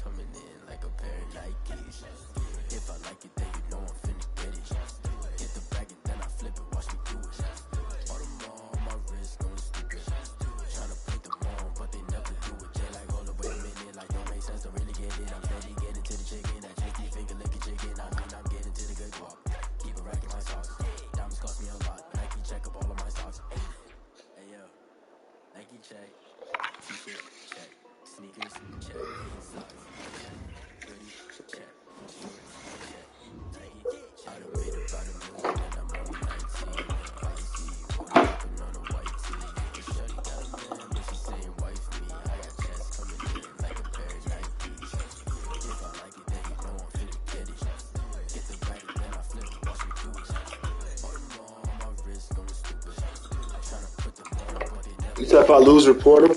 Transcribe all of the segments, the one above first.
coming in like a pair of Nikes. If I like it, then you know I'm finna get it. Get the bag and then I flip it, watch me do it. All them on my wrist going stupid. Tryna put them on, but they never do it. They like, hold up, wait a minute, like don't make sense, don't really get it. I'm steady getting to the chicken, that JT finger licking chicken. I mean, I'm getting to the good guap. Keep a rack in my socks. Diamonds cost me a lot. Nike check up all of my stocks. Hey yo, Nike check, t-shirt check, sneakers check, socks check, hoodie check, shorts check, Nike. I done made about $1 million and I'm only 19. Icy, water dripping on a white tee. Shorty got a man, but she saying wife me. I got chest coming in like a pair of Nikes. If I like it, then you know I'm finna get it. Get the bag and then I flip it, watch me do it. All them on my wrist going stupid. I'm tryna put them on, but they never. You said if I lose, report him?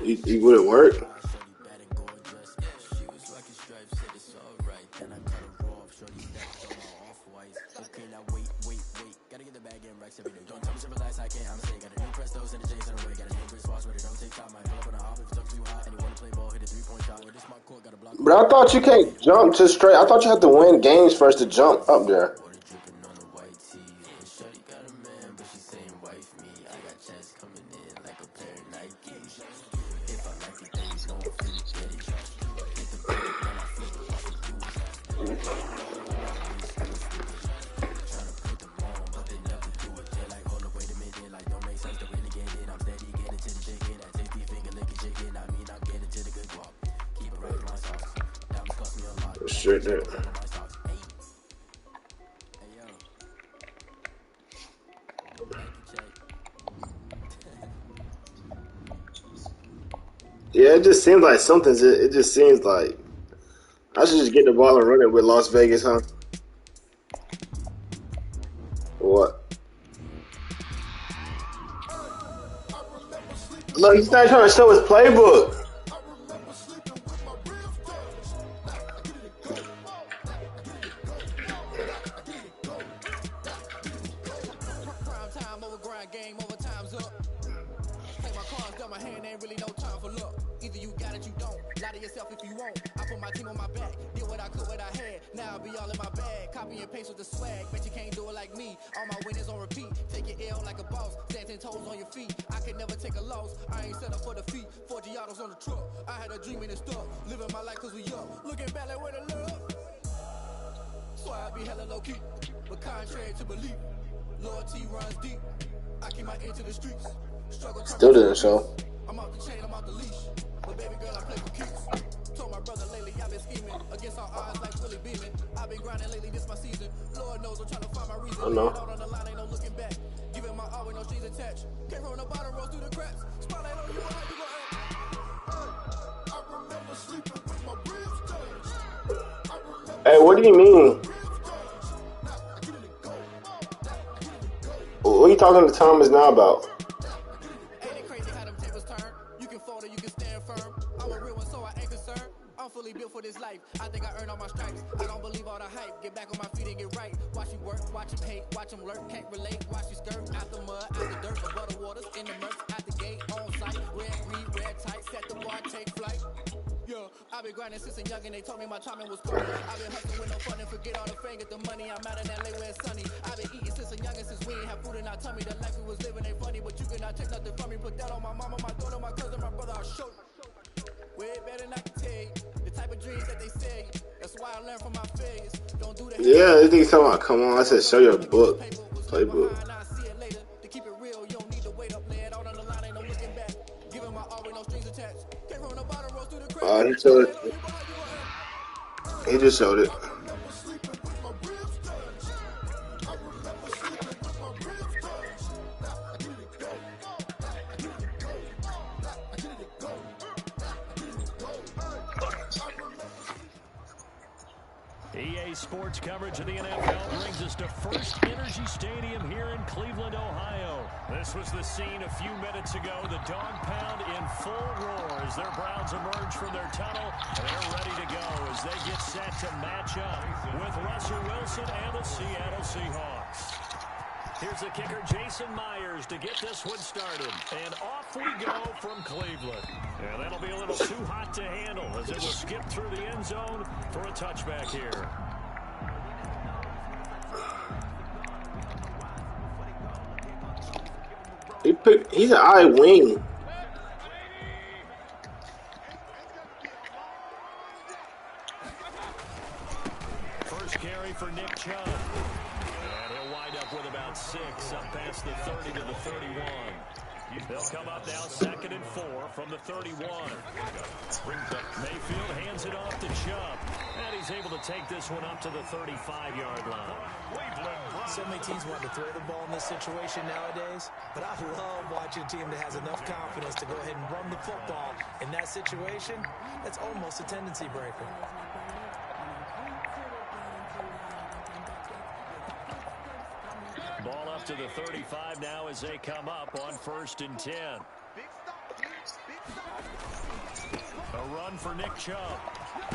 He wouldn't work? But I thought you can't jump to straight. I thought you had to win games first to jump up there. Straight there. Yeah, it just seems like something's. It just seems like I should just get the ball and run it with Las Vegas, huh? What? Look, he's not trying to show his playbook. Still didn't show. I'm off the chain, I'm off the leash. But baby girl, I play for keeps. Told my brother lately, I've been scheming against our odds like Willie Beeman. I've been grinding lately, this my season. Lord knows I'm trying to find my reason. I know. Out on the line, ain't no looking back. Giving my all with no strings attached. Came from the bottom, rose through the cracks. Spotlight on you, how you gon' act? I remember sleeping with my ribs touched. Hey, what do you mean? What are you talking to Thomas now about? Ain't it crazy how them tables turn? You can fold or you can stand firm. I'm a real one, so I ain't concerned. I'm fully built for this life. I think I earned all my stripes. I don't believe all the hype. Get back on my feet and get right. Watch you work, watch him hate, watch him lurk. Can't relate, watch you skirt. Out the mud, out the dirt, above the waters, in the murk, out the gate, on site. Red, read, red, tight, set the bar, take flight. Yeah, I've been grinding since a young and they told me my timing was cool. I've been hustling with no fun and forget all the fame, get the money. I'm out in LA where it's sunny. I've been eating since a young and since we ain't have food in our tummy. The life we was living ain't funny, but you cannot take nothing from me. Put that on my mama, my daughter, my cousin, my brother, I'll show you. Way better than I can tell you. The type of dreams that they say. That's why I learned from my failures. Don't do that. Yeah, this nigga talking about, come on, I said show your book. Playbook. To keep it real, you don't need to wait up, lay it out on the line, ain't no looking back. Giving my all with no strings attached. Came from the bottom, rose through the cracks. He showed it. He just showed it. EA Sports coverage of the NFL brings us to First Energy Stadium here in Cleveland, Ohio. This was the scene a few minutes ago. The dog pound in full roar as their Browns emerge from their tunnel. And they're ready to go as they get set to match up with Russell Wilson and the Seattle Seahawks. Here's the kicker, Jason Myers, to get this one started. And off we go from Cleveland. And that'll be a little too hot to handle as it will skip through the end zone for a touchback here. He's an eye wing. First carry for Nick Chubb. And he'll wind up with about 6 up past the 30 to the 31. They'll come up now 2nd and 4 from the 31. Mayfield hands it off to Chubb. And he's able to take this one up to the 35-yard line. So many teams want to throw the ball in this situation nowadays, but I love watching a team that has enough confidence to go ahead and run the football. In that situation, that's almost a tendency breaker. Ball up to the 35 now as they come up on 1st and 10. A run for Nick Chubb.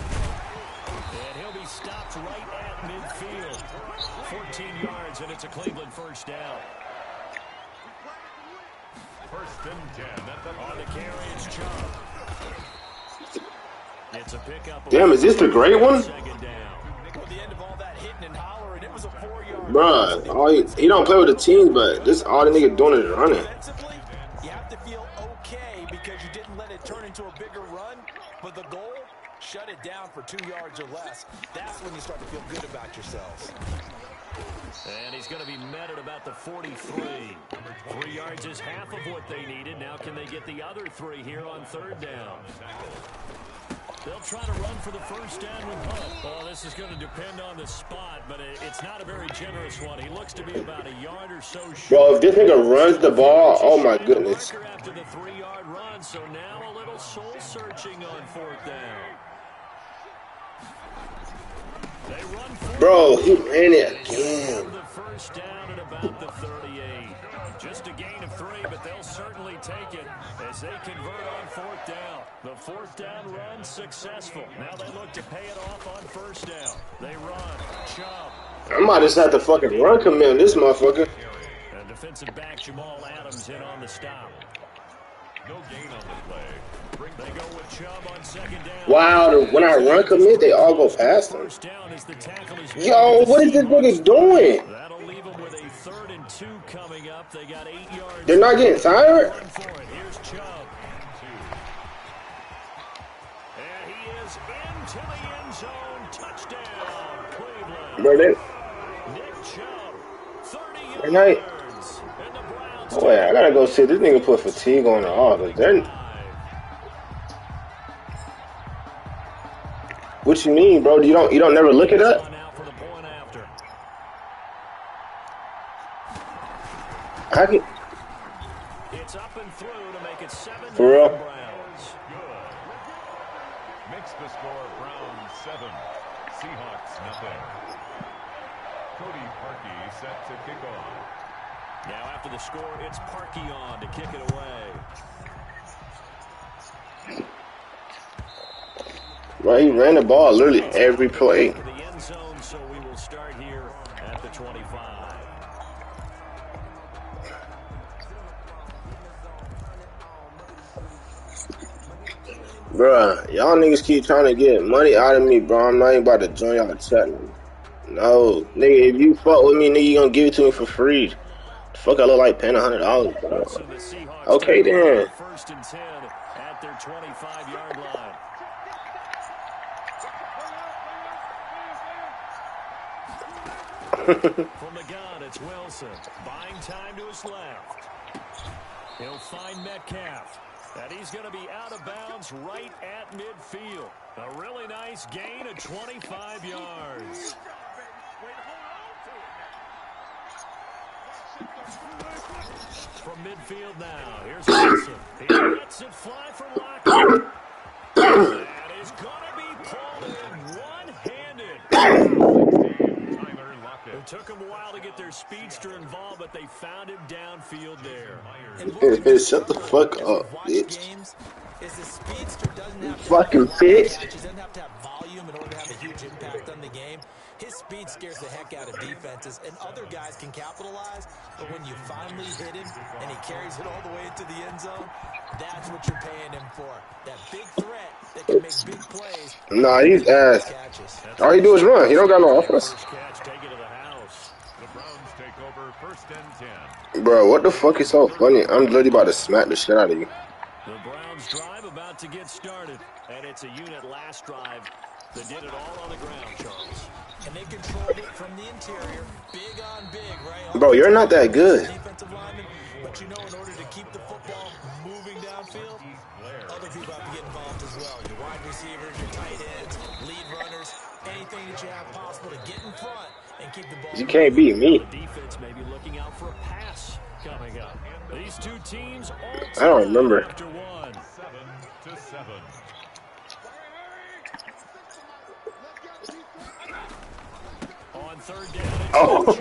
And he'll be stopped right at midfield. 14 yards, and it's a Cleveland first down. 1st and 10. On the carry, it's Chubb. It's a pickup. Damn, is this the great one? Second down. At the end of all that hitting and hollering, it was a 4-yard. Bruh, he don't play with the team, but this all the nigga doing is running. Defensively, you have to feel okay because you didn't let it turn into a bigger run, but the goal, shut it down for 2 yards or less. That's when you start to feel good about yourselves. And he's going to be met at about the 43. 3 yards is half of what they needed. Now can they get the other 3 here on 3rd down? They'll try to run for the first down with Hunt. Well, this is going to depend on the spot, but it's not a very generous one. He looks to be about a yard or so short. Bro, if this nigga runs the ball, oh my goodness. After the 3-yard run, so now a little soul searching on 4th down. They run for Bro, he ran it again. the first down at about the 38. Just a gain of 3, but they'll certainly take it as they convert on 4th down. The 4th down run successful. Now they look to pay it off on 1st down. They run. Chubb. I might just have to fucking run commit on this motherfucker. And defensive back Jamal Adams in on the stop. No gain on the play. They go with Chubb on 2nd down. Wow, when I run commit, they all go past him. First down as the tackle is Yo, what is this nigga doing? That'll leave them with a 3rd and 2 coming up. They got 8 yards. They're not getting tired? Run for it. Here's Chubb. And he is into the end zone. Touchdown, Cleveland. Bro, Nick Chubb, 30 they're not. yards. And the Browns Oh, wait, I gotta go see. This nigga put fatigue on the offense. What you mean, bro? You don't never look it up? How can... It's up and through to make it 7 For real? Browns. Makes the score Browns 7, Seahawks nothing. Cody Parkey set to kick off. Now after the score, it's Parkey on to kick it away. Bro, he ran the ball literally every play. The end zone, so we will start here at the 25. Bruh, y'all niggas keep trying to get money out of me, bro. I'm not even about to join y'all chat. No, nigga, if you fuck with me, nigga, you gonna give it to me for free. The fuck I look like paying $100, bro. So the Seahawks Okay, then. 1st and 10 at their 25-yard line. From the gun, it's Wilson. Buying time to his left. He'll find Metcalf. And he's going to be out of bounds right at midfield. A really nice gain of 25 yards. From midfield now, here's Wilson. He lets it fly from Lockett. That is going to be pulled in one-handed. It took them a while to get their speedster involved, but they found him downfield there. Shut the fuck up, bitch. Is the speedster doesn't have to Fucking bitch. doesn't have to have volume volume in order to have a huge impact on the game. His speed scares the heck out of defenses, and other guys can capitalize. But when you finally hit him and he carries it all the way into the end zone, that's what you're paying him for. That big threat that can make big plays. Nah, he's ass. All he do is run. He don't got no offense. The Browns take over 1st and 10. Bro, what the fuck is so funny? I'm literally about to smack the shit out of you. The Browns drive about to get started, and it's a unit last drive that did it all on the ground, Charles. And they controlled it from the interior, big on big, right? Bro, you're not that good. Defensive lineman, but you know, in order to keep the football moving downfield, other people have to get involved as well. Your wide receivers, your tight ends, lead runners, anything that you have possible to get in front and keep the ball. You can't beat me. The defense may be looking out for a pass coming up. These two teams all I don't remember. after one. 7-7. On 3rd down, Oh.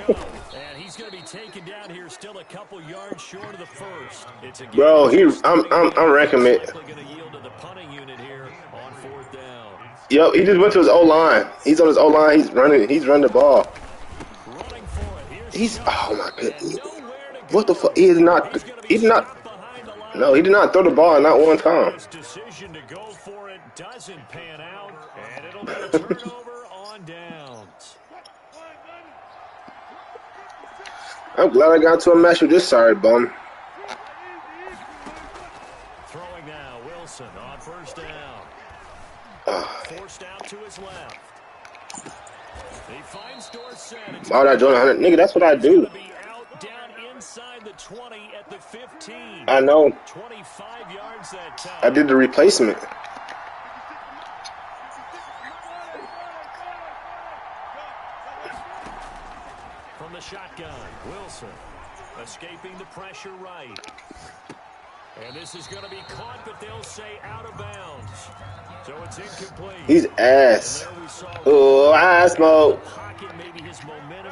and he's going to be taken down here, still a couple yards short of the first. It's a Bro, I'm wrecking it. going to yield to the punting unit here on 4th down. Yep, he just went to his O-line. He's on his O-line. He's running the ball. Running for it. He's, oh my goodness. What the fuck? He did not, no, he did not throw the ball not one time. His decision to go for it doesn't pan out, and it'll be a turnover on downs. I'm glad I got to a match with this sorry bum. Throwing now, Wilson on 1st down. Forced out to his left. He finds Dorsett. Why would I join 100? Nigga, that's what I do. Be out down inside the 20 at the 15. I know. 25 yards that time. I did the replacement. From the shotgun, Wilson escaping the pressure right. And this is going to be caught, but they'll say out of bounds. So it's incomplete. He's ass. Oh, I smoke.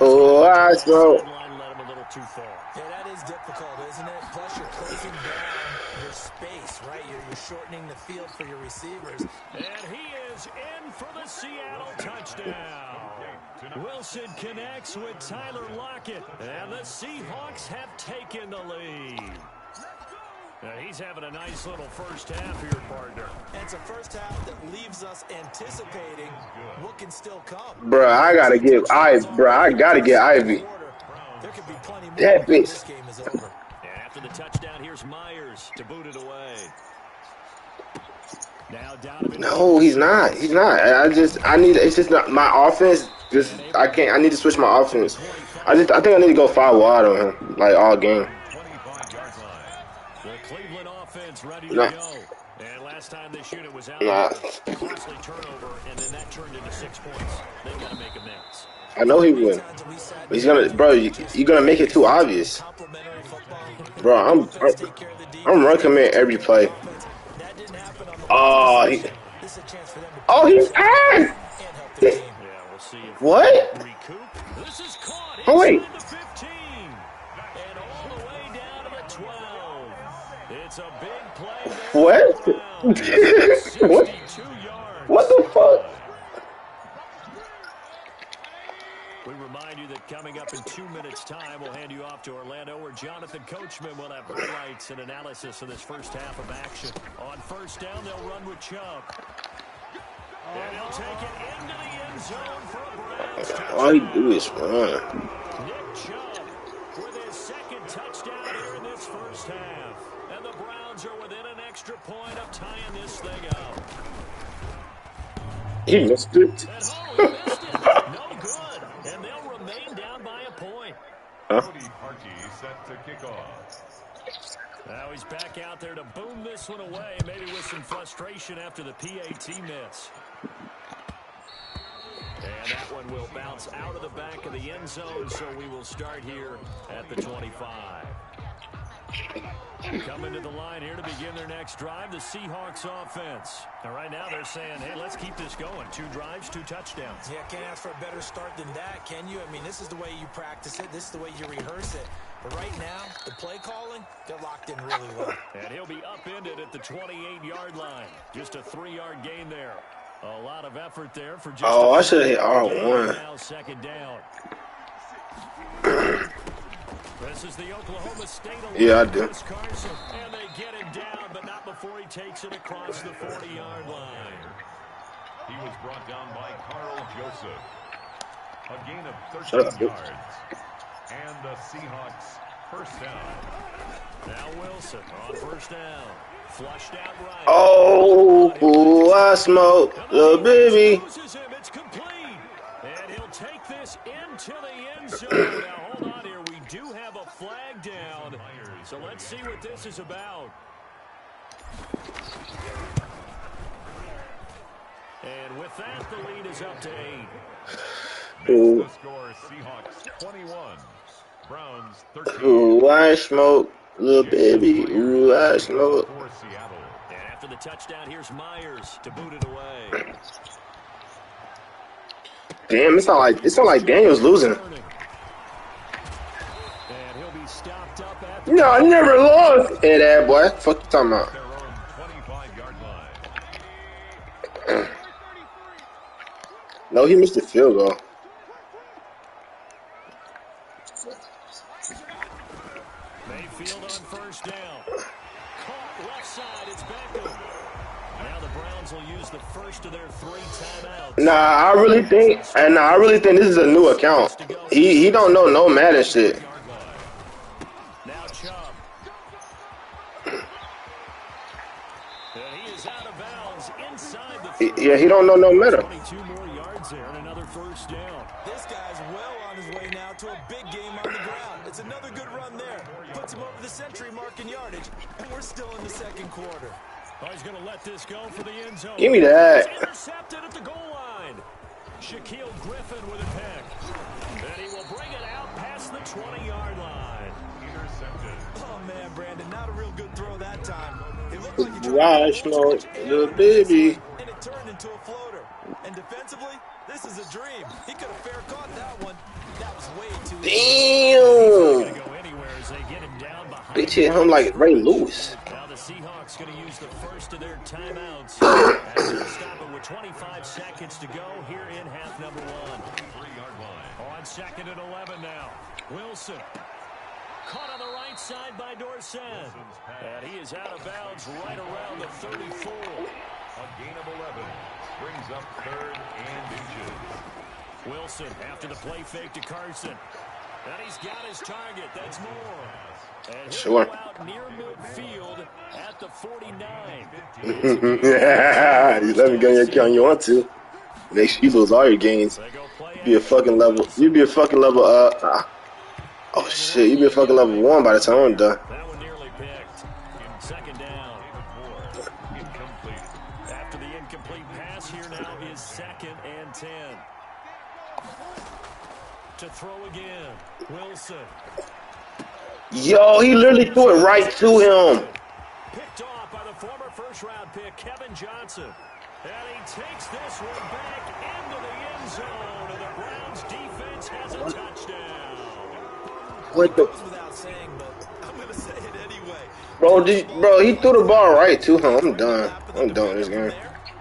Oh, I smoke. Yeah, that is difficult, isn't it? Plus, you're closing down your space, right? You're shortening the field for your receivers. And he is in for the Seattle touchdown. Wilson connects with Tyler Lockett, and the Seahawks have taken the lead. He's having a nice little first half here, partner. And it's a first half that leaves us anticipating what can still come. Bro, I gotta get Ivy. Bro, I gotta get Ivy. There could be plenty more. That bitch. This game is over. And after the touchdown, here's Myers to boot it away. Now Donovan. No, he's not. He's not. I need. It's just not my offense. I can't. I need to switch my offense. I think I need to go 5 wide on him, like all game. The Cleveland offense ready to Nah. go. And last time this unit was out, Nah. costly turnover, and then that turned into 6 points. They got to make amends. I know he will. He's gonna, bro. You're gonna make it too obvious, bro. I'm run commit every play. Oh, he's ass. Yeah, we'll see if What? recoup. This is caught. Oh wait. The 15 and all the way down to the 12. It's a big play there. What? What? 62 yards. What the fuck? We remind you that coming up in 2 minutes' time, we'll hand you off to Orlando, where Jonathan Coachman will have highlights and analysis of this first half of action. On 1st down, they'll run with Chubb. And he'll take it into the end zone for a Browns touchdown. All he do is run. Nick Chubb with his 2nd touchdown here in this first half. And the Browns are within an extra point of tying this thing up. He missed it. And he missed it. No good. And they'll remain down by a point. Huh? Cody Harkey set to kick off. Now he's back out there to boom this one away, maybe with some frustration after the PAT miss. And that one will bounce out of the back of the end zone, so we will start here at the 25. Coming to the line here to begin their next drive, the Seahawks offense. Now right now they're saying, hey, let's keep this going. 2 drives, 2 touchdowns. Yeah, can't ask for a better start than that, can you? I mean, this is the way you practice it. This is the way you rehearse it. But right now, the play calling, they're locked in really well. And he'll be upended at the 28-yard line. Just a 3-yard gain there. A lot of effort there for just Oh, I should have hit R1. now second down. This is the Oklahoma State. Yeah, I do. Carson, and they get him down, but not before he takes it across the 40-yard line. He was brought down by Carl Joseph. A gain of 13 Shut yards. And the Seahawks first down. Now Wilson on first down. Flushed out right. Oh, I smoke, little baby. It's complete. And he'll take this into the end zone. Now, hold on here. We do have a flag down. So let's see what this is about. And with that, the lead is up to 8. Ooh. Next to score, Seahawks 21. Browns 13. Ooh, I smoke, little baby. Ooh, I smoke. For Seattle. And after the touchdown, here's Myers to boot it away. Damn, it's not like Daniel's losing. And he'll be stopped up at No, I never lost. Hey, that boy. Fuck you talking about? Their own 25-yard line. No, he missed the field goal. Mayfield on first down. Caught left side. It's Beckham. Now the Browns will use the first of their 3 timeouts. Nah, I really think this is a new account. He don't know no Madden shit. Now Chubb. And he is out of bounds inside the 30. Yeah, he don't know no Madden. 22 more yards there and another first down. This guy's well on his way now to a big game on the ground. It's another good run there. Puts him over the century mark in yardage, and we're still in the second quarter. Oh, he's going to let this go for the end zone. Give me that. It's intercepted at the goal line. Shaquille Griffin with a pick. And he will bring it out past the 20-yard line. Intercepted. Oh, man, Brandon, not a real good throw that time. It looked like he Wow, smoke, little baby. and it turned into a floater. And defensively, this is a dream. He could have fair caught that one. That was way too Damn. Go anywhere as they get him down behind. They hit him like Ray Lewis. Now the Seahawks going to use the first of their timeouts. As they stop it with 25 seconds to go here in half number 1. 3-yard line. On second and 11 now. Wilson. Caught on the right side by Dorsett. And he is out of bounds right around the 34. A gain of 11. Brings up 3rd and inches. Wilson after the play fake to Carson. And he's got his target. That's Moore. And he'll Sure. go out near midfield at the 49. You let me go in your account you want to. Make sure you lose all your games. They go play Be a fucking level. You be a fucking level. Oh shit. You be a fucking level 1 by the time I'm done. That one nearly picked. Second down. Incomplete. After the incomplete pass, here now is 2nd and 10. To throw again. Wilson. Yo, he literally threw it right to him. Picked off by the former first-round pick, Kevin Johnson. And he takes this one back into the end zone. And the Browns defense has a touchdown. What the? without saying, but I'm going to say it anyway. Bro, he threw the ball right to him. I'm done. I'm done with this game.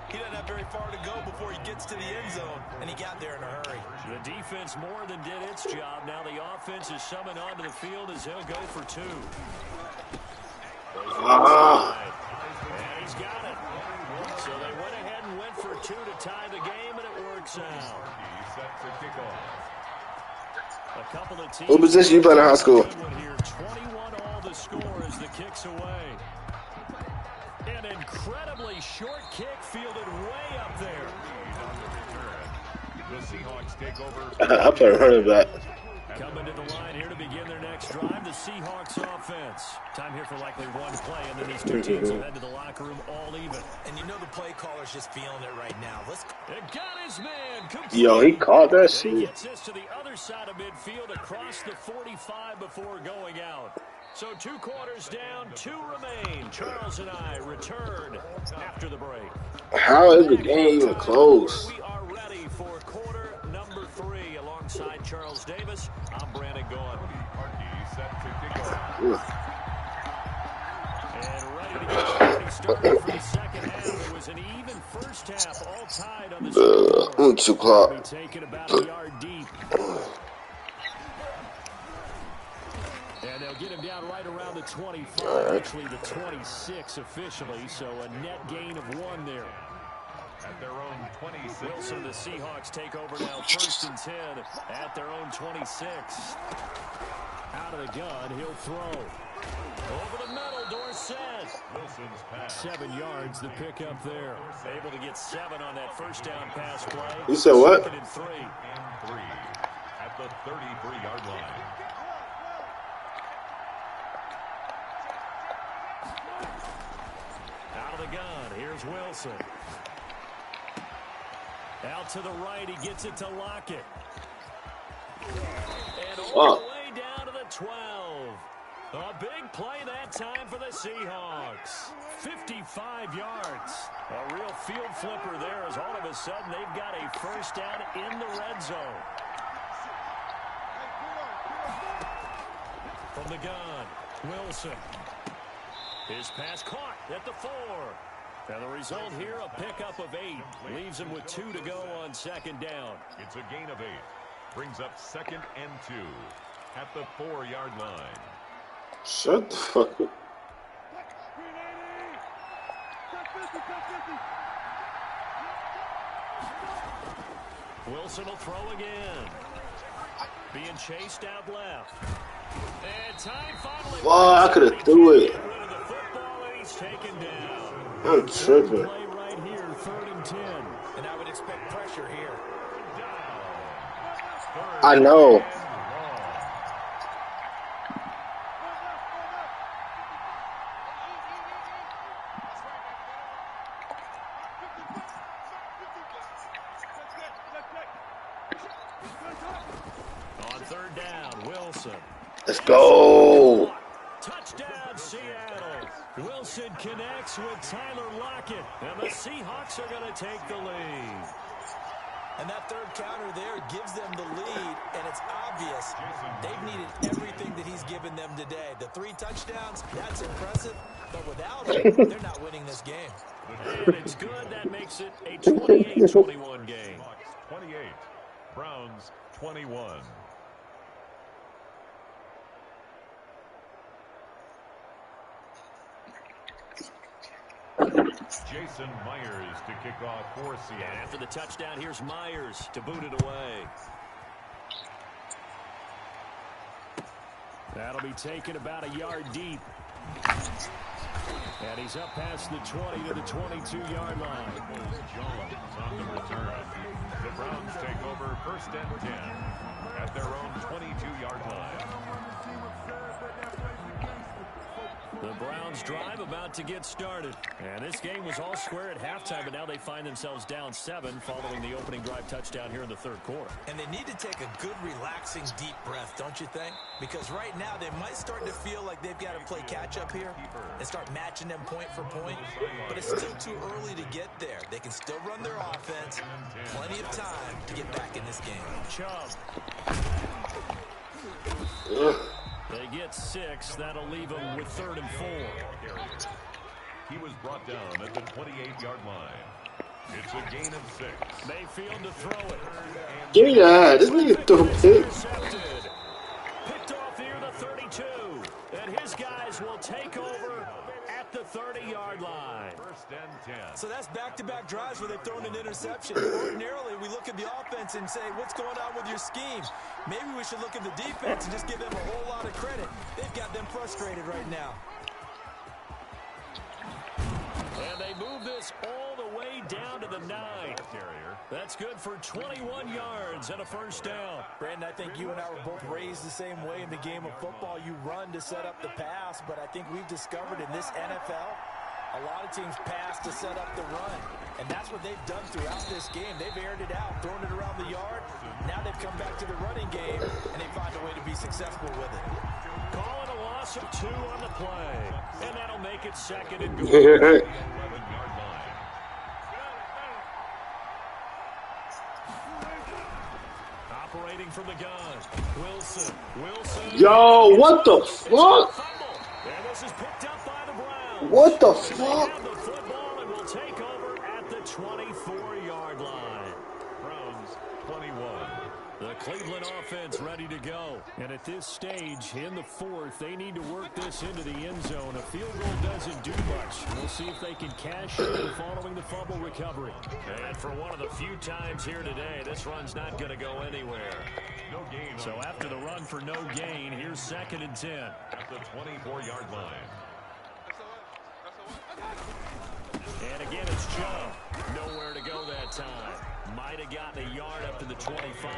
He doesn't have very far to go before he gets to the end zone, and he got there in a hurry. The defense more than did its job. Now the offense is summoned onto the field as he'll go for 2. And he's got it. So they went ahead and went for 2 to tie the game, and it works out. He's set to kick off. A couple of teams. What position you playing in high school? Here, 21 all the score as the kick's away. An incredibly short kick fielded way up there. The Seahawks take over. I play running back. Coming to the line here to begin their next drive, the Seahawks offense. Time here for likely one play, and then these two teams will head to the locker room all even. And you know the play caller's just feeling it right now. It got his man. Complete. Yo, he caught that He shit. gets this to the other side of midfield across the 45 before going out. So 2 quarters down, 2 remain. Charles and I return after the break. How is the game even close? We are ready for quarter number 3 alongside Charles Davis. I'm Brandon Gaughan. Harkey set to kick off. Ugh. And ready to go. we started for the second half. It was an even first half, all tied on the scoreboard. 2 That'll o'clock. be taken about a yard deep. And they'll get him down right around the 25, actually the 26 officially, so a net gain of 1 there. At their own 26. Wilson, the Seahawks take over now, 1st and 10 at their own 26. Out of the gun, he'll throw. Over the middle, Dorsett. Wilson's pass. 7 yards, the pickup there. Able to get 7 on that first down pass play. You said what? 2nd and 3. At the 33-yard line. Out of the gun, here's Wilson. Out to the right, he gets it to Lockett. And all the way down to the 12. A big play that time for the Seahawks. 55 yards. A real field flipper there as all of a sudden they've got a first down in the red zone. From the gun, Wilson. His pass caught at the 4. And the result here, a pickup of 8. Leaves him with 2 to go on 2nd down. It's a gain of 8. Brings up 2nd and 2 at the 4-yard line. Shut the fuck up. Wilson will throw again. Being chased out left. And time finally. Oh, I could have threw it. Get rid of the football, and he's taken down. I'm tripping. Play right here, 3rd and 10. And I would expect pressure here. I know. On 3rd down, Wilson. Let's go. Touchdown, Seattle. Wilson connects with Tyler Lockett, and the Seahawks are going to take the lead. And that 3rd counter there gives them the lead, and it's obvious they've needed everything that he's given them today. The 3 touchdowns, that's impressive, but without him, they're not winning this game. And it's good. That makes it a 28-21 game. 28, Browns 21. Jason Myers to kick off for Seattle. And after the touchdown, here's Myers to boot it away. That'll be taken about a yard deep. And he's up past the 20 to the 22-yard line. Jones on the return. The Browns take over 1st and 10 at their own 22-yard line. The Browns drive about to get started. And this game was all square at halftime, but now they find themselves down 7 following the opening drive touchdown here in the 3rd quarter. And they need to take a good, relaxing, deep breath, don't you think? Because right now they might start to feel like they've got to play catch-up here and start matching them point for point. But it's still too early to get there. They can still run their offense. Plenty of time to get back in this game. Chubb. They get 6. That'll leave them with 3rd and 4. He was brought down at the 28-yard line. It's a gain of 6. Mayfield to throw it. Give me that. This nigga threw picks. Picked off near the 32. And his guys will take over at the 30-yard line. 1st and 10. So that's back-to-back drives where they've thrown an interception. Ordinarily, we look at the offense and say, what's going on with your scheme? Maybe we should look at the defense and just give them a whole lot of credit. They've got them frustrated right now. And they move this all the way down to the 9. That's good for 21 yards and a 1st down. Brandon, I think you and I were both raised the same way in the game of football. You run to set up the pass, but I think we've discovered in this NFL, a lot of teams pass to set up the run. And that's what they've done throughout this game. They've aired it out, thrown it around the yard. Now they've come back to the running game, and they find a way to be successful with it. Calling a loss of 2 on the play. And that'll make it 2nd and goal. 11-yard line. Operating from the gun. Wilson. Yo, what the fuck? And this is picked up by the Browns. What the fuck? 24-yard line. Browns 21. The Cleveland offense ready to go. And at this stage, in the fourth, they need to work this into the end zone. A field goal doesn't do much. We'll see if they can cash in following the fumble recovery. And for one of the few times here today, this run's not going to go anywhere. No gain. So after the run for no gain, here's 2nd and 10. At the 24-yard line. And again, it's Joe. Nowhere to go that time. Might have gotten a yard up to the 25.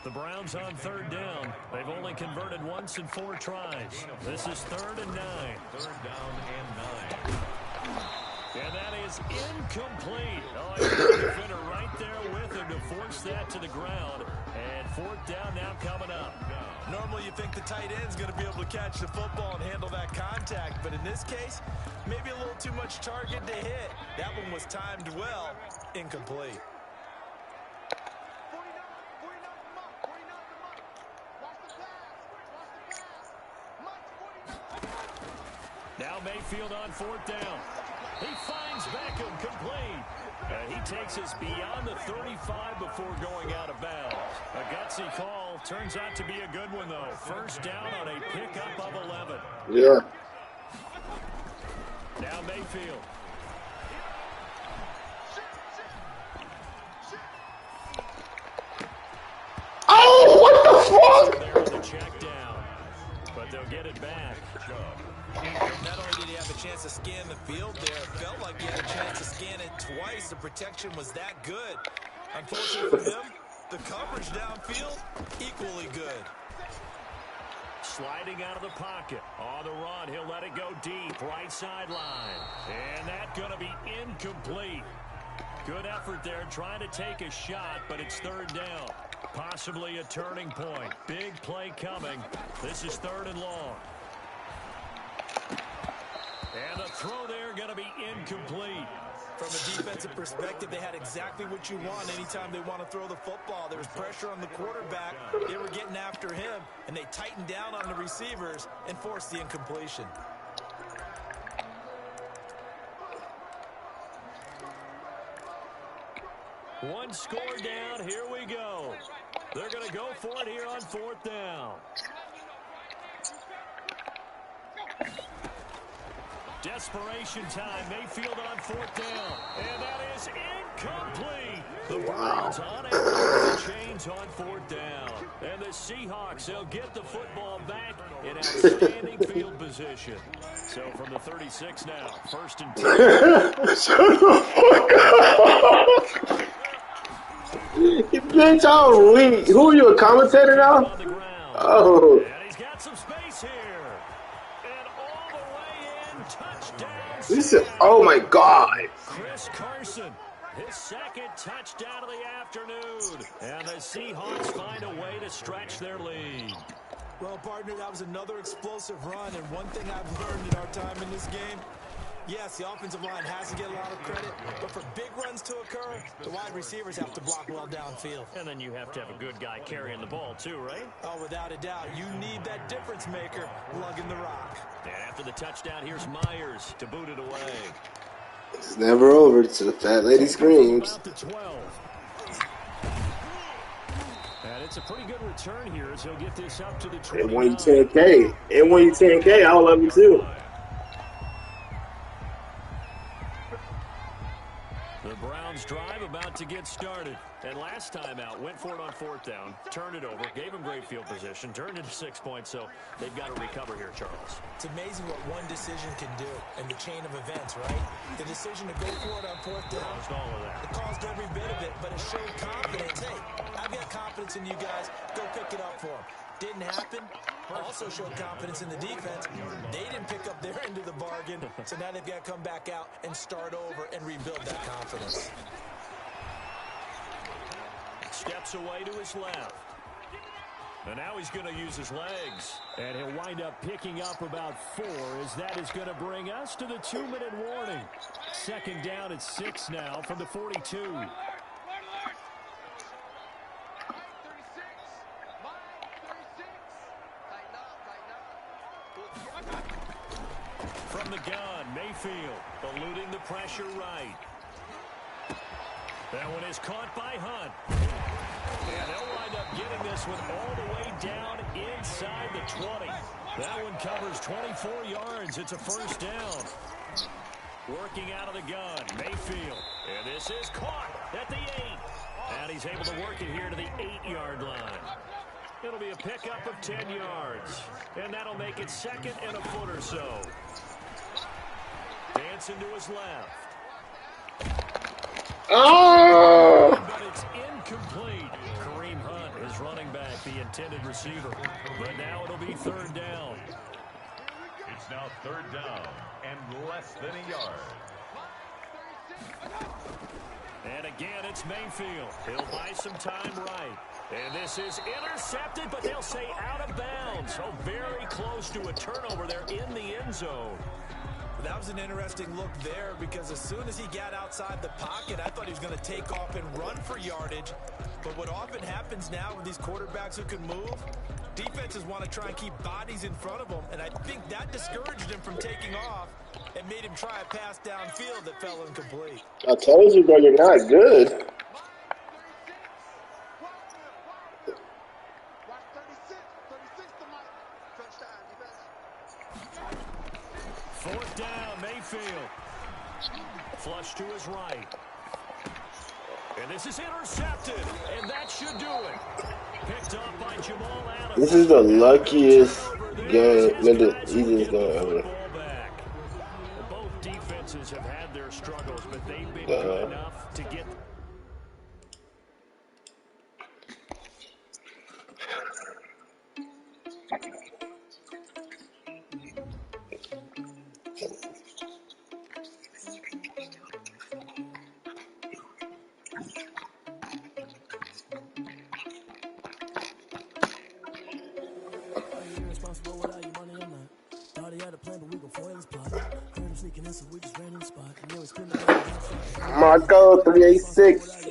The Browns on 3rd down. They've only converted once in 4 tries. This is 3rd and 9. 3rd down and 9. And that is incomplete. Oh, he's got the defender right there with him to force that to the ground. And 4th down now coming up. Normally you think the tight end's going to be able to catch the football and handle that contact, but in this case, maybe a little too much target to hit. That one was timed well. Incomplete. Now Mayfield on 4th down. He finds Beckham complete. And he takes us beyond the 35 before going out of bounds. A gutsy call. Turns out to be a good one, though. 1st down on a pickup of 11. Yeah. Now Mayfield. Oh, what the fuck? There on the check down. But they'll get it back. Not only did he have a chance to scan the field there, it felt like he had a chance to scan it twice. The protection was that good. Unfortunately for him, the coverage downfield, equally good. Sliding out of the pocket. On the run, he'll let it go deep. Right sideline. And that's going to be incomplete. Good effort there, trying to take a shot, but it's 3rd down. Possibly a turning point. Big play coming. This is 3rd and long. And the throw there going to be incomplete. From a defensive perspective, they had exactly what you want anytime they want to throw the football. There was pressure on the quarterback. They were getting after him, and they tightened down on the receivers and forced the incompletion. One score down. Here we go. They're going to go for it here on 4th down. Desperation time. Mayfield on 4th down. And that is incomplete. The Browns unable to change on 4th down. And the Seahawks, they'll get the football back in outstanding field position. So from the 36 now, 1st and 10. Shut the fuck up. You bitch, I'm weak. Who are you, a commentator now? Oh. And he's got some space here. And all the way in, touchdown. This is, oh my God. Chris Carson, his 2nd touchdown of the afternoon. And the Seahawks find a way to stretch their lead. Well, partner, that was another explosive run, and one thing I've learned in our time in this game, yes, the offensive line has to get a lot of credit, but for big runs to occur, the wide receivers have to block well downfield. And then you have to have a good guy carrying the ball too, right? Oh, without a doubt. You need that difference maker lugging the rock. And after the touchdown, here's Myers to boot it away. It's never over till the fat lady screams. About the 12. And it's a pretty good return here as he'll get this up to the 20. And when you 10K, I love you too. The Browns drive about to get started. And last time out, went for it on 4th down, turned it over, gave him great field position, turned into 6 points, so they've got to recover here, Charles. It's amazing what one decision can do in the chain of events, right? The decision to go for it on 4th down. Caused all of that. It caused every bit of it, but it showed confidence. Hey, I've got confidence in you guys. Go pick it up for them. Didn't happen. Also showed confidence in the defense. They didn't pick up their end of the bargain, so now they've got to come back out and start over and rebuild that confidence. Steps away to his left. And now he's going to use his legs. And he'll wind up picking up about 4 as that is going to bring us to the 2-minute warning. 2nd down at 6 now from the 42. From the gun, Mayfield eluding the pressure right. That one is caught by Hunt. And they'll wind up getting this one all the way down inside the 20. That one covers 24 yards. It's a first down. Working out of the gun, Mayfield. And this is caught at the 8. And he's able to work it here to the 8-yard line. It'll be a pickup of 10 yards. And that'll make it second and a foot or so. Dancing to his left. Oh! But it's incomplete. Kareem Hunt is running back, the intended receiver. But now it'll be third down. It's now third down and less than a yard. And again, it's Mayfield. He'll buy some time right. And this is intercepted, but they'll say out of bounds. So very close to a turnover there in the end zone. That was an interesting look there because as soon as he got outside the pocket, I thought he was going to take off and run for yardage. But what often happens now with these quarterbacks who can move, defenses want to try and keep bodies in front of them, and I think that discouraged him from taking off and made him try a pass downfield that fell incomplete. I told you, bro, you're not good. Fourth down, Mayfield. Flush to his right. And this is intercepted, and that should do it. Picked up by Jamal Adams. This is the luckiest game, the easiest game ever. Both defenses have had their struggles, but they've been good enough to get. Marco 386.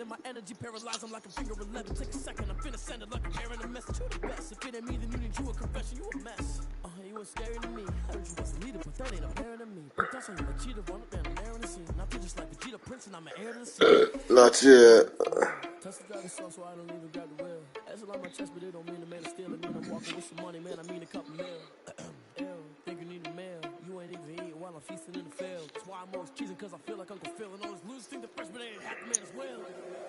My energy paralyzed, I'm like a finger 11. Take a second, I'm finna send it like I'm airing a message to the best. If it ain't me, then you need you a confession, you a mess. You was scary to me. I heard you was a leader, but that ain't apparent to me. But that's how you a cheater, run up and I'm airing the scene. Not just like Vegeta Prince, and I'm an heir to the scene. Not yet. Touch the driving sauce, so I don't even grab the wheel. That's a lot on my chest, but it don't mean the man is stealing. When I'm walking with some money, man, I mean a couple mil. Ew, think you need a meal. You ain't even eating while I'm feasting in the field. That's why I'm always cheesing, cause I feel like Uncle Phil. And all those losers think the freshman ain't half the man as well.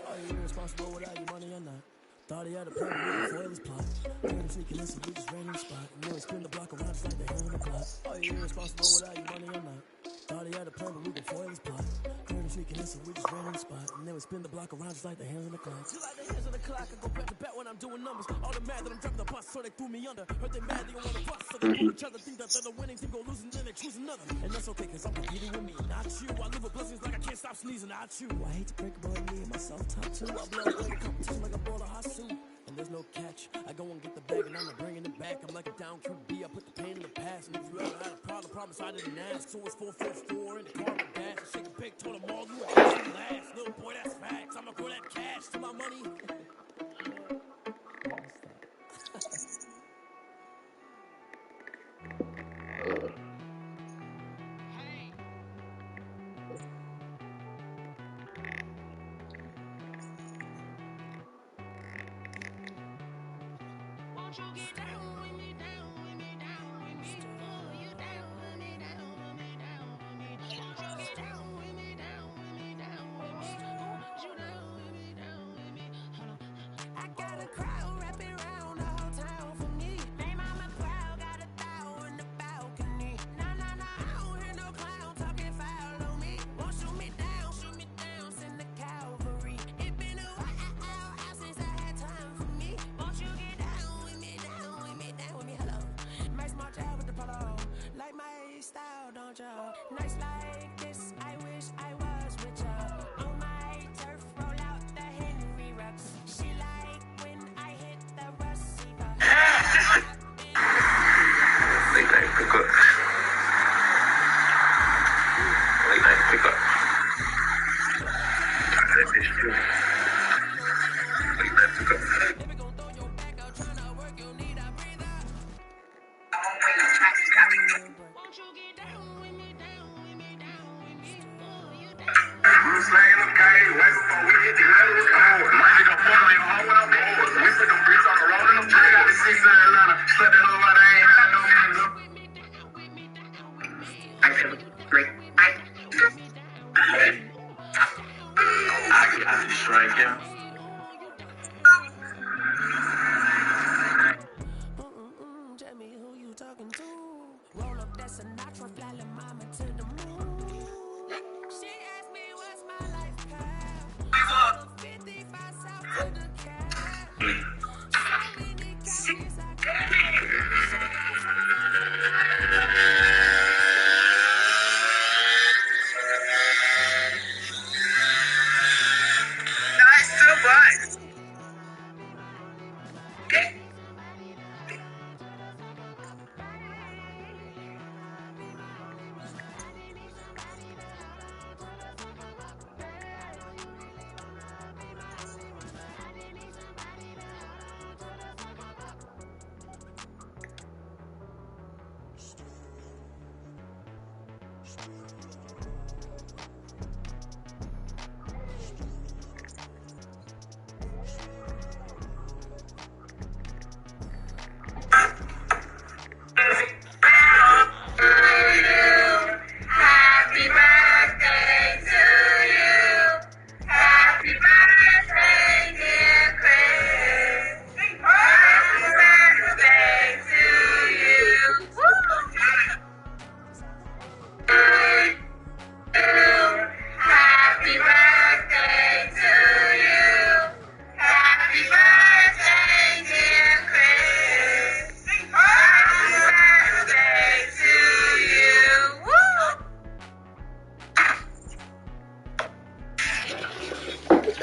Are you irresponsible without your money or not? Thought he had a plan to foil his plot. Heard him sneaking in, so we just ran in the spot. And then we spin the block around just like the hand on the clock. Are you irresponsible without your money or not? Thought he had a plan, but we can foil his plot. Heard him sneaking in, so we just ran in the spot. And then we spin the block around just like the hands on the clock. Just like the hands on the clock, I go back to back when I'm doing numbers. All the mad that I'm driving the bus, so they threw me under. Heard they mad, they don't want to bust, so they pull each other. Think that they're the winning team, go losing, then they choose another. And that's okay, cause I'm competing with me, not you. I live with blessings like I can't stop sneezing, not you. I hate to break about me and myself top two. I blow away the competition like I bought a hot suit. And there's no catch. I go and get the bag and I'm not bringing it back. I'm like a down QB. I put the pain in the past. And if you ever had a problem, promise I didn't ask. So it's 444 in the car with dash. I shake a big, told them all you actually last. Little boy, that's facts. I'ma grow that cash to my money. Nice like this, I wish I was richer. On my turf, roll out the Henry Rux. She like when I hit the receiver. Late night pickup. Late night pickup. That bitch too. Late night pickup. Tell me who you talking to. Roll up that Sinatra, fly la mama to the moon. She asked me what's my life path. 55 south to the cap. So many calories I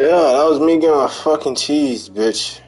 Yeah, that was me getting my fucking cheese, bitch.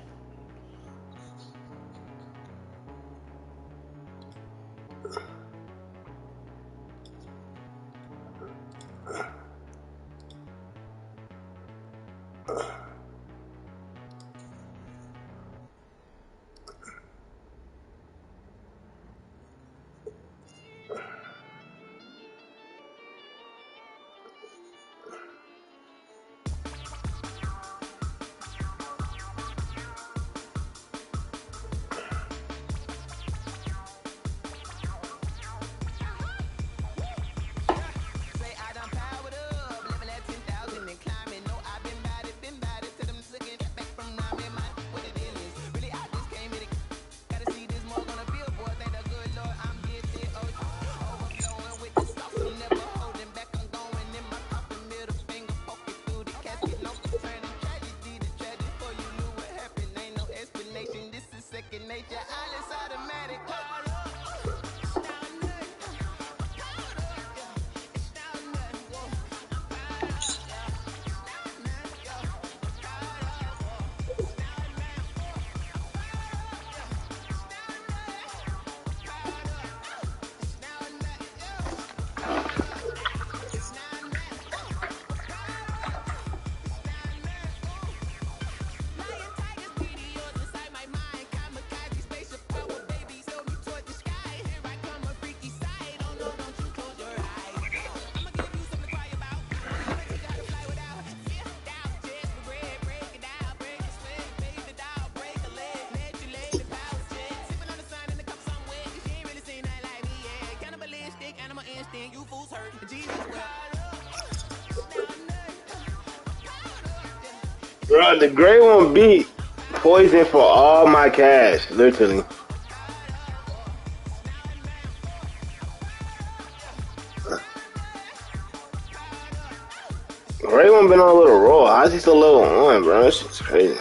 Bro, the gray one beat poison for all my cash, literally. Gray one been on a little roll. How's he still level 1, bro? That shit's crazy.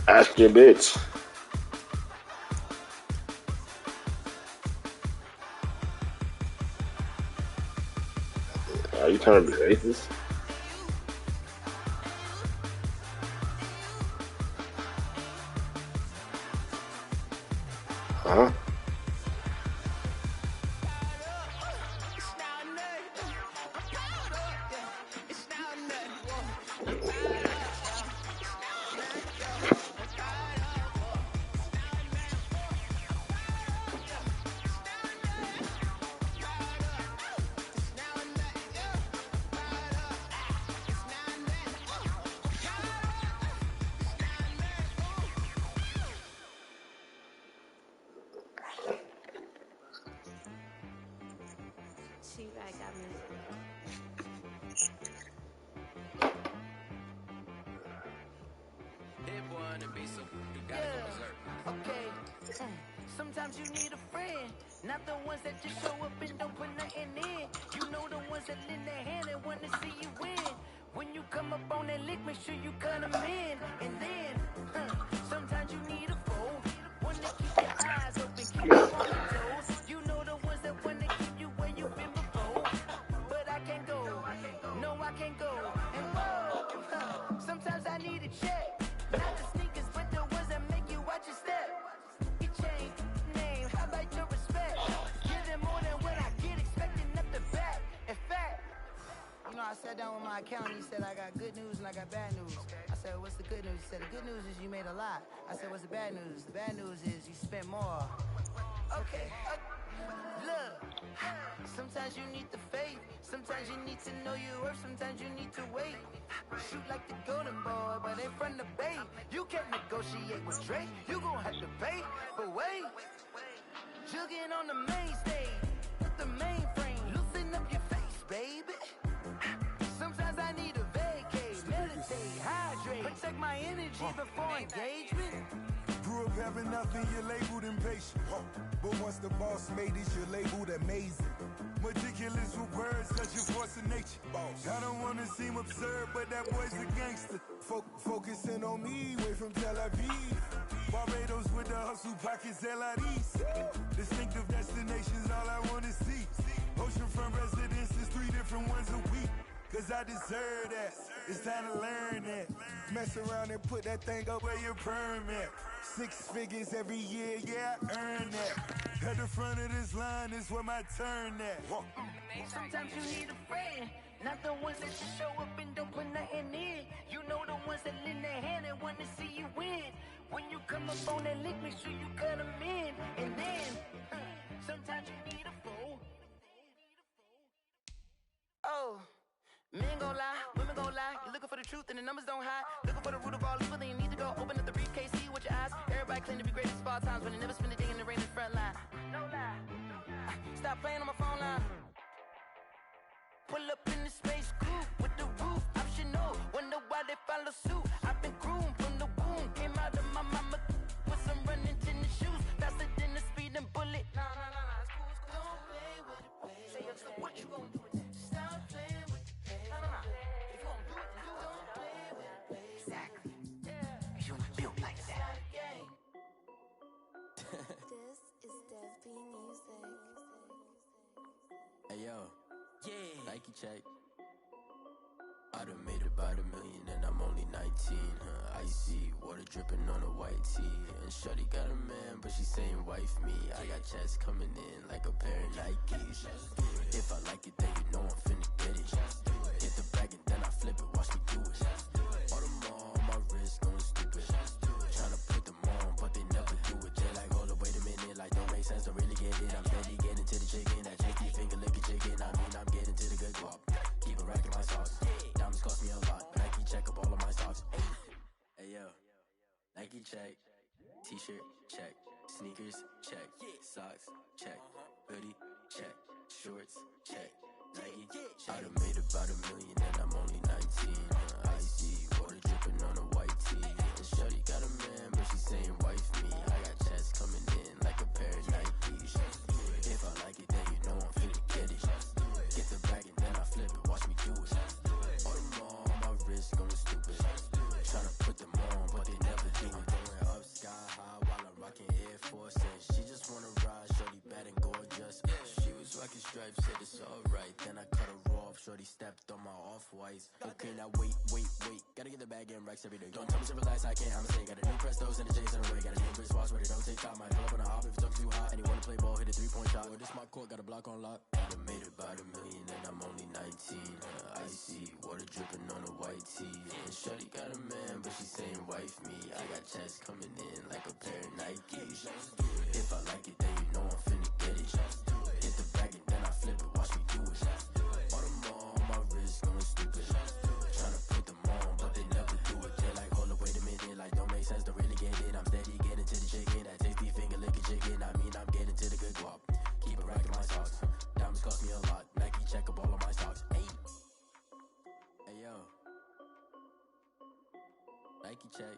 Ask your bitch. Are you trying to be racist? Huh? Sometimes you need a friend, not the ones that just show up and don't put nothing in. You know the ones that lend their hand and want to see you win. When you come up on that lick, make sure you cut them in. And then, sometimes you need a foe, one to keep your eyes open, keep you on your toes. You know the ones that want to keep you where you've been before. But I can't go, no I can't go. And whoa, sometimes I need a check. Not the sneakers, but the ones that make you watch your step. You change name, how about your respect? Give them more than what I get, expecting up the back. In fact, you know, I sat down with my accountant, he said I got good news and I got bad news. I said, what's the good news? He said, the good news is you made a lot. I said, what's the bad news? The bad news is you spent more. Okay, look, sometimes you need the faith, sometimes you need to know your worth, sometimes you need to wait. Shoot like the golden boy, but in front of the bait. You can't negotiate with Drake, you gon' have to pay. But wait, jugging on the main stage, with the mainframe, loosen up your face, baby. Sometimes I need a vacate, meditate, hydrate, protect my energy before engagement. Grew up having nothing, you're labeled impatient. But once the boss made it, you're labeled amazing. Meticulous with words, such a force of nature. I don't wanna seem absurd, but that boy's a gangster. Focusing on me, way from Tel Aviv. Barbados with the hustle pockets, LIDs. Distinctive destinations, all I wanna see. Oceanfront residences, 3 different ones a week. Cause I deserve that, it's time to learn that. Mess around and put that thing up where your permit. 6 figures every year, yeah, I earn that. At the front of this line is where my turn at. Sometimes you need a friend, not the ones that just show up and don't put nothing in. You know the ones that lend their hand and want to see you win. When you come up on that lick, make sure you cut them in. And then, sometimes you need a foe. Oh. Men gon' lie, women gon' lie. You're looking for the truth and the numbers don't hide. Looking for the root of all evil, then you need to go open up the briefcase, see with your eyes. Everybody claim to be great at small times, but they never spend a day in the rain in the front line. No lie. Stop playing on my phone line. Pull up in the space coupe with the roof optional. Wonder why they follow suit. I've been groomed from the womb. Came out of my mama with some running tennis shoes. Faster than the speeding bullet. Nah, it's cool. Don't play with it, play. Say so what you gon' do with it? Stop playing with it. Hey yo, yeah, Nike check. I done made about $1 million and I'm only 19, icy, water dripping on a white tee. And shorty got a man, but she saying wife me. I got checks coming in like a pair of Nikes. If I like it, then you know I'm finna get it. Hit the bag and then I flip it, watch me do it. All them all on my wrist going stupid. Tryna put them on, but they never do it. They like, hold up, wait a minute, like don't make sense, don't really get it. I'm steady getting to the chicken, that tasty finger licking chicken. I mean, I'm getting to the good guap. Keep it racking my sauce. Diamonds cost me a lot. Nike check up all of my stocks. Hey yo, Nike check. T-shirt check. Sneakers check. Socks check. Hoodie check. Shorts check. Nike check. I done made about $1 million and I'm only 19. Icy, water dripping on a white tee. And shorty got a man, but she saying wife me. I got checks coming in like a pair of Nikes. If I like it, then you know I'm finna get it. Get the bag and then I flip it, watch me do it. All them all on my wrist going stupid. Tryna put them on, but they never do it. Going up sky high while I'm rocking Air Force. And she just wanna ride, shorty bad and gorgeous. She was rocking stripes, said it's alright. Then I cut her off, shorty stepped on my off-whites. Okay, now wait. Gotta get the bag and racks every day. Don't tell me to relax, I can't, I'ma say. Got a new Prestos and a Jason away. Got a new wristwatch where they don't take time. Might pull up on a hop if it's talking too hot. And he wanna play ball, hit a 3-point shot. Well, this my court, got a block on lock. I done made about $1 million and I'm only 19. Icy, water dripping on a white tee. And shorty got a man, but she saying wife me. I got checks coming in like a pair of Nikes. If I like it, then you know I'm finna get it. Hit the bag and then I flip it, watch me do it. All them all on my wrist going stupid. Tryna put them on, but they never do it. They like, hold up, wait a minute, like don't make sense, don't really get it. I'm steady getting to the chicken, that tasty finger licking chicken. I mean, I'm getting to the good guap. Keep it racking my socks. Diamonds cost me a lot. Nike check up all of my stocks. Hey yo, Nike check.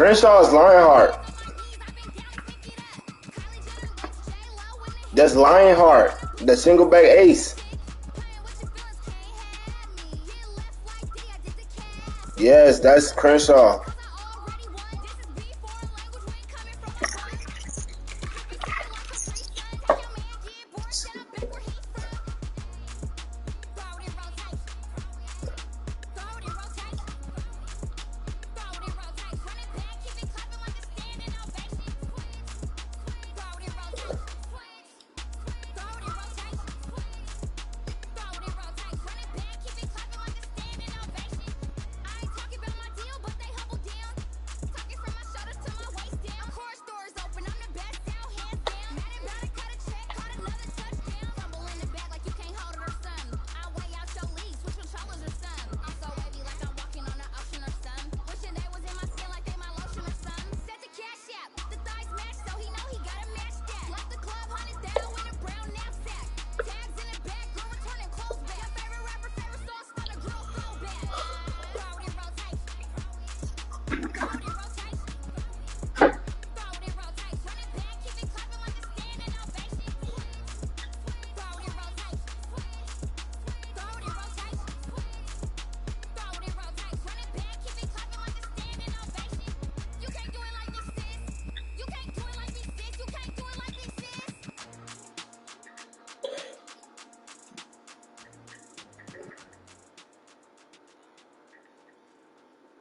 Crenshaw's Lionheart. That's Lionheart, the single back ace. Yes, that's Crenshaw.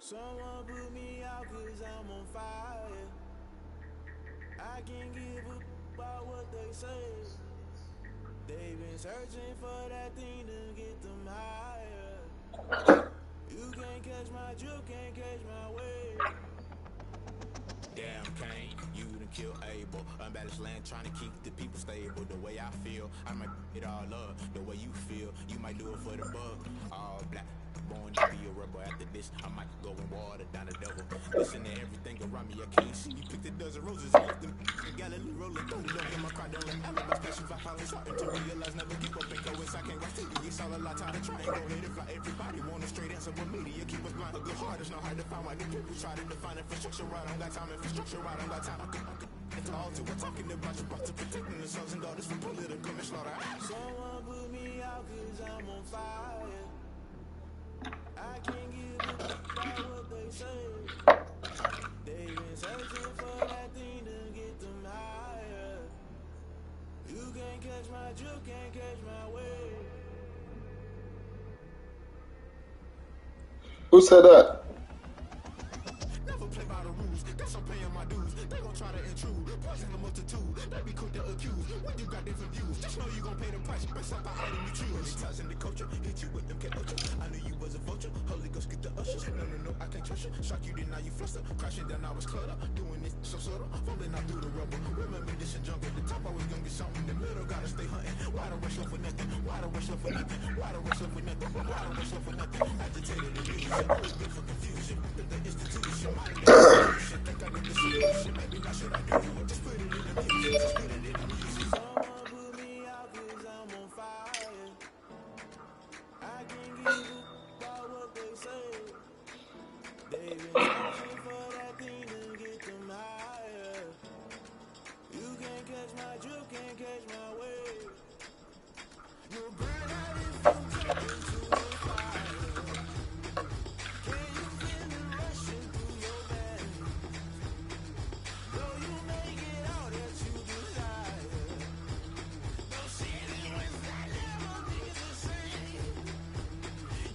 Someone put me out cause I'm on fire. I can't give up about what they say. They've been searching for that thing to get them higher. You can't catch my drift, can't catch my wave. Damn Kane, you done kill Abel. Unbalanced land trying to keep the people stable. The way I feel, I might it all up. The way you feel, you might do it for the bug. All black, born to be a rebel. After this, I might go and water down the devil. Listen to everything around me, I can't see. You picked a dozen roses and left them in Galilee rolling. Don't look in my car, don't let alibis. Passion 5 hours hard to realize. Never give up and go inside. Can't write to you. It's all a lot time to try and go ahead and fly. Everybody want a straight answer, but media keep us blind. A good heart is not hard to find. Why the people try to define infrastructure right? I don't got time. Infrastructure right, I don't got time. It's all to we're talking about you, about to protecting the sons and daughters from political and slaughter. Someone put me out cause I'm on fire. I can't give up about what they say. They've been searching for that thing to get them higher. You can't catch my drift, can't catch my wave. Who said that? Never play by the rules, guess I'm paying my dues. They gon' try to intrude, poison the multitude. They be quick to accuse, when you got different views. Just know you gon' pay the price, best up the item you choose. Ties in the culture, hit you with them K-Ultra. I knew you was a vulture, Holy Ghost get the ushers. No, I can't trust you. Shock you, then now you fluster. Crashing down, I was cluttered. Doing this so subtle, falling out through the rubble. Remember this and jump at the top, I was gonna get something. The middle gotta stay hunting. Why the rush love for nothing? Why the rush love for nothing? Why the rush love for nothing? Why the rush love for nothing? Agitated illusion, always been for confusion. The institution, my institution. Think I need the solution. Maybe why should I do it? Just put it in the music. Just put it in the music. Someone put me out cause I'm on fire. I can't give up about what they say. They've been searching for that thing to get them higher. You can't catch my drift, can't catch my wave. You'll burn out if you jump into the fire. Can you feel it rushing through your veins? Though you make it all that you desire. No ceiling was that never be the same.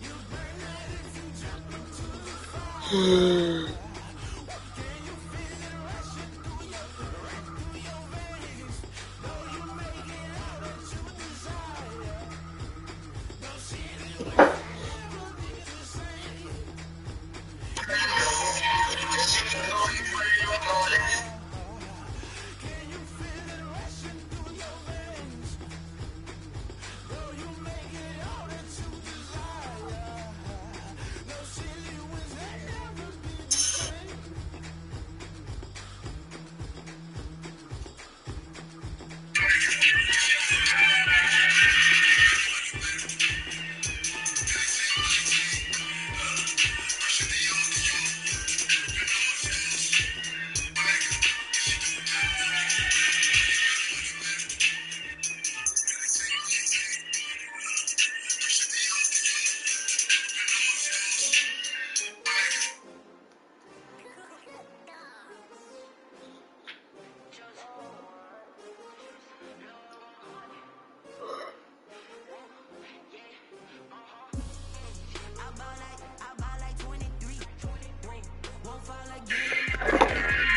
You burn out if you jump into the fire. Can you feel it rushing through your veins? Though you make it all that you desire. No ceiling was that never be the same. Can you feel it rushing through your veins? Though you make it all that you desire. No ceiling was that never be the same.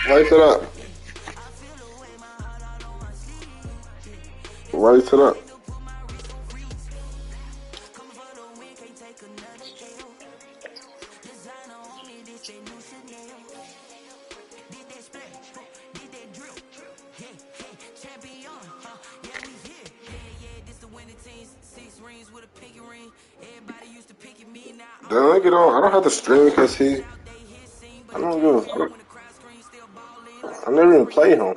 Race it up. Race it up. Then I get on. I don't have to stream because he. I don't give a fuck. I never even played him.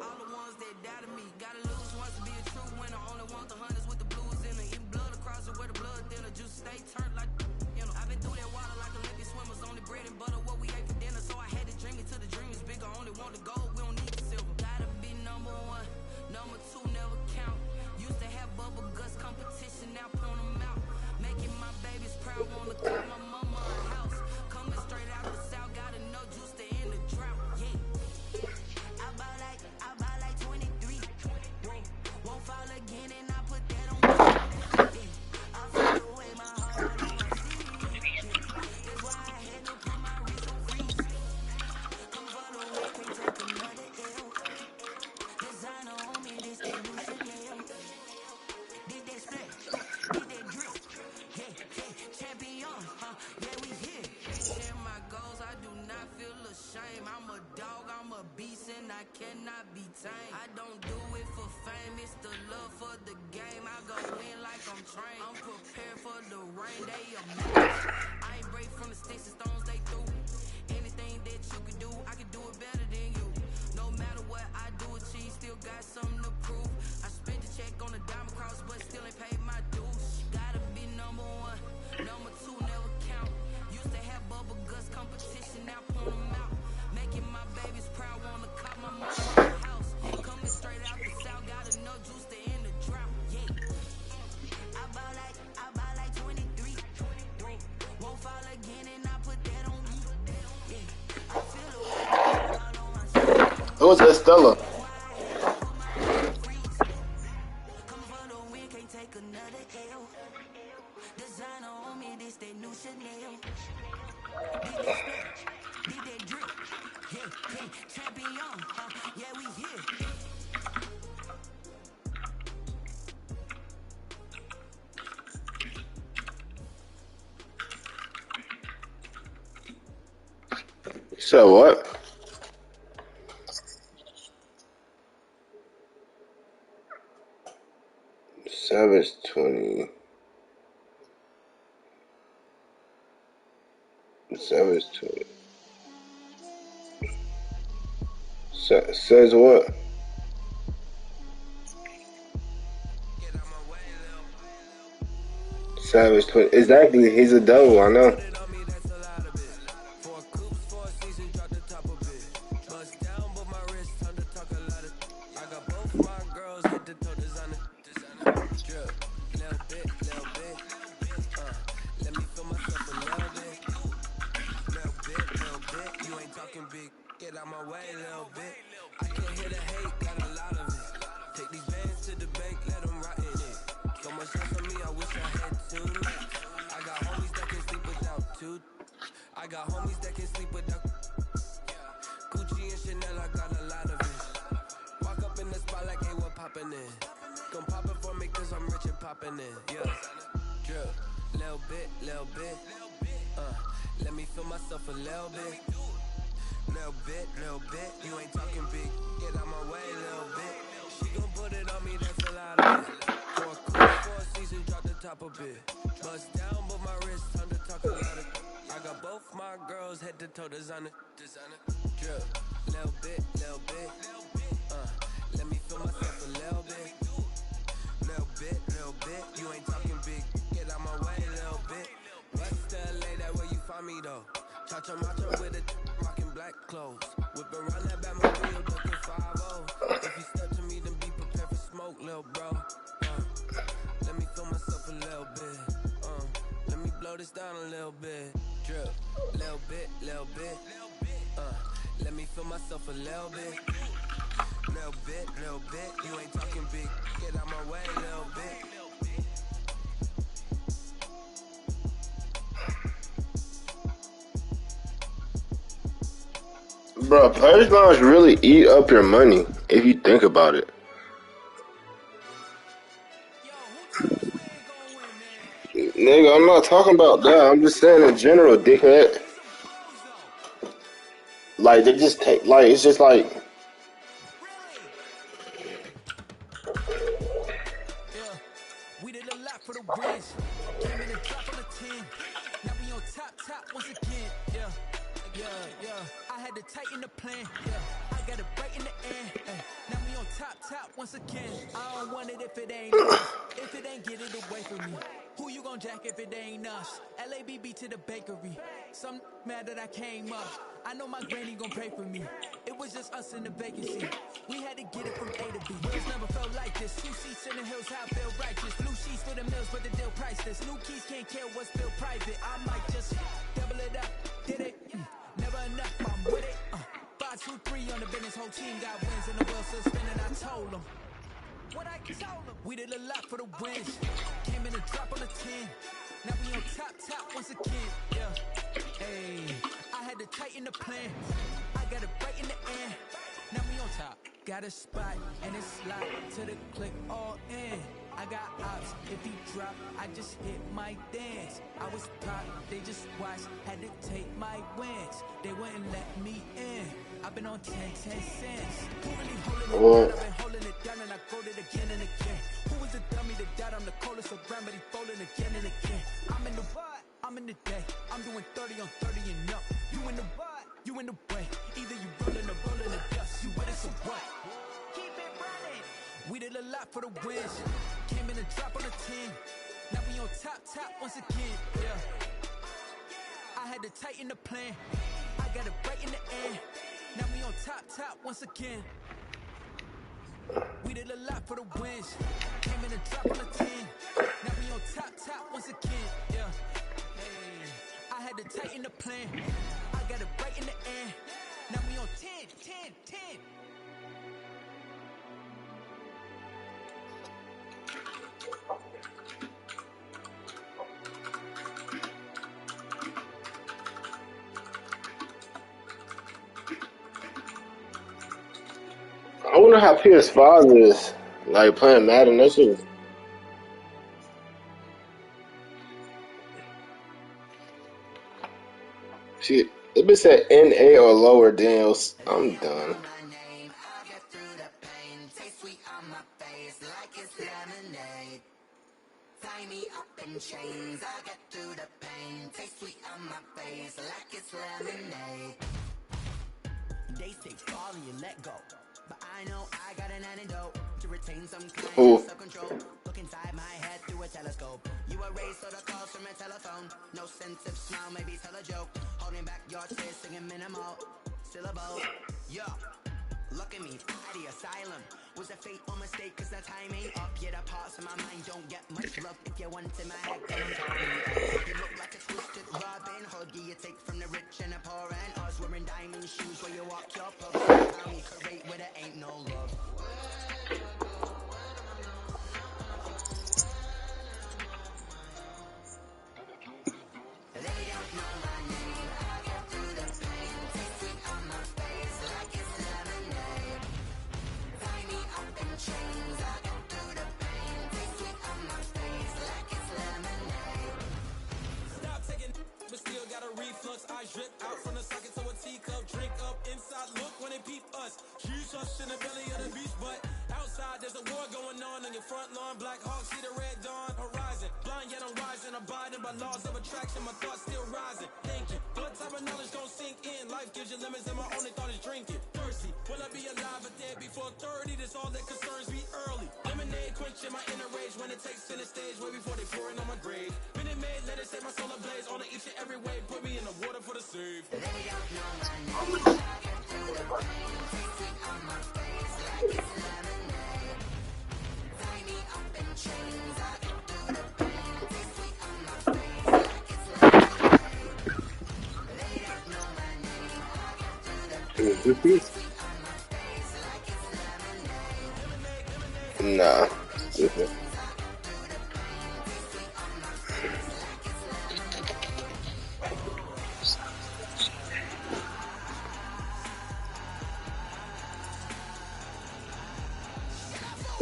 It was Estella. You said what? Savage 20. Savage 20. Says what? Savage 20. Exactly. He's a devil. I know. Bro, purge lounge really eat up your money if you think about it. Nigga, I'm not talking about that. I'm just saying in general, dickhead. Like they just take, like it's just like. We did a lot for the wins. Came in and drop on the 10. Now we on top once again. Yeah. I had to tighten the plan. Yeah, I got it right in the air. Now we on top once again. I don't want it if it ain't ours. If it ain't, get it away from me. Who you gon' jack if it ain't us? LABB to the bakery. Some mad that I came up. I know my granny gon' pray for me. It was just us in the vacancy. We had to get it from A to B. Wheels never felt like this. 2 seats in the hills, how I feel righteous. Blue sheets for the mills, but the deal priceless. New keys can't kill what's still private. I might just double it up. Did it? Never enough, I'm with it. 5, 2, 3 on the business. Whole team got wins and the wheels still spinning. I told them. What I told them. We did a lot for the wins. Came in and drop on the 10. Now we on top once again. Yeah. Hey, I had to tighten the plan. I got it right in the air. Now we on top. Got a spot and it's locked to the click all in. I got ops. If he drop, I just hit my dance. I was pop, they just watched. Had to take my wins. They wouldn't let me in. I've been on 10 cents. Who really holding it down? I've been holding it down and I wrote it again and again. Who was the dummy that died? I'm the coldest around, but he folding again and again. I'm in the what? I'm in the day. I'm doing 30 on 30 and up. You in the what? You in the way. Either you rolling or rolling the dust. You with us or what? Keep it running. We did a lot for the wins. Came in and drop on the 10. Now we on top once again. Yeah. I had to tighten the plan. I got it right in the air. Now we on top once again. We did a lot for the wins. Came in and drop on the 10. Now we on top once again. Yeah. Hey, I had to tighten the plan. I got it right in the air. Now we on 10. I wonder how PS5 is like playing Madden. That shit. Shit, it been said NA or lower. Daniels. I'm done. Tie me up in chains, I get through the pain. Taste sweet on my face like it's lemonade. They say fall and you let go, but I know I got an antidote to retain some kind of self-control. Look inside my head through a telescope. You erase all the calls from a telephone. No sense of smile, maybe tell a joke. Holding back your tears, singing minimal syllables. Yo, look at me, at the asylum. Was a fate or mistake, cause the time ain't up. Yet the parts of my mind don't get much love. If you want in my head, come and call me up. You look like a twisted Robin Hood. You take from the rich and the poor and us. Wearing diamond shoes where you walk your pub. County parade where there ain't no love. They don't know my name. I get through the pain. Taste sweet on my face like it's lemonade. Tie me up in chains, I get through the pain. Taste sweet on my face like it's lemonade. Stop taking, but still got a reflux. I drip out from the socket to a teacup. Drink up inside, look when they peep us. Jesus in the belly of the beast, but outside there's a war going on your front lawn. Black Hawk, see the red dawn horizon. Blind yet I'm rising, abiding by laws of attraction. My thoughts still rising, thinking. What type of knowledge gon' sink in? Life gives you limits and my only thought is drinking. Thirsty, will I be alive or dead before 30? That's all that concerns me early. Lemonade quenching my inner rage when it takes center stage. Way before they pouring on my grave. Minute Maid, let it set my soul ablaze. On each and every way, put me in the water for the save. They don't know my name. I get through the pain. Taste sweet on my face like it's lemonade. Tie me up in chains. I get through the pain. Taste sweet on my face like it's lemonade. They don't know my name. I get through the pain. Taste sweet on my face like it's lemonade. Nah.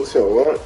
Who said what?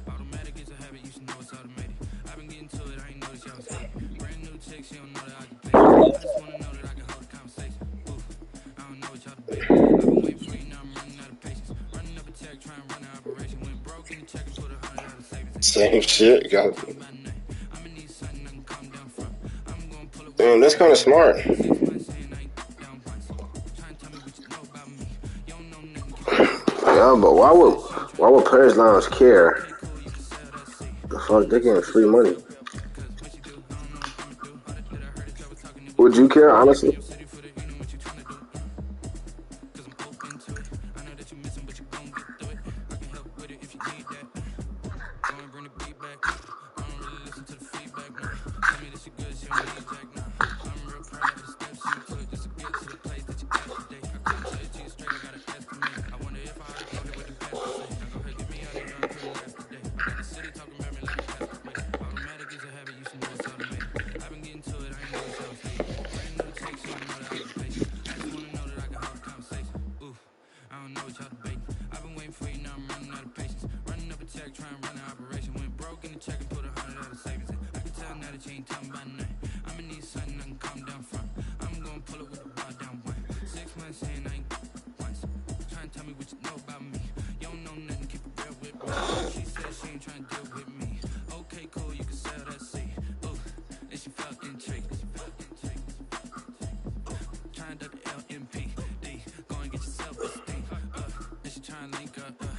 Automatic is a habit, you should know it's automated. I've been getting to it, I ain't noticed y'all was hating. Brand new chick, she don't know that I can play. I just wanna know that I can hold a conversation. Ooh, I don't know what y'all debating. I've been waiting for you, now I'm running out of patience. Running up a check, trying to run an operation. Went broke in the check and put $100 out of savings. Same shit. Got it. I'ma need something I can calm down from. I'm gonna pull it. Damn, that's kind of smart. 6 months saying I ain't down once. Trying to tell me what you know about me. You don't know nothing. Yeah, but why would Paris Lounge care? The fuck, they getting free money. Would you care, honestly?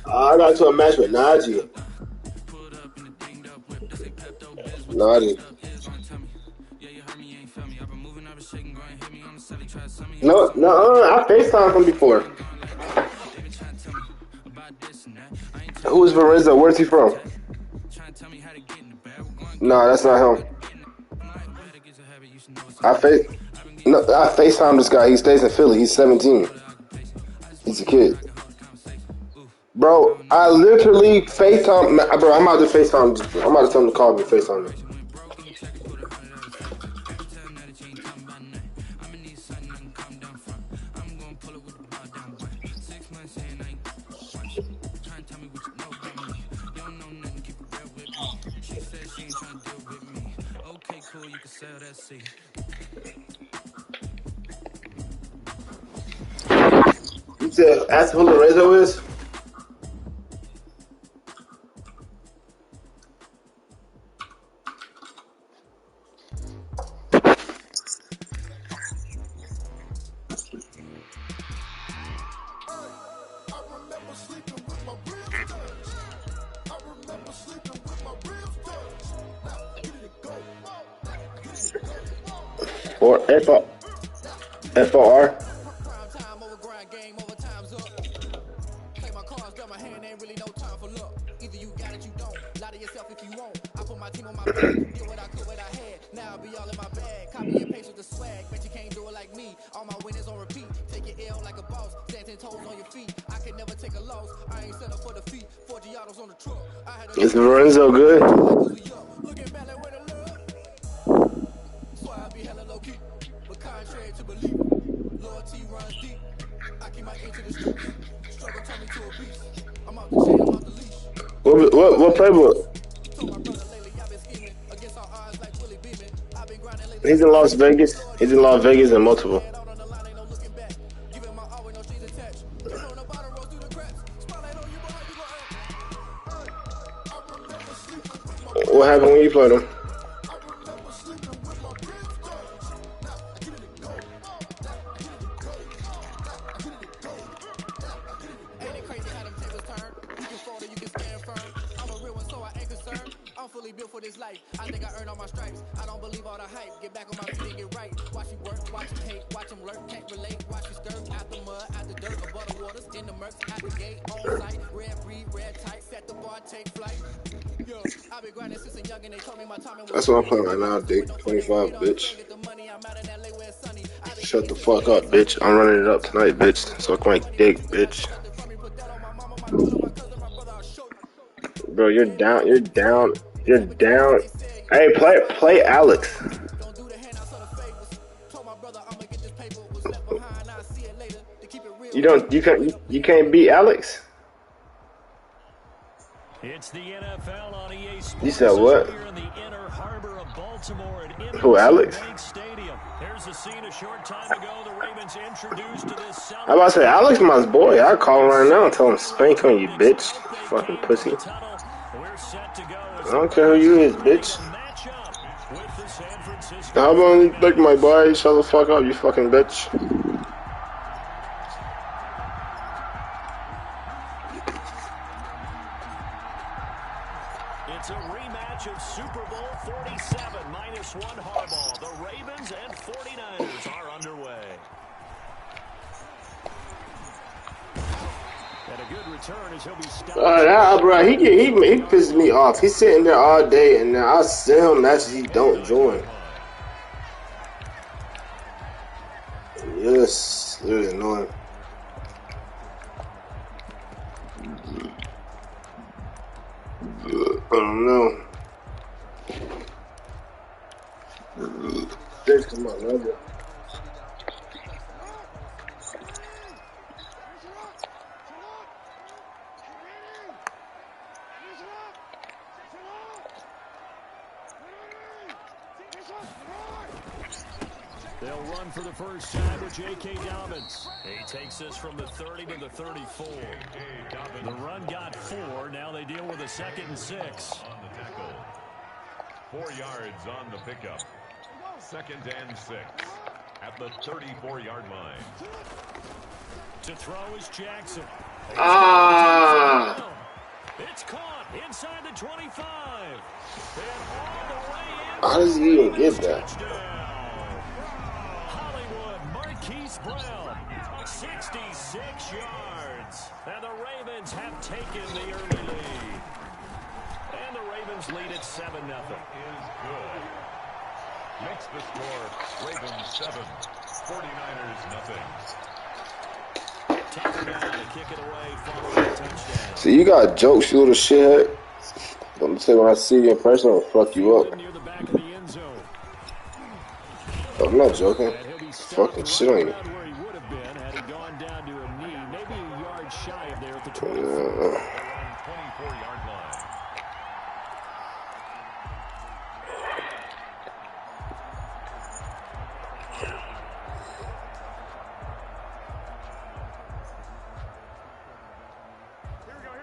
I got to a match with Najee. Najee. No, I FaceTimed him before. Who is Lorenzo? Where's he from? No, that's not him. I FaceTimed this guy. He stays in Philly. He's 17. He's a kid. Bro, I literally FaceTime. Bro, I'm about to FaceTime. I'm about to tell him to call me FaceTime. You said, ask who Lorenzo is? Or FOR? Is Lorenzo good? What playbook? He's in Las Vegas. He's in Las Vegas and multiple. What happened when you played him? all the hype. Get back on my feet and get right. Watch you work, watch him hate, watch him lurk, can't relate. Watch you skirt out the mud, out the dirt, above the waters, in the murks, at the gate, on site. Red breed, red tight, set the bar, take flight. Yo, I've been grinding since a young and they told me my timing was. That's what I'm playing right now, Dick. 25, bitch. Shut the fuck up, bitch. I'm running it up tonight, bitch. Suck my dick, bitch. Bro, you're down. You're down. You're down. Hey, play Alex. You can't beat Alex. It's the NFL on EA Sports. You said what? Here in the inner harbor of Baltimore at Who, Alex? Stadium. Here's a scene a short time ago. The Ravens introduced to this. I'm about to say Alex, my boy. I call him right now and tell him spank on you, bitch. Fucking pussy. I don't care who you is, bitch. How about you lick my boy? Shut the fuck up, you fucking bitch. It's a rematch of Super Bowl 47 -1 Harbaugh. The Ravens and 49ers are underway. And a good return as he'll be stopped. Bro, he pisses me off. He's sitting there all day, and I send him messages he don't join. Yes, really annoying. I don't know. There's come on, love it. They'll run for the first time with J.K. Dobbins. He takes this from the 30 to the 34. The run got 4. Now they deal with a 2nd and 6. On the tackle. 4 yards on the pickup. 2nd and 6. At the 34-yard line. To throw is Jackson. It's caught inside the 25. And all the way in. How does he even get that? Brown, 66 yards. And the Ravens have taken the early lead. And the Ravens lead at 7-0. Is good. Makes the score Ravens 7, 49ers nothing. Taken down to kick it away, following a touchdown. See, you got jokes, you little shithead. Don't say when I see you in person, I'll fuck you up. Near the back of the end zone. I'm not joking. Fucking shit on you. Where he would have been had he gone down to a knee, maybe a yard shy of there at the 24-yard line.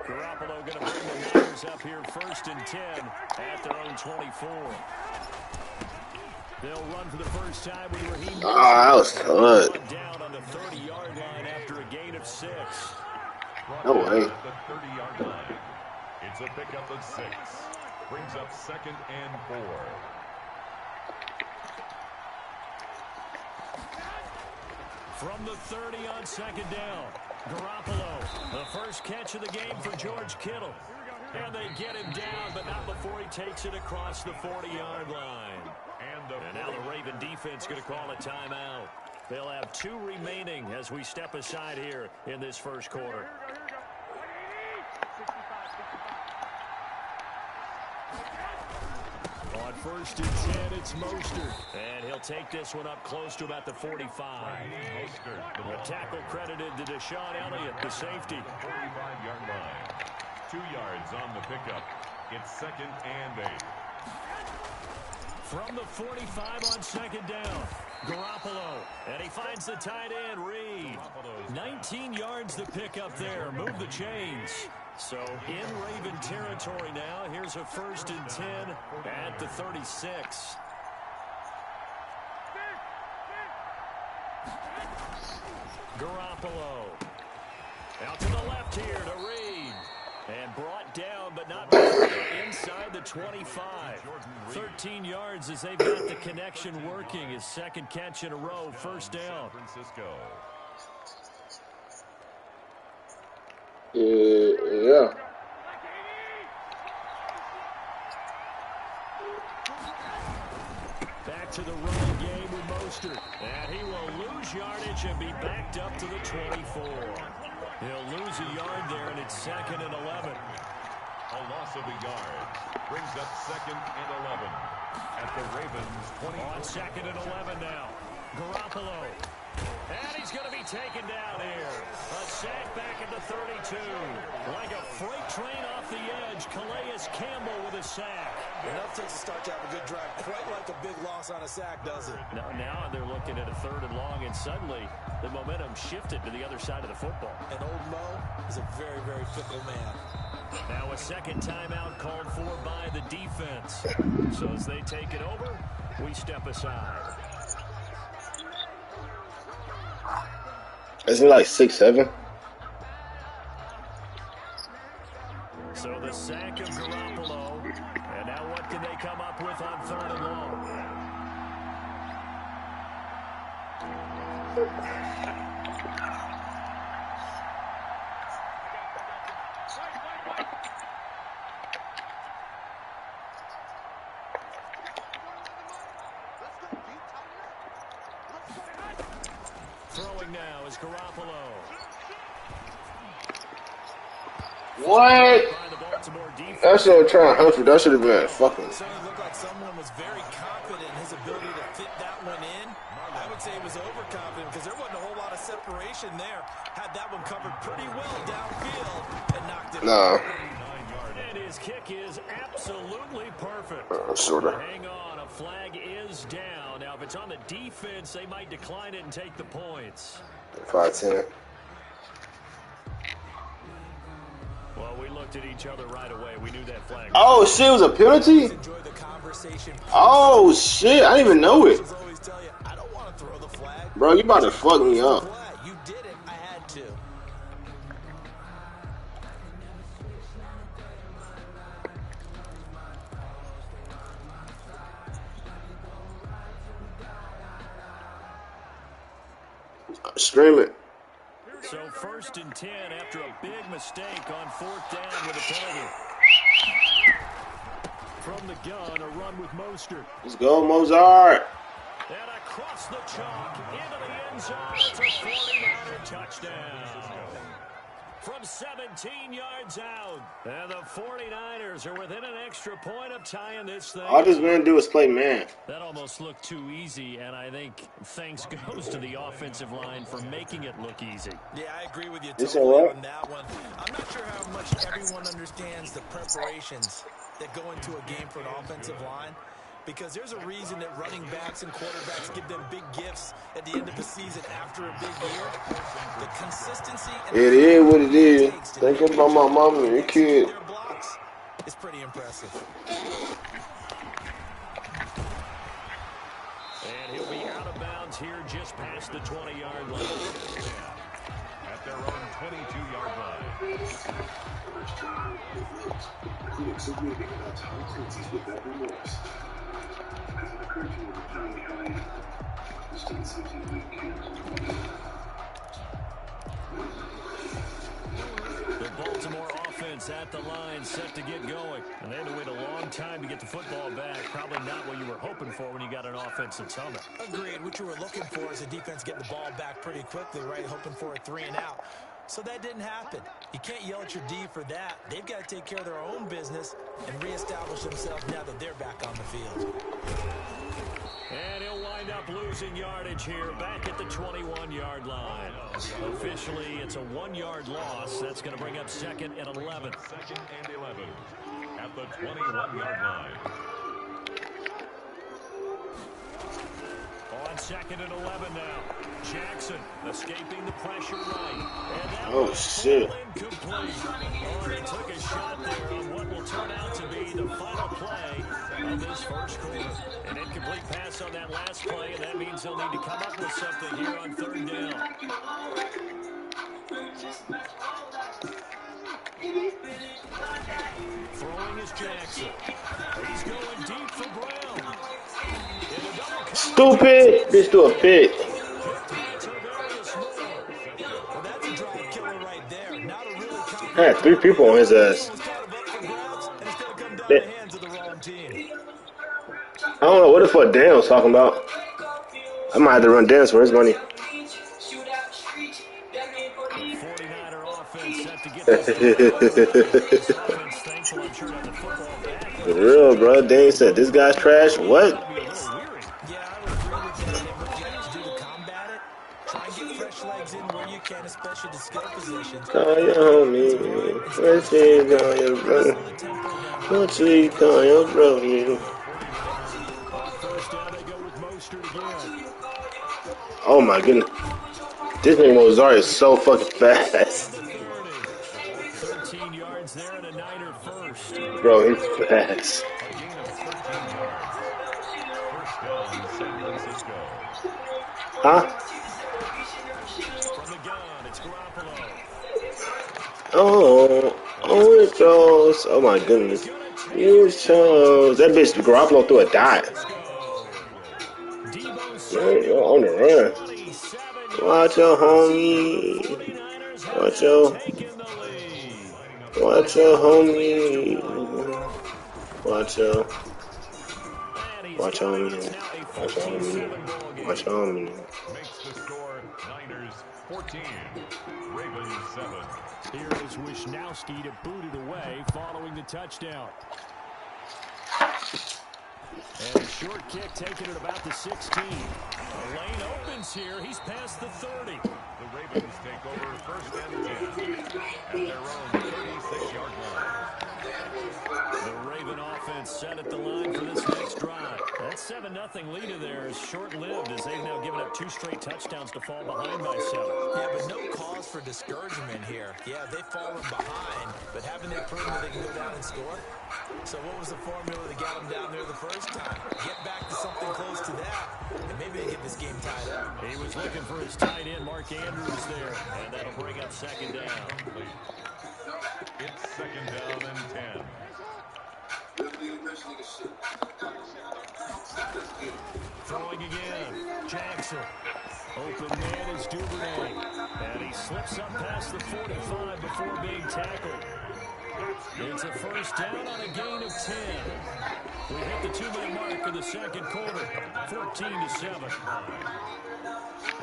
Garoppolo going to bring the Niners up here 1st and 10 at their own 24. They'll run for the first time with Raheem. That was good. Down on the 30-yard line after a gain of 6. No way. At the 30-yard line. It's a pickup of 6. Brings up 2nd and 4. From the 30 on 2nd down. Garoppolo, the first catch of the game for George Kittle. And they get him down, but not before he takes it across the 40-yard line. And now the Raven defense going to call a timeout. They'll have 2 remaining as we step aside here in this first quarter. On 1st and 10, it's Mostert. And he'll take this one up close to about the 45. The tackle credited to Deshaun Elliott, the safety. 45-yard line. 2 yards on the pickup. It's 2nd and 8. From the 45 on 2nd down, Garoppolo, and he finds the tight end, Reed. 19 yards to pick up there. Move the chains. So in Raven territory now. Here's a 1st and 10 at the 36. Garoppolo. Out to the left here to Reed. And brought down, but not before they're inside the 25. 13 yards as they've got the connection working. His second catch in a row, first down. Francisco. Yeah. Back to the running game with Mostert. And he will lose yardage and be backed up to the 24. He'll lose a yard there, and it's 2nd and 11. A loss of a yard brings up 2nd and 11 at the Ravens 20. On 2nd and 11 now. Garoppolo. And he's going to be taken down here. A sack back at the 32. Like a freight train off the edge, Calais Campbell with a sack. Enough to start to have a good drive. Quite like a big loss on a sack, does it? Now they're looking at a 3rd and long, and suddenly the momentum shifted to the other side of the football. And old Mo is a very, very fickle man. Now a second timeout called for by the defense. So as they take it over, we step aside. Isn't it like 6'7"? So the sack of Garoppolo. And now what can they come up with on 3rd and long? Throwing now is Garoppolo. What? That should have trying to hunt for. That should have been fucking. It certainly looked like someone was very confident in his ability to fit that one in. I would say he was overconfident because there wasn't a whole lot of separation there. Had that one covered pretty well downfield and knocked it. Nah. And his kick is absolutely perfect. Sort of. Hang on, a flag is down. Now, if it's on the defense, they might decline it and take the points. 5-10. Well, we looked at each other right away. We knew that flag. Oh, shit, it was a penalty? Oh, shit, I didn't even know it. Bro, you about to fuck me up. You did it. I had to. Stream it. So 1st and 10 after a big mistake on 4th down with a penalty. From the gun, a run with Mostert. Let's go, Mozart. And across the chalk into the end zone. It's a 49er touchdown. From 17 yards out. And the 49ers are within an extra point of tying this thing. All this man do is play man. That almost looked too easy, and I think thanks goes to the offensive line for making it look easy. Yeah, I agree with you It's totally all right. on that one. I'm not sure how much everyone understands the preparations that go into a game for an offensive line. Because there's a reason that running backs and quarterbacks give them big gifts at the end of the season after a big year. The consistency and It is what it is. Thinking about my mama and your kid. their blocks is pretty impressive. And he'll be out of bounds here just past the 20-yard line. At their own 22-yard line. Critics are raving about Tom Clancy's With That Remorse. Has it occurred to you that John Kelly has done something we can't? The Baltimore offense at the line set to get going. And they had to wait a long time to get the football back. Probably not what you were hoping for when you got an offense that's humming. Agreed. What you were looking for is a defense getting the ball back pretty quickly, right? Hoping for a 3 and out. So that didn't happen. You can't yell at your D for that. They've got to take care of their own business and reestablish themselves now that they're back on the field. And he'll wind up losing yardage here back at the 21-yard line. Officially, it's a 1-yard loss. That's going to bring up 2nd and 11. 2nd and 11 at the 21-yard line. On 2nd and 11 now. Jackson escaping the pressure right. And that Oh, shit. incomplete. Oh, they took a shot there on what will turn out to be the final play of this first quarter. An incomplete pass on that last play, and that means they'll need to come up with something here on 3rd down. Throwing is Jackson. He's going deep for Brown. In a double coverage. Stupid. Bitch, do a pick. Picked by Tarvarius Moore. Well, that's a drive killer right there. Not a really Had confident 3 throw. people on his This ass. one was kind of up for grabs, and it's going to come down Yeah. the hands of the wrong team. I don't know what the fuck Dan was talking about. I might have to run Dennis for his money. 49er offense set to get this drive. This offense thankful, I'm sure, to have the football back. For real, bro. Dan said, this guy's trash. What? Be a little weary. Yeah, I would agree with that. And what you have to do to combat it, try and get fresh legs in where you can, especially the skill positions. Call your homie. What you call your brother? What you call your brother? On first down, they go with Mostert again. Oh my goodness. This nigga Mozart is so fucking fast. 13 yards there and a Niner first. Bro, he's fast. A gain of 13 yards. First down, San Francisco. Huh? From the gun, it's Garoppolo. Oh, it chose. Oh my goodness. You chose. That bitch Garoppolo threw a dot. On the run. Watch your homie. Watch your homie. Watch your homie. Watch your homie. Watch your homie. Makes the score Niners 14, Ravens 7. Here is Wisnowski to boot it away following the touchdown. And a short kick taken at about the 16. A lane opens here. He's past the 30. The Ravens take over first and 10 at their own 36-yard line. The Raven offense set at the line for this next drive. That 7-0 lead of theirs short-lived as they've now given up 2 straight touchdowns to fall behind by 7. Yeah, but no cause for discouragement here. Yeah, they've fallen behind, but haven't they proven that they can go down and score? So what was the formula that got them down there the first time? Get back to something close to that, and maybe they get this game tied up. He was looking for his tight end, Mark Andrews, there, and that'll bring up second down. It's second down and 10. Throwing again, Jackson. Open man is Duvernay. And he slips up past the 45 before being tackled. It's a first down on a gain of 10. We hit the 2-minute mark in the second quarter, 14-7.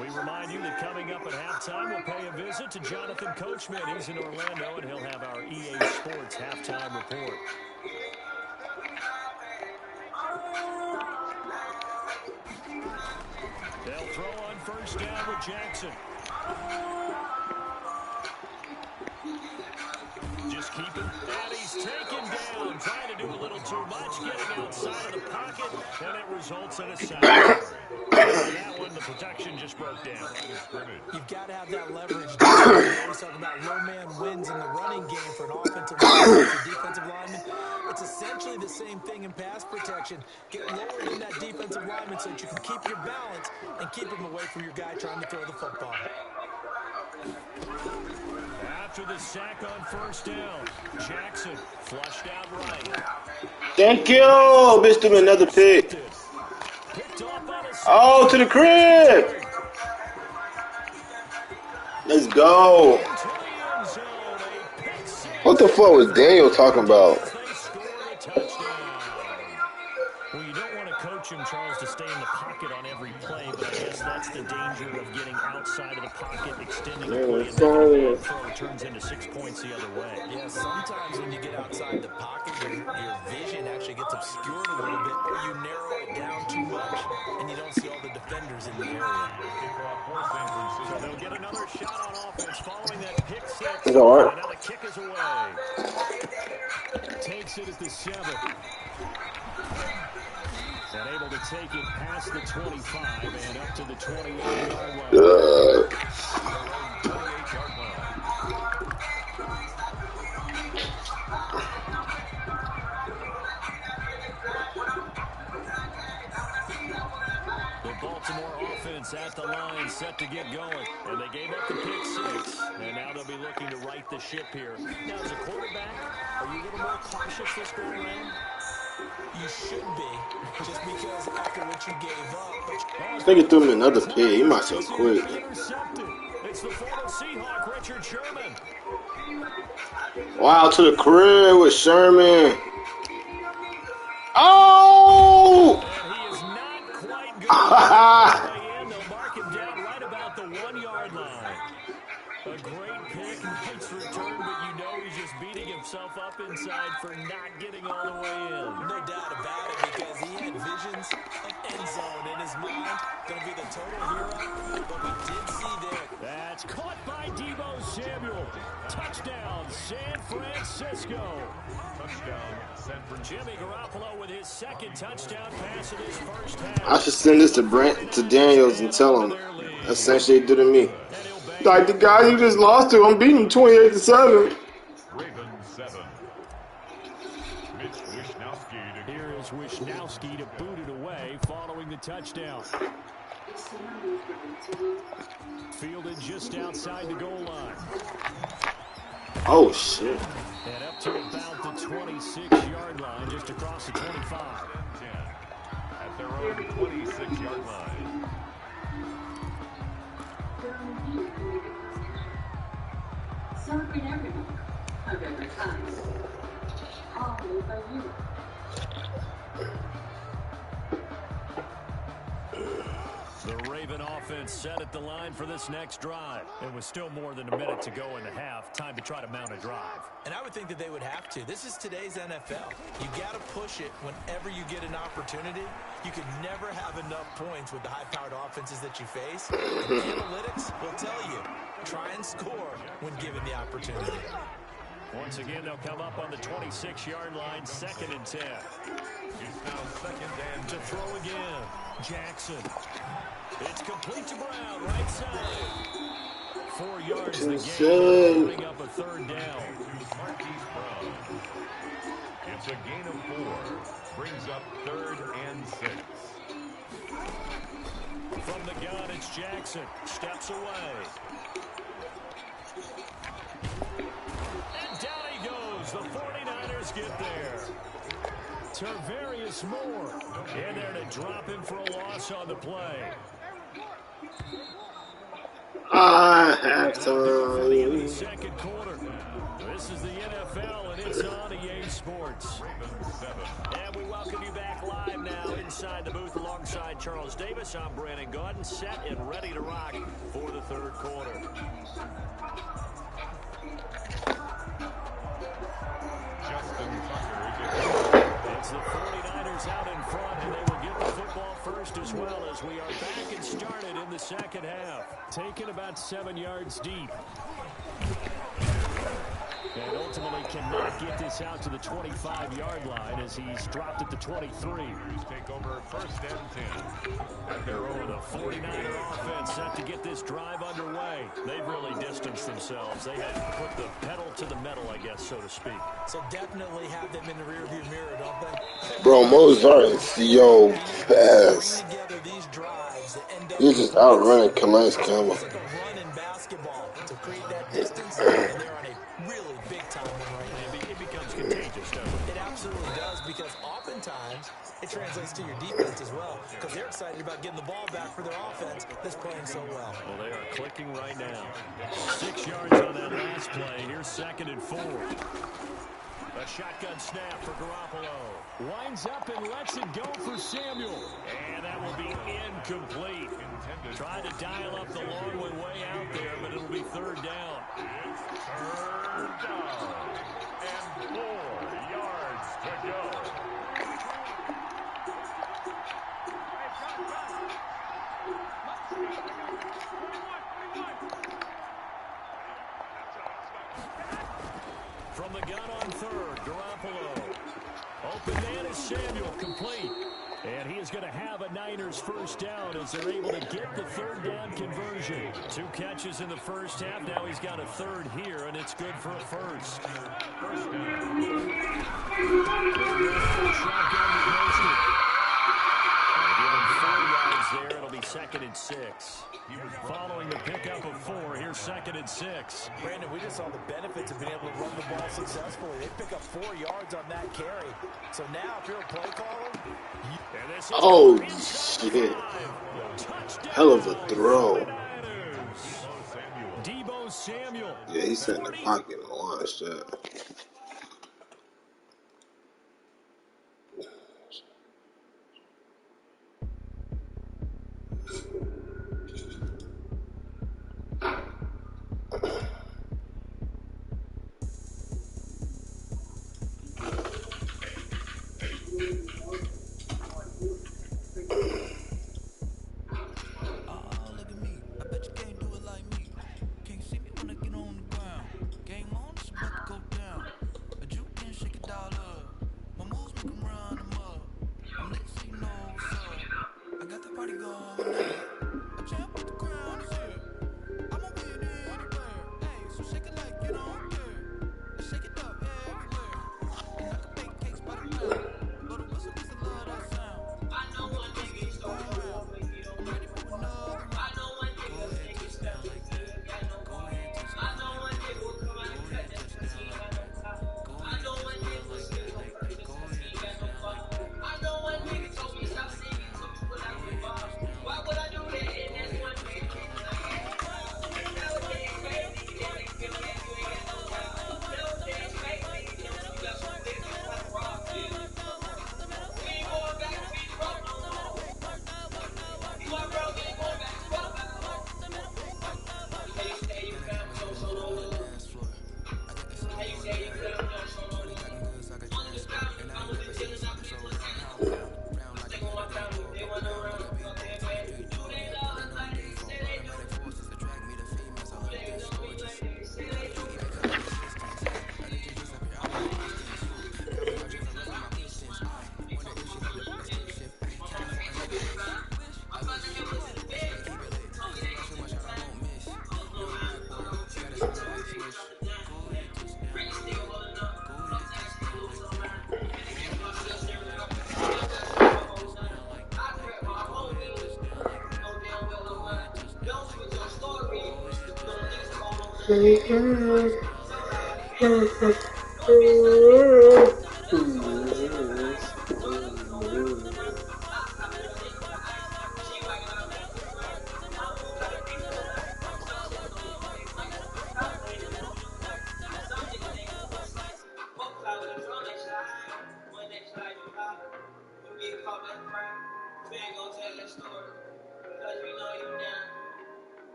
We remind you that coming up at halftime, we'll pay a visit to Jonathan Coachman. He's in Orlando, and he'll have our EA Sports halftime report. They'll throw on first down with Jackson. Just keep it. And he's taken down. Trying to do a little too much. Getting outside of the pocket. And it results in a sack. That one, the protection just broke down. You've got to have that leverage. We're always talking about low man wins in the running game for an offensive lineman, for defensive lineman. It's essentially the same thing in pass protection. Get lower than that defensive lineman so that you can keep your balance and keep him away from your guy trying to throw the football. After the sack on first down, Jackson flushed out right. Thank you. Bitch, do me another pick. Oh, to the crib. Let's go. What the fuck was Daniel talking about? Well, you don't want to coach him, Charles, to stay in the pocket on every play, but I guess that's the danger of getting outside of the pocket, extending the play, and then the throw turns into 6 points the other way. Yeah, sometimes when you get outside the pocket, your vision actually gets obscured a little bit, or you narrow it down too much, and you don't see all the defenders in the area. So they'll get another shot on offense following that pick six. It's all right. And now the kick is away. Takes it at the 7. And able to take it past the 25 and up to the 28-yard line. 28-yard line. The Baltimore offense offense at the line, set to get going. And they gave up the pick six, and now they'll be looking to right the ship here. Now, as a quarterback, are you a little more cautious this go around? You should be, just because after what you gave up. I think he threw him another pick. He might have quit. It's the former Seahawk, Richard Sherman. Wow, to the crib with Sherman. Oh! And he is not quite good in. They'll mark him down right about the 1-yard line. A great pick, nice return, but you know he's just beating himself up inside for not getting all the way in. No doubt about it, because he had visions of end zone in his mind. Going to be the total hero, but we did see there. That's caught by Deebo Samuel. Touchdown, San Francisco. Touchdown, San Francisco. Jimmy Garoppolo with his second touchdown pass in his first half. I should send this to Daniels and tell him that's the same shit he did to me. Like the guy you just lost to, I'm beating 28-7. Ravens 7. Mitch Wishnowsky. Here is Wishnowsky to boot it away following the touchdown. Fielded just outside the goal line. Oh, shit. And up to about the 26-yard line, just across the 25. At their own 26-yard line. Celebrate every week of every time. All made by you. The Raven offense set at the line for this next drive. It was still more than a minute to go in the half. Time to try to mount a drive. And I would think that they would have to. This is today's NFL. You got to push it whenever you get an opportunity. You can never have enough points with the high-powered offenses that you face. And analytics will tell you, try and score when given the opportunity. Once again, they'll come up on the 26-yard line, 2nd and 10. It's now 2nd and to throw again. Jackson. It's complete to Brown, right side. 4 yards the game. Bring up a 3rd down. Marquise Brown. It's a gain of 4. Brings up 3rd and 6. From the gun, it's Jackson. Steps away. And down he goes. The 49ers get there. Tarvarius Moore in there to drop him for a loss on the play. I have For the end of the time. second quarter. This is the NFL, and it's on EA Sports. And we welcome you back live now inside the booth alongside Charles Davis. I'm Brandon Gaudin, set and ready to rock for the 3rd quarter. Justin Tucker. It's the 49ers out in front, and they will get the football first as well as we are back and started in the second half. Taken about 7 yards deep. And ultimately cannot get this out to the 25-yard line as he's dropped at the 23. Take over 1st and 10. At their own. The 49er offense set to get this drive underway. They've really distanced themselves. They had put the pedal to the metal, I guess, so to speak. So definitely have them in the rearview mirror, don't they? Bro, Mozart is so fast. He's just outrunning Calais Campbell. It's like a run in basketball to create that distance, and they're on a really big-time one right now. It becomes contagious, doesn't it? It absolutely does, because oftentimes it translates to your defense as well, because they're excited about getting the ball back for their offense that's playing so well. Well, they are clicking right now. 6 yards on that last play. Here's 2nd and 4. A shotgun snap for Garoppolo. Winds up and lets it go for Samuel. And that will be incomplete. Try to dial up the long one way out there, but it'll be 3rd down. It's 3rd down. And 4 yards to go. From the gun on 3rd, Garoppolo. Open man is Samuel, complete. And he is going to have a Niners first down as they're able to get the 3rd down conversion. 2 catches in the first half. Now he's got a 3rd here, and it's good for a first. First down. Shotgun posted. Give him 4 yards there. It'll be second and 6. Following the pickup of 4, here's second and 6. Brandon, we just saw the benefits of being able to run the ball successfully. They pick up 4 yards on that carry. So now, if you're a play caller, Oh, shit. Hell of a throw. Deebo Samuel. Yeah, he sat in the pocket and launched that.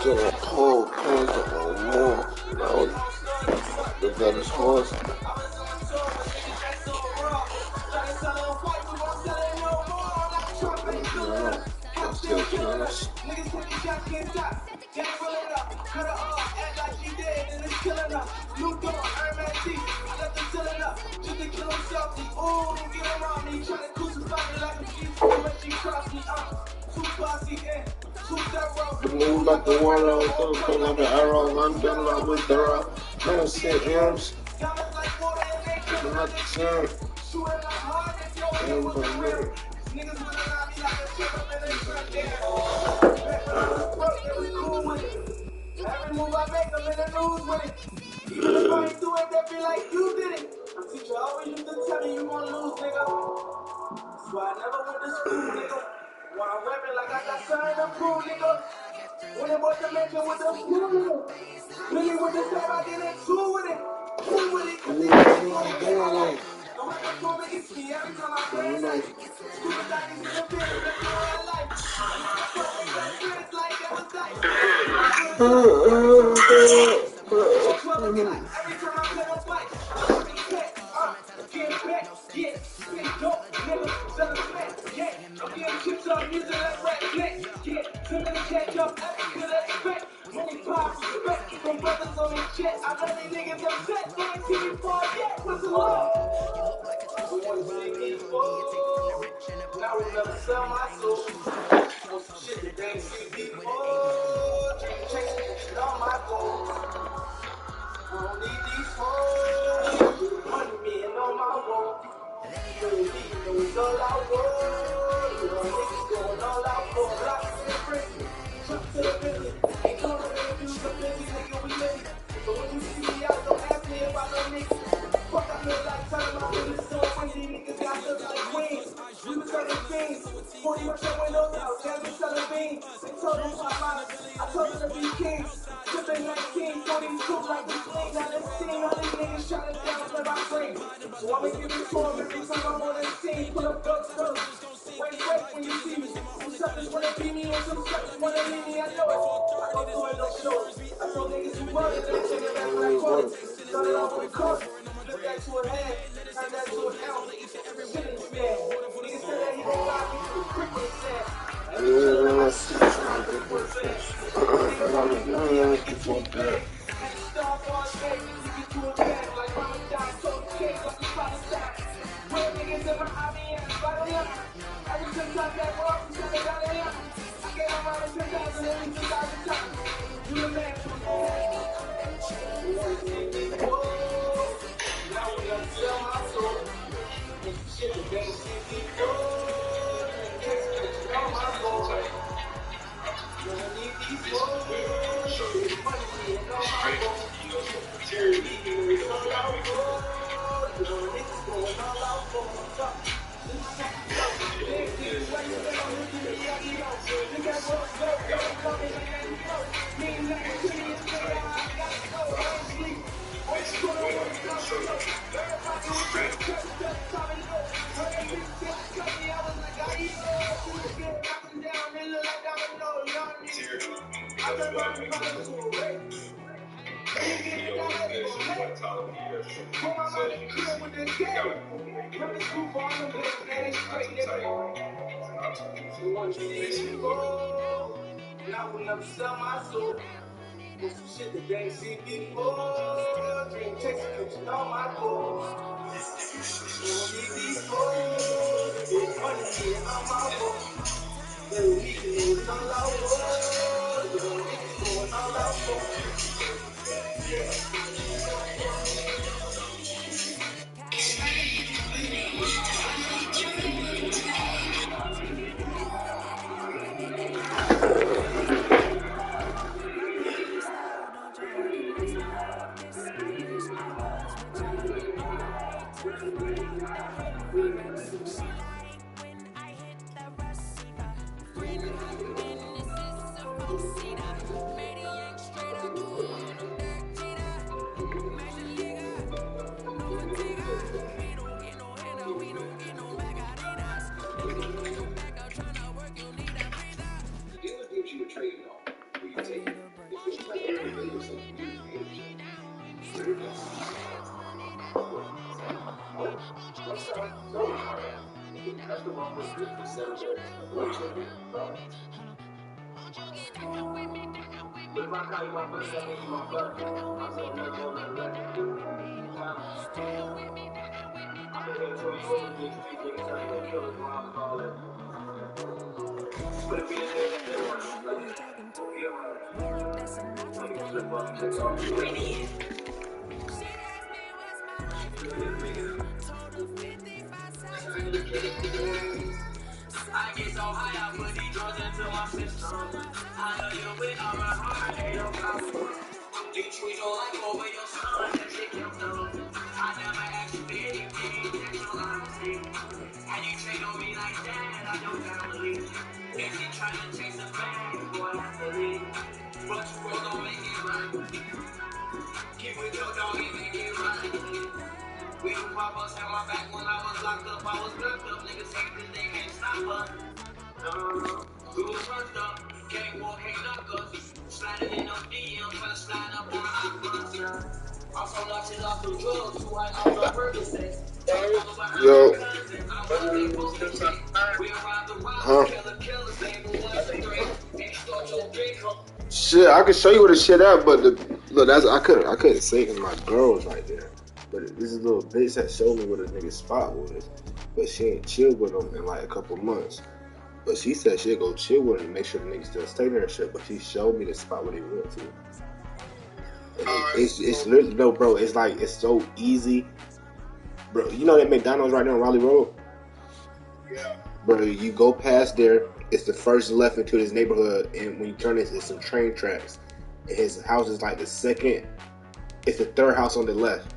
Still a pole, pants on more. That was the better horse. I'm still curious. Move like the water, come like an arrow, run down like with the rock. Don't sit M's. I'm not the same. Every move I make, I'm in the news with it. Even if I ain't do it, they be like, you did it. My teacher always used to tell me you gon' lose, nigga. That's why I never went to school, nigga. Why I'm rapping like I got something to prove, nigga. When it was the mention with the school, nigga. Really with the time, I did it too with it. Cool with it, cause they can't do it. The record told me it's me every time I play it. Stupid like it's in the business, that's real life. It's like that was like. Every time I play a fight, get back, get spit, dope, nigga, celebrate, yeah. I'm getting chips on music like rap, get to me to catch up, I could expect. Many pops, respect from brothers on this shit. I know these niggas upset, they ain't seen me fall yet. What's the love? We wanna see me fall. Now we'll never sell my soul. Want some shit that they ain't seen before. Chasing on my goals. I don't need these phones. Money me and on my wall. You know it's all I want. You know niggas going all out for a lot of different. Trip to the business. Ain't gonna refuse the busy nigga we live. But when you see me out, don't ask me about no niggas. Fuck, I feel like time I'm in the store. When these niggas got just like queens. We was selling things. 40 rush your windows out. Can't be selling beans. They told them my mama. I told them to be kings. Sipping 19, 42 like we clean. Now let's see all these niggas shut it down till I scream. So I'ma give it to them every time I'm on this scene. Put up guns first. Wait when you see me. Some suckers wanna beat me and some suckers wanna leave me. I know it. I don't do it no shows. I told niggas who run it, they take it back when I caught it. Started off with a cup. Flip that to a hand. Turn that to an ounce. Shit is bad. Niggas said that he gon' lie me. Quick with his ass. I will never sell my soul. There's some shit that they ain't seen before. Dream chasing, catching all my goals. Don't need these goals. It's money getting on my boat. Little weekend was all I was. Little niggas going all out for. I get so high, I put these drugs into my system. I love you with all my heart, ain't no problem. You treat your life over your son, that shit kept up. I never asked you for anything, that's your honesty. And you trade on me like that, I don't family. If you try to chase a bag, boy, I have to leave. But you roll, don't make it right. Keep with your dog and make it right. We do pop-ups had my back when I was locked up. I was locked up, niggas hate cause they can't stop us. We was turned up, can't walk, hang knuckles. Sliding in no DM, tryna slide up on my I'm so notches off the drugs, who I off the Percocets. Yo. Huh? Shit, I could show you where the shit at, but look, I couldn't say because my girl was right there. But this is a little bitch that showed me where the nigga spot was, but she ain't chilled with him in like a couple months. But she said she'd go chill with him and make sure the nigga still stay there and shit. But she showed me the spot where they went to. It's literally, no, bro. It's like it's so easy, bro. You know that McDonald's right there on Raleigh Road? Yeah. Bro, you go past there. It's the first left into this neighborhood, and when you turn it, it's some train tracks. And his house is like the second. It's the third house on the left.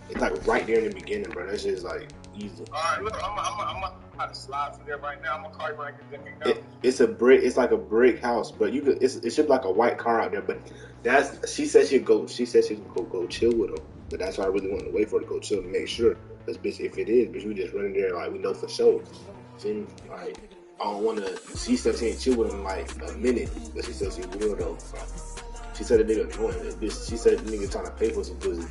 It's like right there in the beginning, bro. That shit is like easy. Alright, look, I'm about to slide through there right now. I'm gonna call you when I get that McDonald's. It's a brick. It's like a brick house, but you could. It should be like a white car out there. But that's. She said she'd go. She said she'd go chill with him. But that's why I really wanted to wait for her to go chill to make sure. Cause bitch, if it is, bitch, we just running there like we know for sure. See, like I don't want to. She said she ain't chill with him like a minute, but she said she will though. She said the nigga annoying. Bitch, she said the nigga trying to pay for some pussy.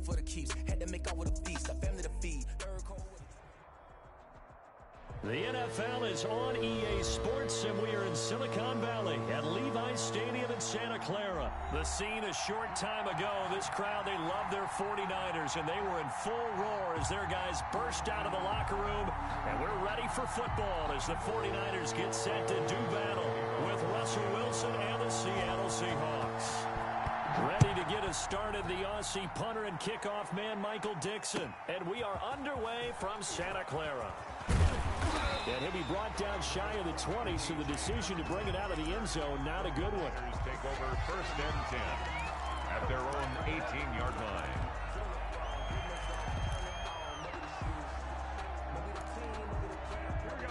for the keeps. Had to make out with a feast, a family to feed. Third cold. The NFL is on EA Sports, and we are in Silicon Valley at Levi's Stadium in Santa Clara. The scene a short time ago, this crowd, they love their 49ers, and they were in full roar as their guys burst out of the locker room. And we're ready for football as the 49ers get set to do battle with Russell Wilson and the Seattle Seahawks. Ready to get us started, the Aussie punter and kickoff man, Michael Dixon. And we are underway from Santa Clara. And he'll be brought down shy of the 20, so the decision to bring it out of the end zone, not a good one. Take over first and 10 at their own 18-yard line.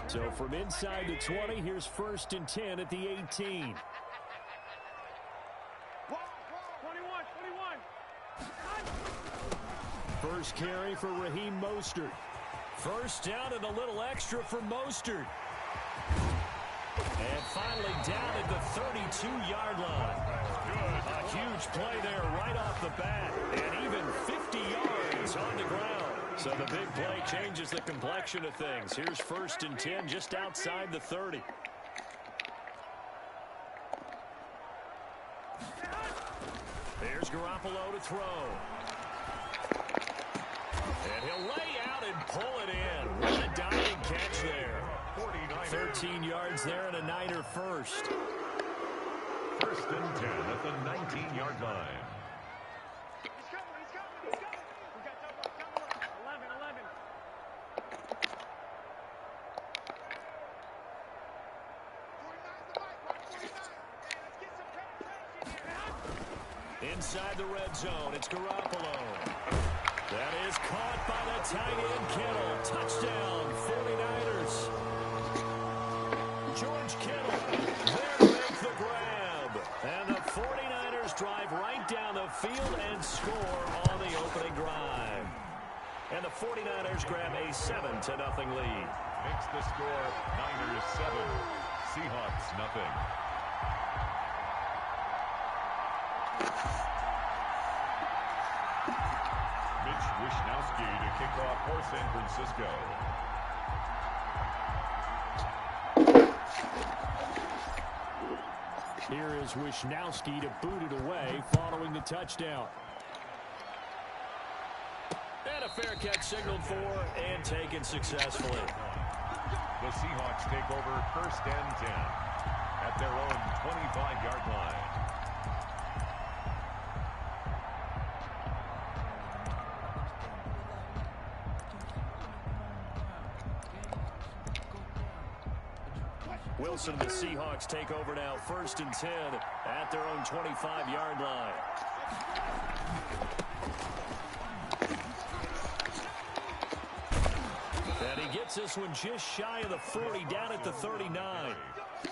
So from inside the 20, here's first and 10 at the 18. First carry for Raheem Mostert. First down and a little extra for Mostert. And finally down at the 32-yard line. A huge play there right off the bat. And even 50 yards on the ground. So the big play changes the complexion of things. Here's first and 10 just outside the 30. There's Garoppolo to throw. And he'll lay out and pull it in. What a diving catch there. 13 yards there and a Niner first. First and 10 at the 19-yard line. Inside the red zone, it's Garoppolo. That is caught by the tight end, Kittle. Touchdown, 49ers. George Kittle there to make the grab. And the 49ers drive right down the field and score on the opening drive. And the 49ers grab a 7-0 lead. Makes the score Niners 7, Seahawks nothing. Wishnowski to kick off for San Francisco. Here is Wishnowski to boot it away following the touchdown. And a fair catch signaled for and taken successfully. The Seahawks take over first and 10 at their own 25-yard line. Wilson and the Seahawks take over now, first and 10 at their own 25-yard line. And he gets this one just shy of the 40, down at the 39.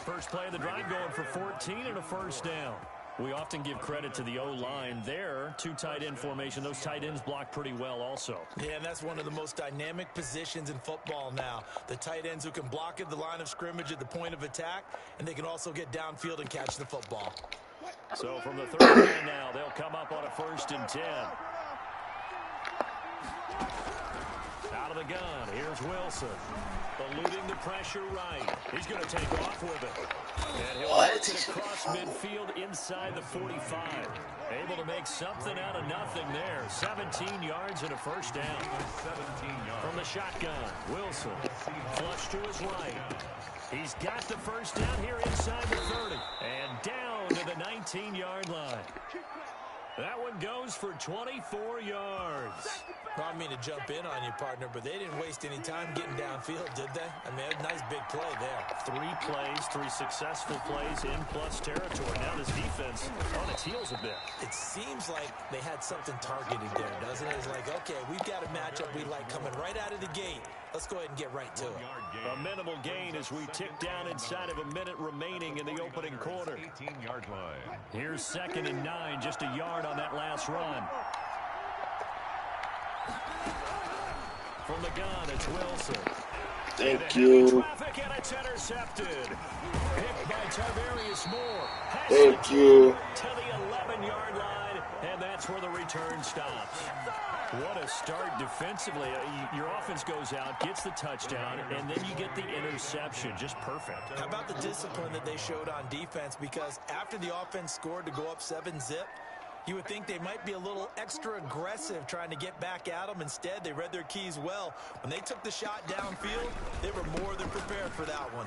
First play of the drive going for 14 and a first down. We often give credit to the O-line there. Two tight end formation. Those tight ends block pretty well also. Yeah, and that's one of the most dynamic positions in football now. The tight ends who can block at the line of scrimmage at the point of attack, and they can also get downfield and catch the football. So from the 39 now, they'll come up on a first and 10. Out of the gun, here's Wilson. Eluding the pressure right. He's going to take off with it. And he'll work it across midfield inside the 45. Able to make something out of nothing there. 17 yards and a first down. 17 yards. From the shotgun, Wilson. Flush to his right. He's got the first down here inside the 30. And down to the 19-yard line. That one goes for 24 yards. I don't mean to jump in on you, partner, but they didn't waste any time getting downfield, did they? I mean, a nice big play there. 3 plays, 3 successful plays in plus territory. Now this defense on its heels a bit. It seems like they had something targeted there, doesn't it? It's like, okay, we've got a matchup we like coming right out of the gate. Let's go ahead and get right to it. A minimal gain as we tick down inside of a minute remaining in the opening quarter. 18-yard line. Here's second and 9, just a yard on that last run. From the gun, it's Wilson. Thank you. Traffic and it's intercepted. Picked by Tarvarius Moore. Thank you. To the 11-yard line, and that's where the return stops. What a start defensively. Your offense goes out, gets the touchdown, and then you get the interception. Just perfect. How about the discipline that they showed on defense? Because after the offense scored to go up 7-zip, you would think they might be a little extra aggressive trying to get back at them. Instead, they read their keys well. When they took the shot downfield, they were more than prepared for that one.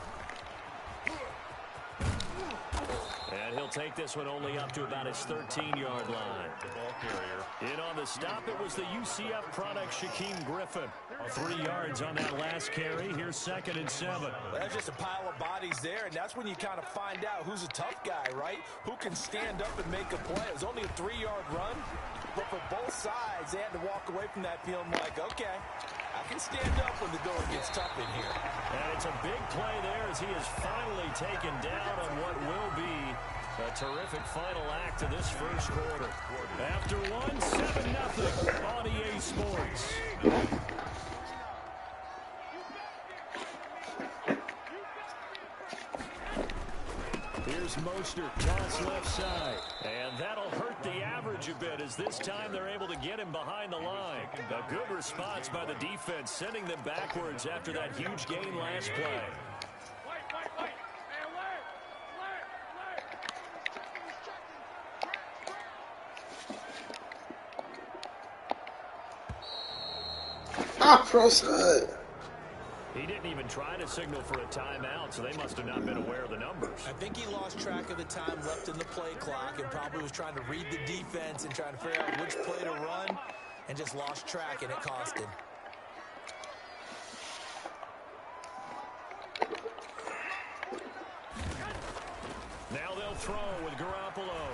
And he'll take this one only up to about his 13-yard line. The ball carrier. In on the stop, it was the UCF product, Shaquem Griffin. 3 yards on that last carry. Here's 2nd and 7. Well, that's just a pile of bodies there, and that's when you kind of find out who's a tough guy, right? Who can stand up and make a play. It was only a 3-yard run, but for both sides, they had to walk away from that feeling like, okay, I can stand up when the going gets tough in here. And it's a big play there as he is finally taken down on what will be a terrific final act of this first quarter. After one, 7-0 on EA Sports. Here's Mostert, toss left side. And that'll hurt the average a bit as this time they're able to get him behind the line. A good response by the defense, sending them backwards after that huge gain last play. Proside. He didn't even try to signal for a timeout, so they must have not been aware of the numbers. I think he lost track of the time left in the play clock and probably was trying to read the defense and trying to figure out which play to run and just lost track, and it cost him. Now they'll throw with Garoppolo.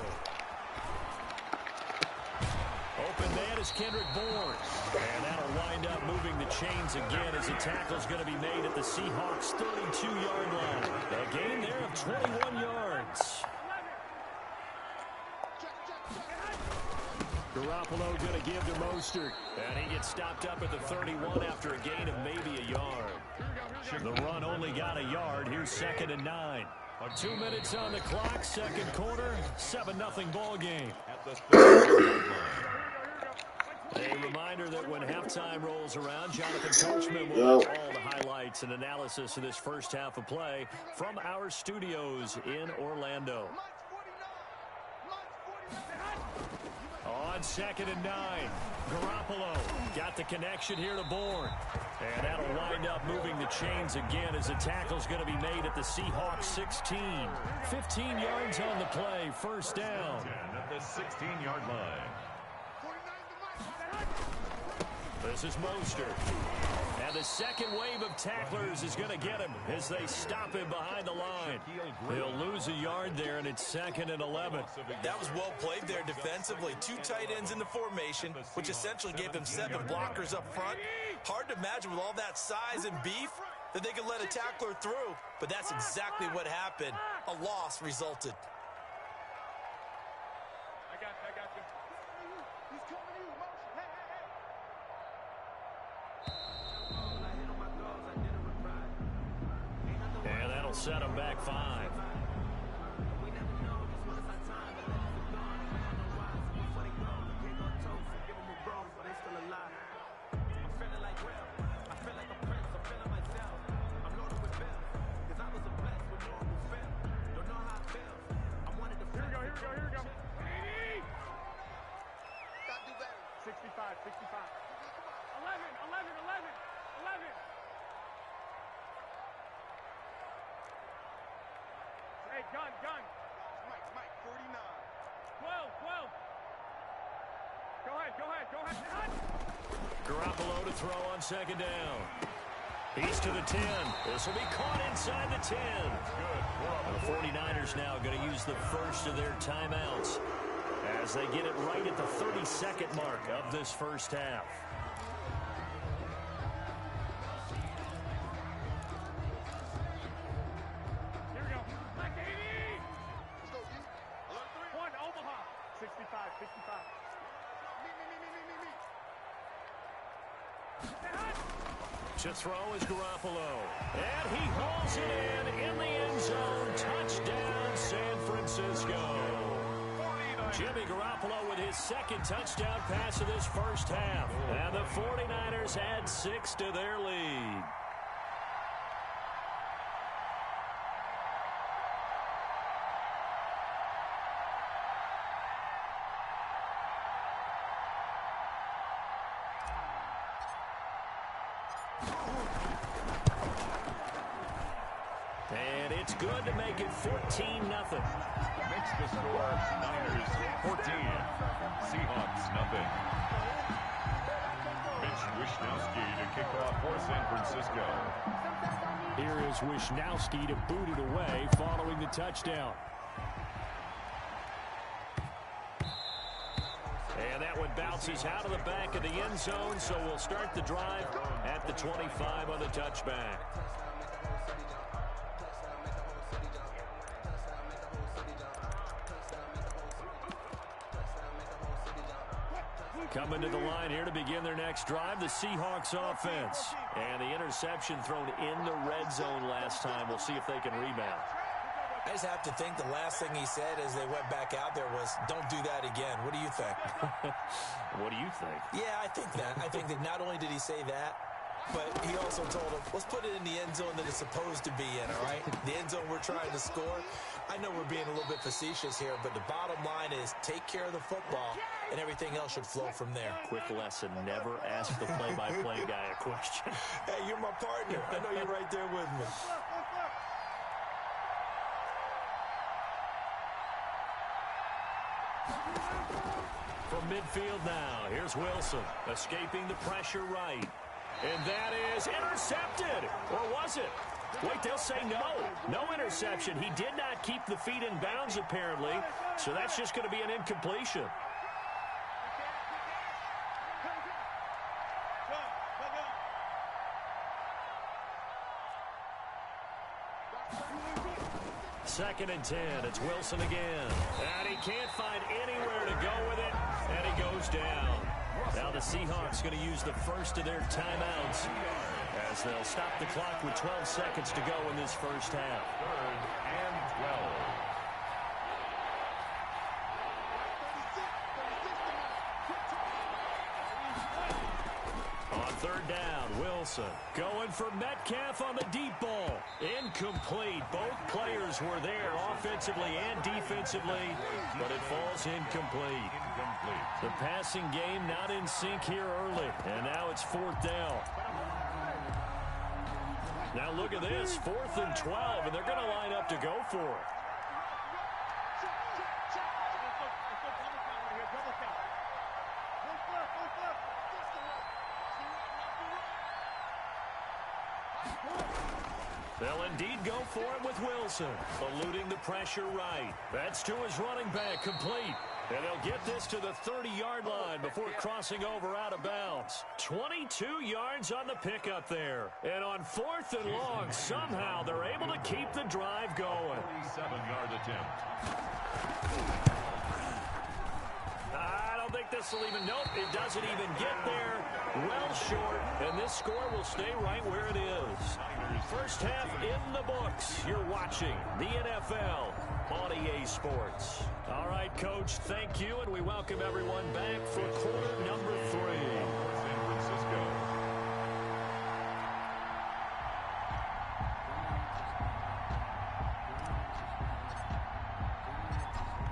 Open man is Kendrick Bourne. And that'll wind up moving the chains again as the tackle's going to be made at the Seahawks' 32-yard line. A gain there of 21 yards. Garoppolo going to give to Mostert. And he gets stopped up at the 31 after a gain of maybe a yard. The run only got a yard. Here's 2nd and 9. 2 minutes on the clock, second quarter, 7-0 ball game. At the 30-yard line. A reminder that when halftime rolls around, Jonathan Porchman will have all the highlights and analysis of this first half of play from our studios in Orlando. On 2nd and 9, Garoppolo got the connection here to Bourne. And that'll wind up moving the chains again as the tackle's going to be made at the Seahawks 16. 15 yards on the play, first down. At the 16-yard line. This is Mostert. And the second wave of tacklers is going to get him as they stop him behind the line. He'll lose a yard there, and it's 2nd and 11. That was well played there defensively. 2 tight ends in the formation, which essentially gave them 7 blockers up front. Hard to imagine with all that size and beef that they could let a tackler through, but that's exactly what happened. A loss resulted. And that'll set him back 5. Gun. Mike, 49. 12. Go ahead. Garoppolo to throw on 2nd down. He's to the 10. This will be caught inside the 10. The 49ers now going to use the first of their timeouts as they get it right at the 32nd mark of this first half. To throw is Garoppolo. And he hauls it in the end zone. Touchdown, San Francisco. Jimmy Garoppolo with his second touchdown pass of this first half. And the 49ers add 6 to their lead. And it's good to make it 14-0. Makes the score Niners 14, Seahawks nothing. Mitch Wishnowsky to kick off for San Francisco. Here is Wishnowsky to boot it away following the touchdown. And that one bounces out of the back of the end zone, so we'll start the drive at the 25 on the touchback. Coming to the line here to begin their next drive, the Seahawks offense. And the interception thrown in the red zone last time. We'll see if they can rebound. I just have to think the last thing he said as they went back out there was, don't do that again. What do you think? What do you think? Yeah, I think that. I think that not only did he say that, but he also told him, let's put it in the end zone that it's supposed to be in, all right? The end zone we're trying to score. I know we're being a little bit facetious here, but the bottom line is take care of the football, and everything else should flow from there. Quick lesson, never ask the play-by-play guy a question. Hey, you're my partner. I know you're right there with me. From midfield now, here's Wilson, escaping the pressure right. And that is intercepted. Or was it? Wait, they'll say no. No interception. He did not keep the feet in bounds, apparently. So that's just going to be an incompletion. Second and 10. It's Wilson again. And he can't find anywhere to go with it. And he goes down. Now the Seahawks going to use the first of their timeouts as they'll stop the clock with 12 seconds to go in this first half. 3rd and 12. On 3rd down, Wilson going for Metcalf on the deep ball. Incomplete. Both players were there offensively and defensively, but it falls incomplete. The passing game not in sync here early, and now it's 4th down. Now look at this, 4th and 12, and they're going to line up to go for it. They'll indeed go for it with Wilson, eluding the pressure right. That's to his running back, complete. And they'll get this to the 30-yard line before crossing over out of bounds. 22 yards on the pickup there. And on 4th and long, somehow they're able to keep the drive going. 47-yard attempt. I don't think this will even, nope, it doesn't even get there. Well short, and this score will stay right where it is. First half in the books. You're watching the NFL on EA Sports. All right, Coach, thank you, and we welcome everyone back for quarter number 3. San Francisco.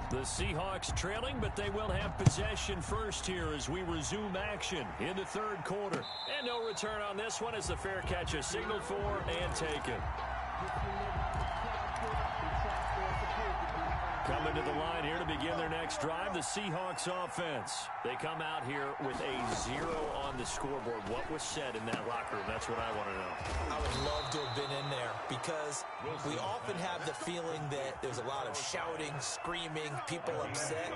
The Seahawks trailing, but they will have possession first here as we resume action in the 3rd quarter. And no return on this one as the fair catch is signaled for and taken. Coming to the line here to begin their next drive, the Seahawks offense. They come out here with a 0 on the scoreboard. What was said in that locker room? That's what I want to know. I would love to have been in there because we often have the feeling that there's a lot of shouting, screaming, people upset.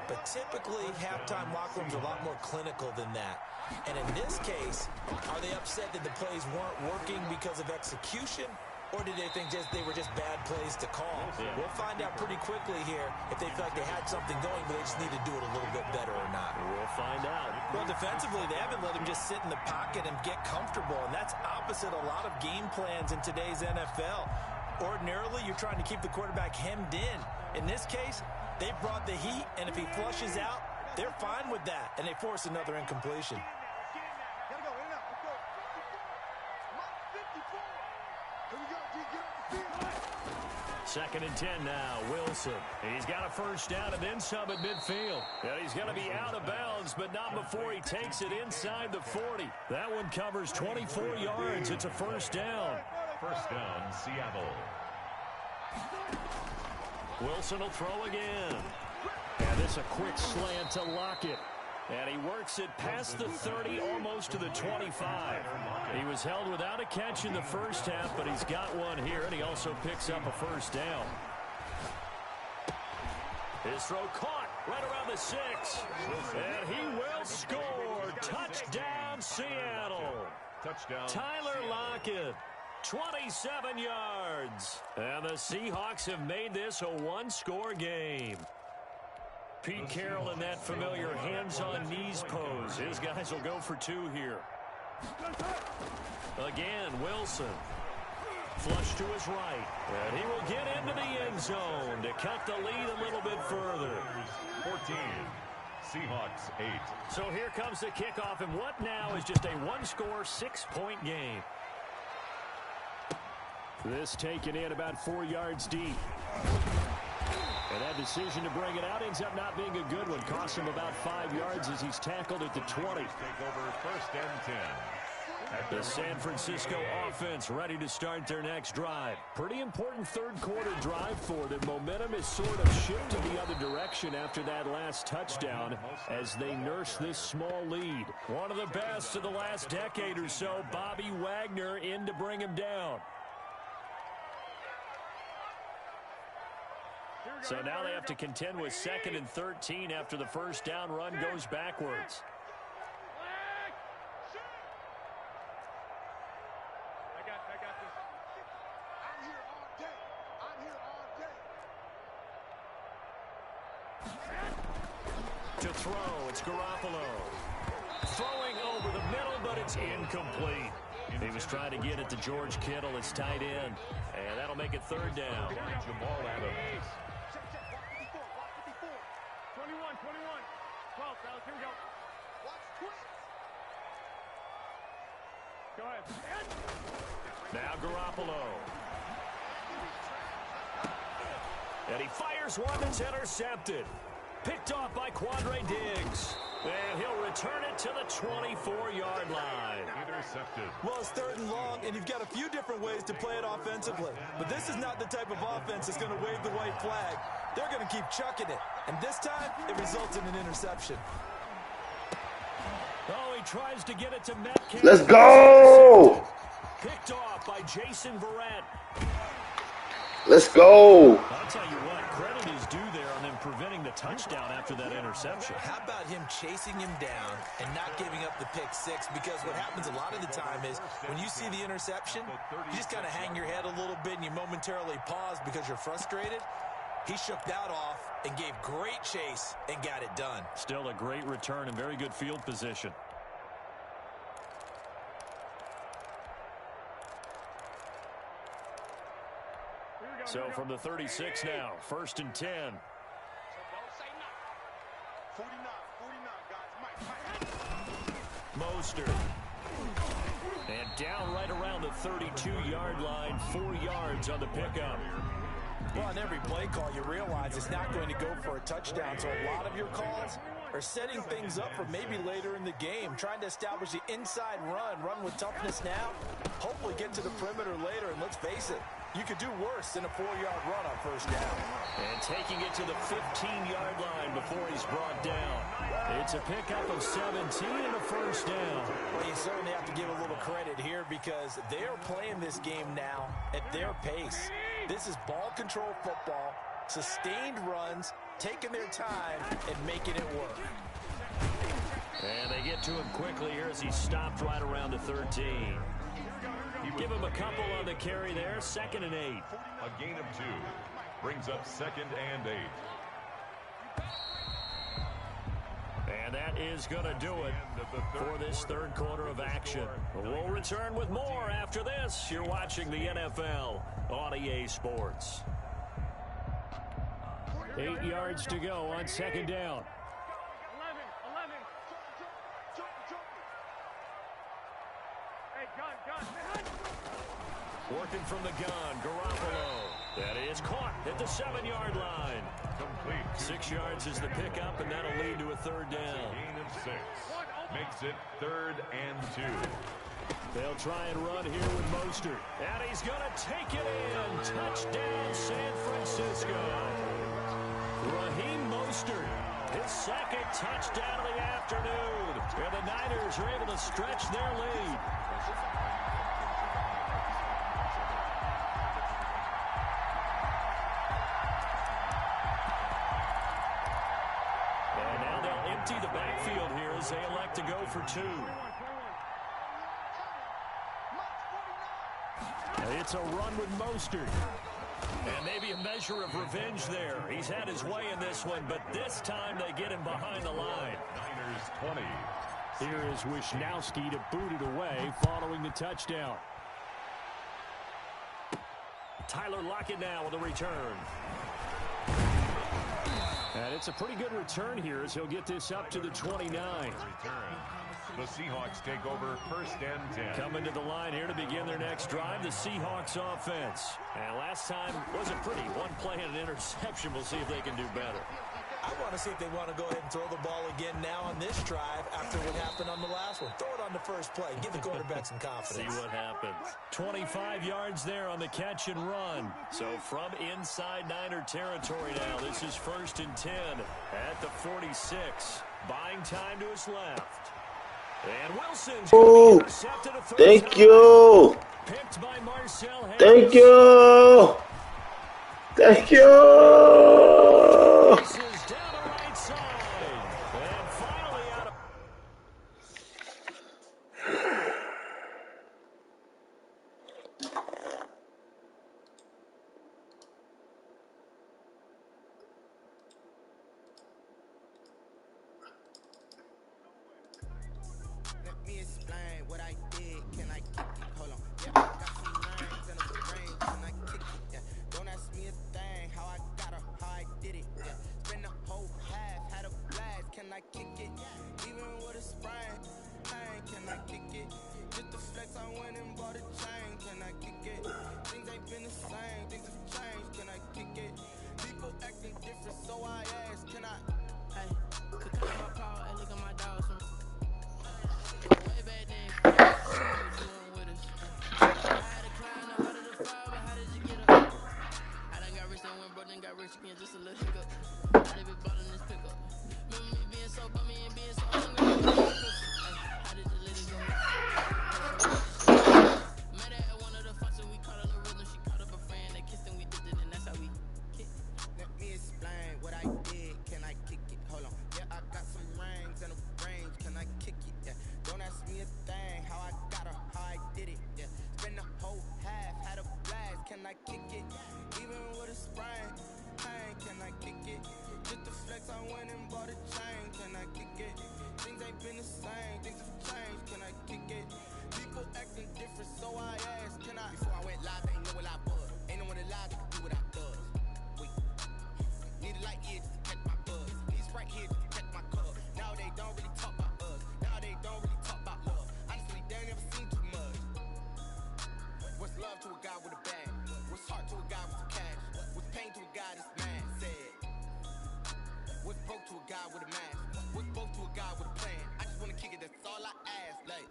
But typically, halftime locker rooms are a lot more clinical than that. And in this case, are they upset that the plays weren't working because of execution? Or did they think they were just bad plays to call? Yeah. We'll find out pretty quickly here if they feel like they had something going, but they just need to do it a little bit better or not. We'll find out. Well, defensively, they haven't let him just sit in the pocket and get comfortable, and that's opposite a lot of game plans in today's NFL. Ordinarily, you're trying to keep the quarterback hemmed in. In this case, they brought the heat, and if he flushes out, they're fine with that, and they force another incompletion. Second and 10 now, Wilson. He's got a first down and then some at midfield. And he's going to be out of bounds, but not before he takes it inside the 40. That one covers 24 yards. It's a first down. First down, Seattle. Wilson will throw again. And this a quick slant to Lockett. And he works it past the 30, almost to the 25. He was held without a catch in the first half, but he's got one here, and he also picks up a first down. His throw caught right around the 6. And he will score. Touchdown, Seattle. Touchdown. Tyler Lockett. 27 yards. And the Seahawks have made this a one-score game. Pete Carroll in that familiar hands-on-knees pose. His guys will go for 2 here. Again, Wilson. Flush to his right. And he will get into the end zone to cut the lead a little bit further. 14. Seahawks 8. So here comes the kickoff, and what now is just a one-score, 6-point game. This taken in about 4 yards deep. And that decision to bring it out ends up not being a good one. Costs him about 5 yards as he's tackled at the 20. Take over first and 10. The San Francisco offense ready to start their next drive. Pretty important third quarter drive for them. Momentum is sort of shifted the other direction after that last touchdown as they nurse this small lead. One of the best of the last decade or so, Bobby Wagner in to bring him down. So now they have to contend with 2nd and 13 after the first down run goes backwards. I got this. I'm here all day. To throw, it's Garoppolo. Throwing over the middle, but it's incomplete. He was trying to get it to George Kittle, his tight end. And that'll make it third down. Jamal Adams. 21. 12, fellas, here we go. Go ahead. Now Garoppolo. And he fires one that's intercepted. Picked off by Quandre Diggs. And he'll return it to the 24-yard line. Intercepted. Well, it's 3rd and long, and you've got a few different ways to play it offensively. But this is not the type of offense that's going to wave the white flag. They're going to keep chucking it. And this time, it results in an interception. Oh, he tries to get it to Metcalf. Let's go! Picked off by Jason Verrett. Let's go. I'll tell you what, credit is due there on them preventing the touchdown after that interception. How about him chasing him down and not giving up the pick 6? Because what happens a lot of the time is when you see the interception, you just kind of hang your head a little bit and you momentarily pause because you're frustrated. He shook that off and gave great chase and got it done. Still a great return and very good field position. So from the 36 now, 1st and 10. So don't say nothing. 49, guys. Mostert. And down right around the 32-yard line, 4 yards on the pickup. Well, on every play call, you realize it's not going to go for a touchdown. So a lot of your calls are setting things up for maybe later in the game, trying to establish the inside run with toughness now, hopefully get to the perimeter later. And let's face it, you could do worse than a 4-yard run on first down. And taking it to the 15-yard line before he's brought down. It's a pickup of 17 and a first down. Well, you certainly have to give a little credit here because they're playing this game now at their pace. This is ball control football, sustained runs, taking their time and making it work. And they get to him quickly here as he stopped right around the 13. Give him a couple on the carry there. 2nd and 8. A gain of 2 brings up 2nd and 8. And that is going to do it for this third quarter of action. We'll return with more after this. You're watching the NFL on EA Sports. 8 yards to go on 2nd down. Working from the gun, Garoppolo. That is caught at the 7-yard line. Complete. 6 yards is the pickup, and that'll lead to a 3rd down. Gain of 6. Makes it 3rd and 2. They'll try and run here with Mostert. And he's going to take it in. Touchdown, San Francisco. Raheem Mostert, his 2nd touchdown of the afternoon. And the Niners are able to stretch their lead. And now they'll empty the backfield here as they elect to go for 2. It's a run with Mostert. And maybe a measure of revenge there. He's had his way in this one, but this time they get him behind the line. Niners 20. Here is Wisnowski to boot it away following the touchdown. Tyler Lockett now with a return. And it's a pretty good return here as he'll get this up to the 29. Return. The Seahawks take over 1st and 10. Coming to the line here to begin their next drive, the Seahawks offense. And last time wasn't pretty. One play and an interception. We'll see if they can do better. I want to see if they want to go ahead and throw the ball again now on this drive after what happened on the last one. Throw it on the first play. Give the quarterback some confidence. See what happens. 25 yards there on the catch and run. So from inside Niner territory now, this is 1st and 10 at the 46. Buying time to his left. And Wilson's going to be intercepted a 3rd Thank time. you. Picked by Marcel Harris. Thank you. Thank you. This is down the right side. And finally out of... Let me explain what I did. Can I kick it? Hold on. Yeah, I got some rings and a brain. Can I kick it? Yeah. Don't ask me a thing. How I got her, how I did it. Yeah. Spend the whole half, had a blast. Can I kick it? Even with a sprain. Pain, can I kick it? Just the flex, I went and bought a chain. Can I kick it? Things ain't been the same. Things have changed. Can I kick it? People acting different, so I asked. Can I? Hey, could come on my power and look at my dogs. Way back then, what you doing with us? I had to climb up out of the fire, but how did you get up? I done got rich, then went broke, then got rich again, just a little hiccup. I done been ballin' this pickup. Remember me being so bummy and being so hungry. How did the lady go? Met her at one of the functions, we caught her the rhythm. She caught up a friend, they kissed and we dipped it, and that's how we kick. Let me explain what I did. Can I kick it? Hold on. Yeah, I got some rings and a range. Can I kick it? Yeah. Don't ask me a thing. How I got her, how I did it. Yeah. Spend the whole half, had a blast. Can I kick it? Even with a sprain. Pain, can I kick it? Just the flex, I went and bought a chain. Can I kick it? Things ain't been the same. Things have changed. Can I kick it? People acting different, so I asked. Can I? Before I went live, they ain't know what I was. Ain't no one alive that can do what I does. Wait. Need a light here just to catch my buzz. Need Sprite here just to catch my cup. Now they don't really talk about us. Now they don't really talk about love. Honestly, they ain't never seen too much. What's love to a guy with a bag? What's heart to a guy with some cash? What's pain to a guy that's mad? Said. What's broke to a guy with a mask? What's broke to a guy with a plan? I just wanna kick it, that's all I ask. Like,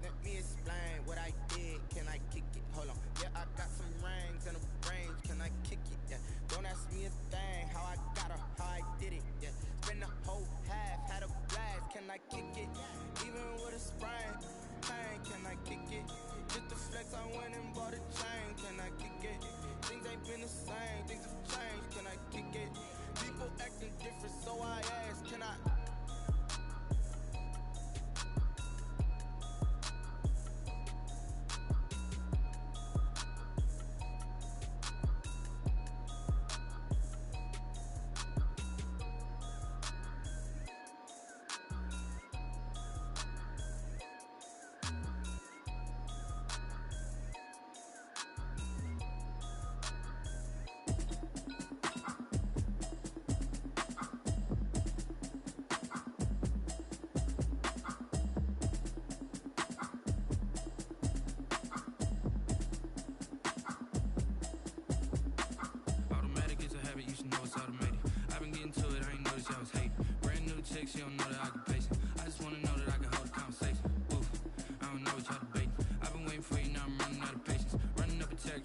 let me explain what I did. Can I kick it? Hold on. Yeah, I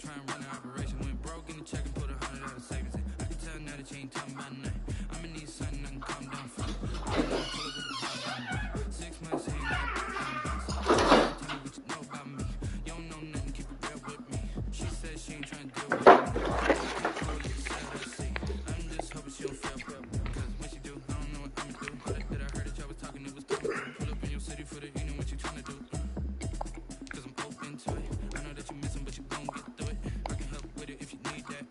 try and run the operation. Went broke in the check and put $100 savings in. I can tell now that you ain't talking about nothing. I'ma need something I can calm down from. I'm gonna pull it with the pop down. 6 months ain't nothing. Tell me what you know about me. You don't know nothing, keep it real with me. She said she ain't trying to deal with me. I'm just hoping she don't feel bad. Cause when she do, I don't know what I'ma do. That I heard that y'all was talking, it was talking. Pull up in your city for the, you know what you trying to do. Cause I'm open to it. I know that you missing, but you gon' get through it. I can help with it if you need that.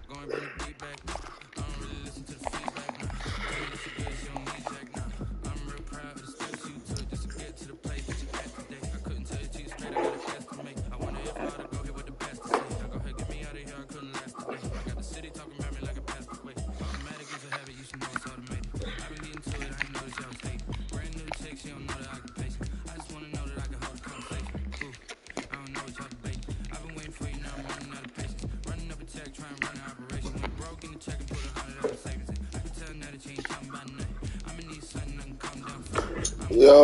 Go and bring the beat back. I don't really listen to the feedback. Nah. Tell me that she good, she don't need Jack. Nah. I'm real proud of the steps you took just to get to the place that you at today. I couldn't tell you to you straight, I got a test to make. I wonder if I ought to go here with the best to say. I go ahead, get me out of here, I couldn't last today. I got the city talking about me like a passed away. Automatic is a habit, you should know it's automated. I've been getting to it, I ain't know that y'all was hating. Brand new chick, she don't know the occupation. I just wanna know that I can hold a conversation. Ooh, I don't know what y'all debating. I've been waiting for you, now I'm running out of patience. Running up a check, try and run an operation. Went broke in the check and put $100 savings in. I can tell now that you ain't talking about nothing. I'ma need something I can calm down from. Yo.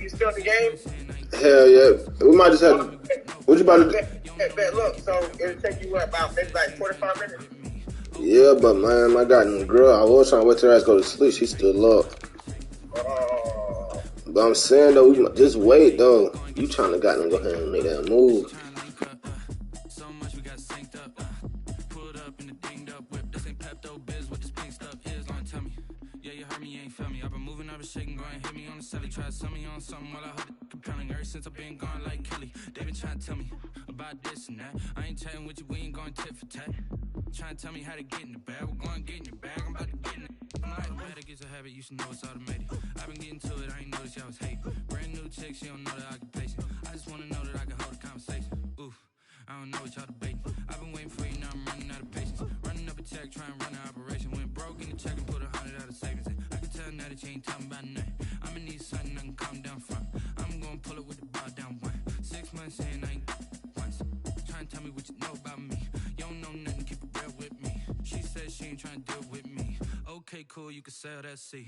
You still in the game? Hell yeah. We might just have. What you about to do? Look, so it'll take you about maybe like 45 minutes. Yeah, but man, I got a girl. I was trying to wait till her ass go to sleep. She still up. But I'm saying though, we just wait though. You trying to goddamn go ahead and make that move. So much we got synced up. Pulled up in the dinged up whip. This ain't Pepto Biz with this pink stuff. Is long tell me. Yeah, you heard me, you ain't felt me. I've been moving, I've been shaking, go and hit me on the celly. Try to sell me on something while I hold it compelling. Ever since I've been gone like Kelly, they been trying to tell me about this and that. I ain't chatting with you, we ain't going tit for tat. Trying to tell me how to get in the bag. We're going to get in your bag, I'm about to get in it. I'm like, automatic is a habit, you should know it's automated. I've been getting to it, I ain't noticed y'all was hating. Brand new chick, she don't know the occupation. I just wanna know that I can hold a conversation. Oof, I don't know what y'all debating. I've been waiting for you, now I'm running out of patience. Running up a check, try and run an operation. Went broke in the check and put $100 savings in. I can tell now that you ain't talking about nothing. I'ma need something I can calm down from. I'm gonna pull it with the bar down one. 6 months in, I ain't once. Try and tell me what you know about me. You don't know nothing, keep it real with me. She said she ain't trying to deal with me. Okay, cool, you can sell that seat.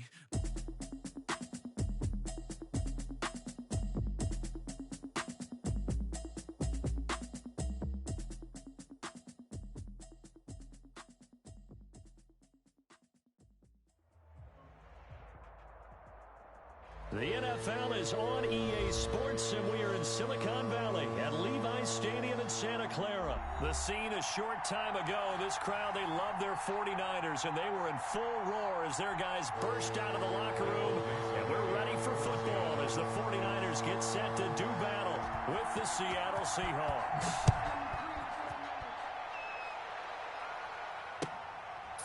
The NFL is on EA Sports, and we are in Silicon Valley at Levi's Stadium in Santa Clara. The scene a short time ago. This crowd, they love their 49ers, and they were in full roar as their guys burst out of the locker room. And we're ready for football as the 49ers get set to do battle with the Seattle Seahawks.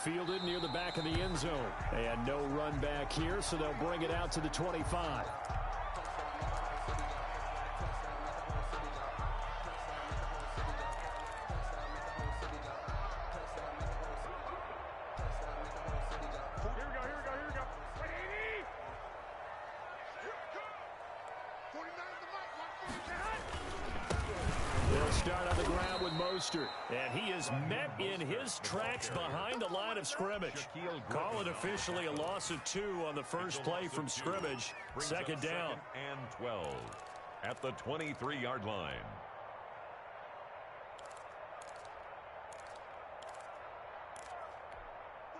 Fielded near the back of the end zone. And no run back here, so they'll bring it out to the 25. Start on the ground with Mostert, and he is met in his tracks behind the line of scrimmage. Call it officially a loss of 2 on the first play from scrimmage. Second down. And 12 at the 23-yard line.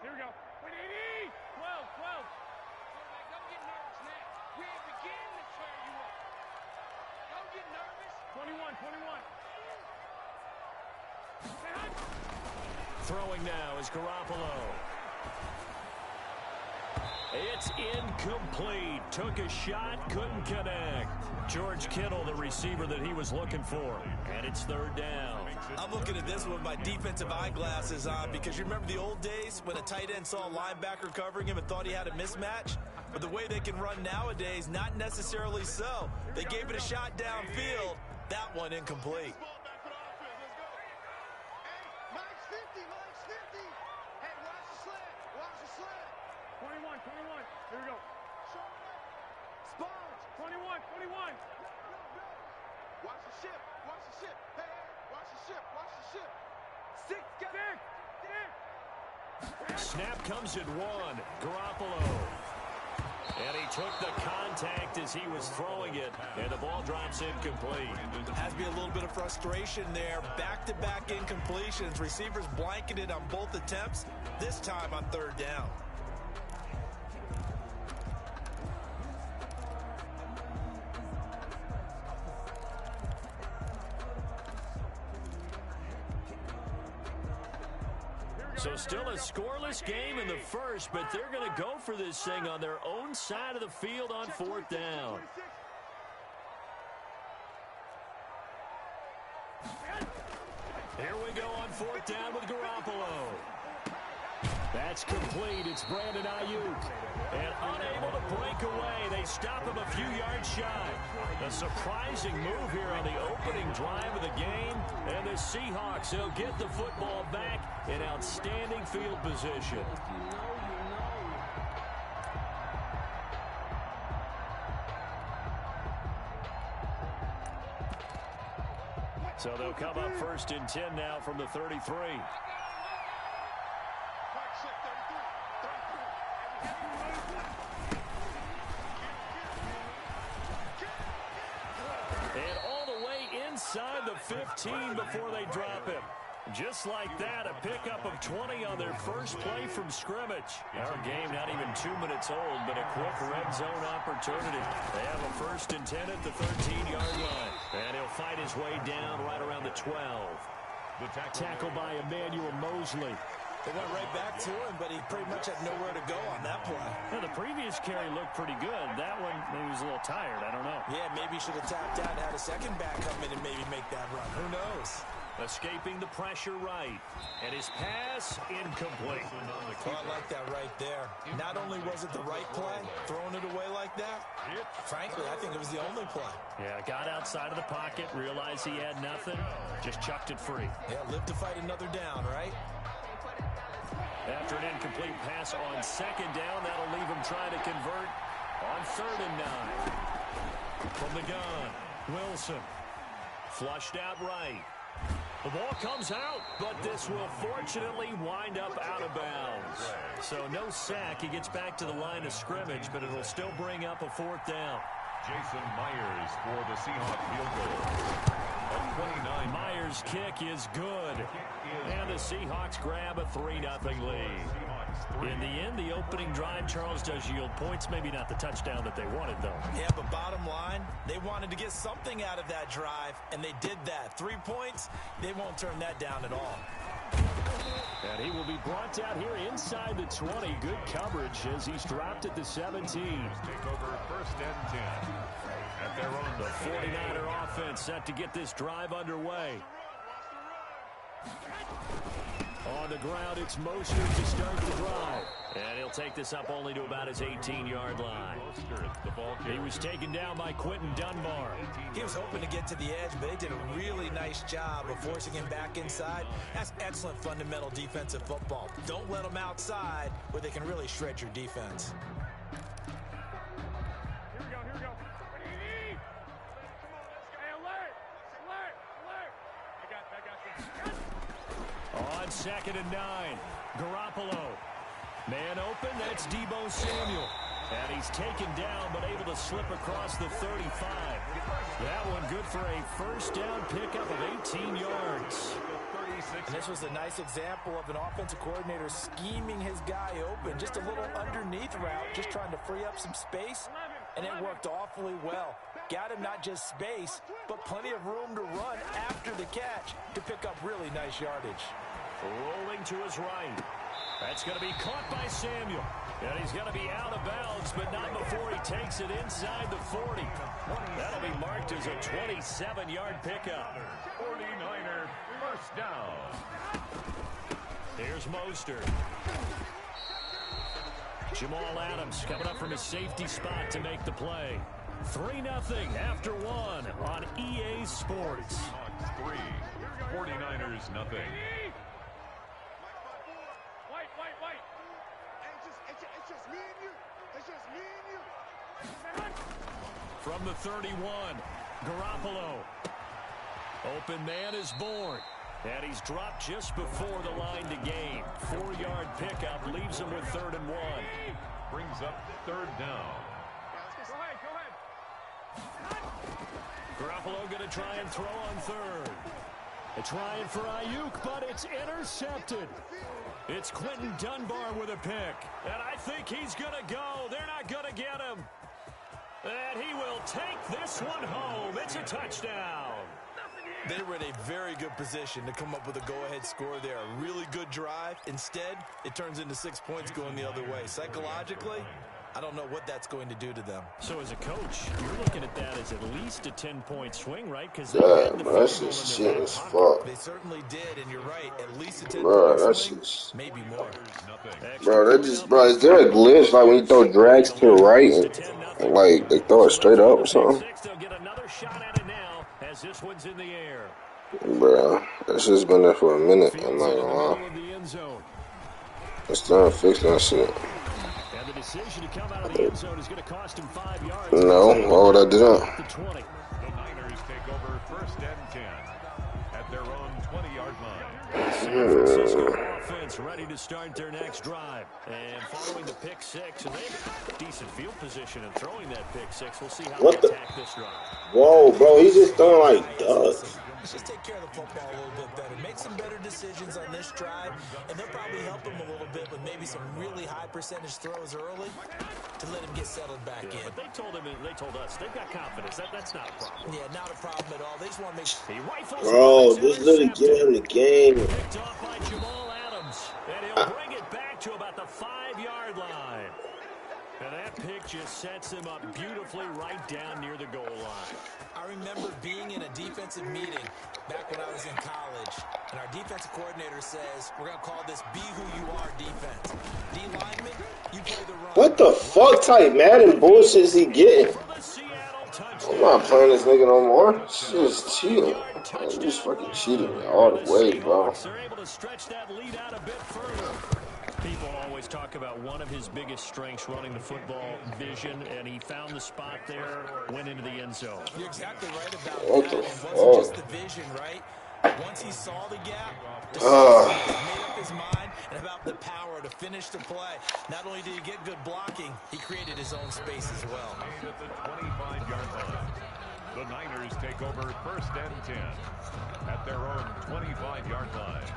Here we go. 180! 12, 12. Don't get nervous now. We ain't beginning to tear you up. Don't get nervous. 21, 21. Throwing now is Garoppolo. It's incomplete. Took a shot, couldn't connect. George Kittle, the receiver that he was looking for. And it's third down. I'm looking at this with my defensive eyeglasses on because you remember the old days when a tight end saw a linebacker covering him and thought he had a mismatch? But the way they can run nowadays, not necessarily so. They gave it a shot downfield. That one incomplete. Here we go. Sponge. 21, 21. Watch the ship. Watch the ship. Hey, watch the ship. Watch the ship. 6, get in. Snap comes at 1. Garoppolo. And he took the contact as he was throwing it, and the ball drops incomplete. Has to be a little bit of frustration there. Back-to-back incompletions. Receivers blanketed on both attempts, this time on third down. So still a scoreless game in the first, but they're going to go for this thing on their own side of the field on fourth down. Here we go on fourth down with Garoppolo. That's complete. It's Brandon Ayuk. And unable to break away. They stop him a few yards shy. A surprising move here on the opening drive of the game. And the Seahawks, they'll get the football back in outstanding field position. So they'll come up first and 10 now from the 33. And all the way inside the 15 before they drop him. Just like that, a pickup of 20 on their first play from scrimmage. Our game not even 2 minutes old, but a quick red zone opportunity. They have a first and 10 at the 13-yard line. And he'll fight his way down right around the 12. The tackle by Emmanuel Mosley. They went right back to him, but he pretty much had nowhere to go on that play. Well, the previous carry looked pretty good. That one, maybe he was a little tired. I don't know. Yeah, maybe he should have tapped out and had a second back come in and maybe make that run. Who knows? Escaping the pressure right. And his pass incomplete. Oh, I like that right there. Not only was it the right play, throwing it away like that, frankly, I think it was the only play. Yeah, got outside of the pocket, realized he had nothing, just chucked it free. Yeah, live to fight another down, right? After an incomplete pass on second down, that'll leave him trying to convert on 3rd and 9. From the gun, Wilson. Flushed out right. The ball comes out, but this will fortunately wind up out of bounds. So no sack. He gets back to the line of scrimmage, but it'll still bring up a 4th down. Jason Myers for the Seahawks field goal. 29. Myers' kick is good. And the Seahawks grab a 3-0 lead. In the end, the opening drive, Charles, does yield points. Maybe not the touchdown that they wanted, though. Yeah, but bottom line, they wanted to get something out of that drive, and they did that. 3 points, they won't turn that down at all. And he will be brought out here inside the 20. Good coverage as he's dropped at the 17. Take over 1st and 10. At their own. The 49er offense set to get this drive underway. On the ground, it's Mostert to start the drive. And he'll take this up only to about his 18-yard line. He was taken down by Quentin Dunbar. He was hoping to get to the edge, but they did a really nice job of forcing him back inside. That's excellent fundamental defensive football. Don't let them outside where they can really shred your defense. On 2nd and 9, Garoppolo. Man open, that's Deebo Samuel. And he's taken down, but able to slip across the 35. That one good for a 1st down pickup of 18 yards. And this was a nice example of an offensive coordinator scheming his guy open. Just a little underneath route, just trying to free up some space. And it worked awfully well. Got him not just space, but plenty of room to run after the catch to pick up really nice yardage. Rolling to his right. That's going to be caught by Samuel. And he's going to be out of bounds, but not before he takes it inside the 40. That'll be marked as a 27-yard pickup. 49er 1st down. Here's Mostert. Jamal Adams coming up from his safety spot to make the play. 3-0 after 1 on EA Sports. 3, 49ers nothing. From the 31, Garoppolo. Open man is born. And he's dropped just before the line to gain. 4-yard pickup leaves him with 3rd and 1. brings up third down. Garoppolo going to try and throw on third. They're trying for Ayuk, but it's intercepted. It's Quentin Dunbar with a pick. And I think he's going to go. They're not going to get him. And he will take this one home. It's a touchdown. They were in a very good position to come up with a go-ahead score there. A really good drive. Instead, it turns into 6 points going the other way. Psychologically, I don't know what that's going to do to them. So as a coach, you're looking at that as at least a 10-point swing, right? Because that's just shit as fuck. They certainly did, and you're right. At least a 10-point swing, maybe more. Bro, is there a glitch like when you throw drags to the right and like they throw it straight up or something? They'll get another shot at it now as this one's in the air. Bro, that shit's been there for a minute. I'm not gonna lie. It's time to fix that shit. And the decision to come out of the end zone is going to cost him 5 yards. No, why would I do that? The Niners take over 1st and 10 at their own 20-yard line. San Francisco offense ready to start their next drive. And following the pick six, and they have decent field position in throwing that pick six. We'll see how they attack this drive. Whoa, bro, he's just throwing like ducks. Let's just take care of the football a little bit better. Make some better decisions on this drive, and they'll probably help him a little bit with maybe some really high percentage throws early to let him get settled back in. But they told us they've got confidence. That's not a problem. Yeah, not a problem at all. They just want to make sure. He rifles. Bro, just literally give him the game. Picked off by Jamal Adams, and he'll bring it back to about the 5-yard line. And that pick just sets him up beautifully right down near the goal line. I remember being in a defensive meeting back when I was in college, and our defensive coordinator says, we're going to call this Be Who You Are defense. D lineman, you play the run. What the fuck type Madden bullshit is he getting? I'm not playing this nigga no more. It's just cheating. He's just fucking cheating me all the way, bro. They're able to stretch that lead out a bit further. People always talk about one of his biggest strengths running the football, vision, and he found the spot there, went into the end zone. You're exactly right about what that. The It wasn't just the vision, right? Once he saw the gap, he made up his mind and about the power to finish the play. Not only did he get good blocking, he created his own space as well. At the 25-yard line, the Niners take over 1st and 10 at their own 25-yard line.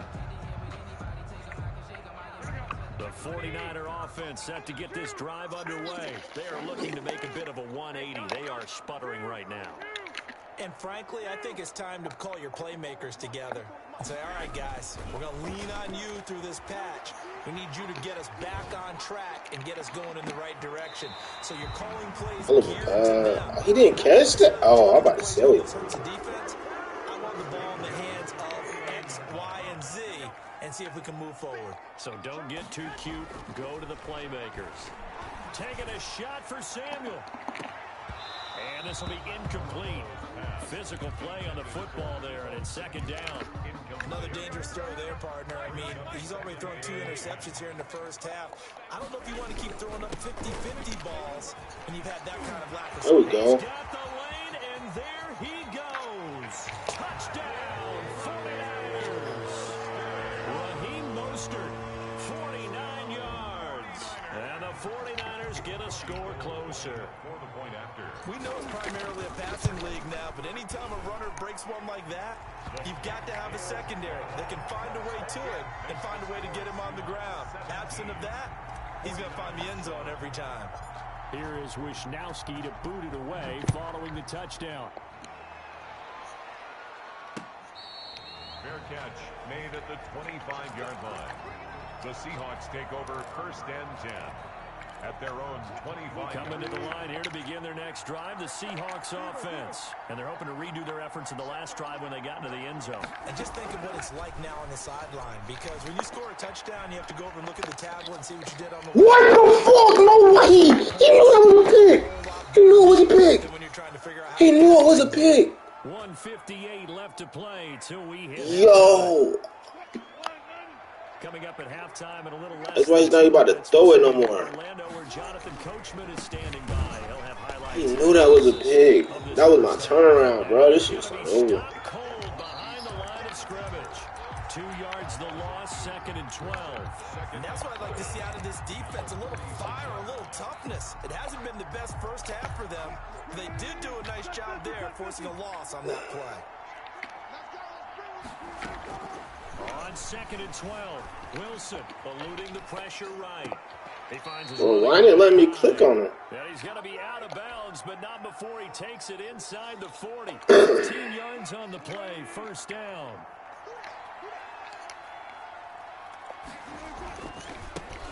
The 49er offense set to get this drive underway. They are looking to make a bit of a 180. They are sputtering right now. And frankly, I think it's time to call your playmakers together and say, all right, guys, we're going to lean on you through this patch. We need you to get us back on track and get us going in the right direction. So you're calling plays geared to them. He didn't catch that? Oh, I'm about to say it. Defense, I want the ball in the hands of X, Y, and Z and see if we can move forward. So don't get too cute. Go to the playmakers. Taking a shot for Samuel. And this will be incomplete. Physical play on the football there, and it's 2nd down. Another dangerous throw there, partner. I mean, he's already thrown 2 interceptions here in the first half. I don't know if you want to keep throwing up 50-50 balls when you've had that kind of lack of There we go. He's got the lane, and there he goes. Touchdown, 49ers. Raheem Mostert, 49 yards. And the 49ers get a score closer. We know it's primarily a passing league now, but anytime a runner breaks one like that, you've got to have a secondary that can find a way to it and find a way to get him on the ground. Absent of that, he's going to find the end zone every time. Here is Wisnowski to boot it away following the touchdown. Fair catch made at the 25-yard line. The Seahawks take over 1st and 10 at their own 25. Coming to the line here to begin their next drive, the Seahawks offense. And they're hoping to redo their efforts in the last drive when they got into the end zone. And just think of what it's like now on the sideline, because when you score a touchdown, you have to go over and look at the tablet and see what you did on the way. What the fuck? No way! He knew that was a pick! He knew it was a pick! He knew it was a pick! 1:58 left to play till we hit. Yo! Coming up at halftime and a little less. That's why he's not about to throw it no more. Orlando, where Jonathan Coachman is standing by. He'll have highlights. He knew that was a pick. That was my turnaround, bro. This shit's not over. Cold behind the line of scrimmage. 2 yards the loss, 2nd and 12. And that's what I'd like to see out of this defense, a little fire, a little toughness. It hasn't been the best first half for them. They did do a nice job there, forcing a loss on that play. On 2nd and 12, Wilson eluding the pressure right. He finds his why didn't it let me click on it? Yeah, he's going to be out of bounds, but not before he takes it inside the 40. 15 yards on the play, first down.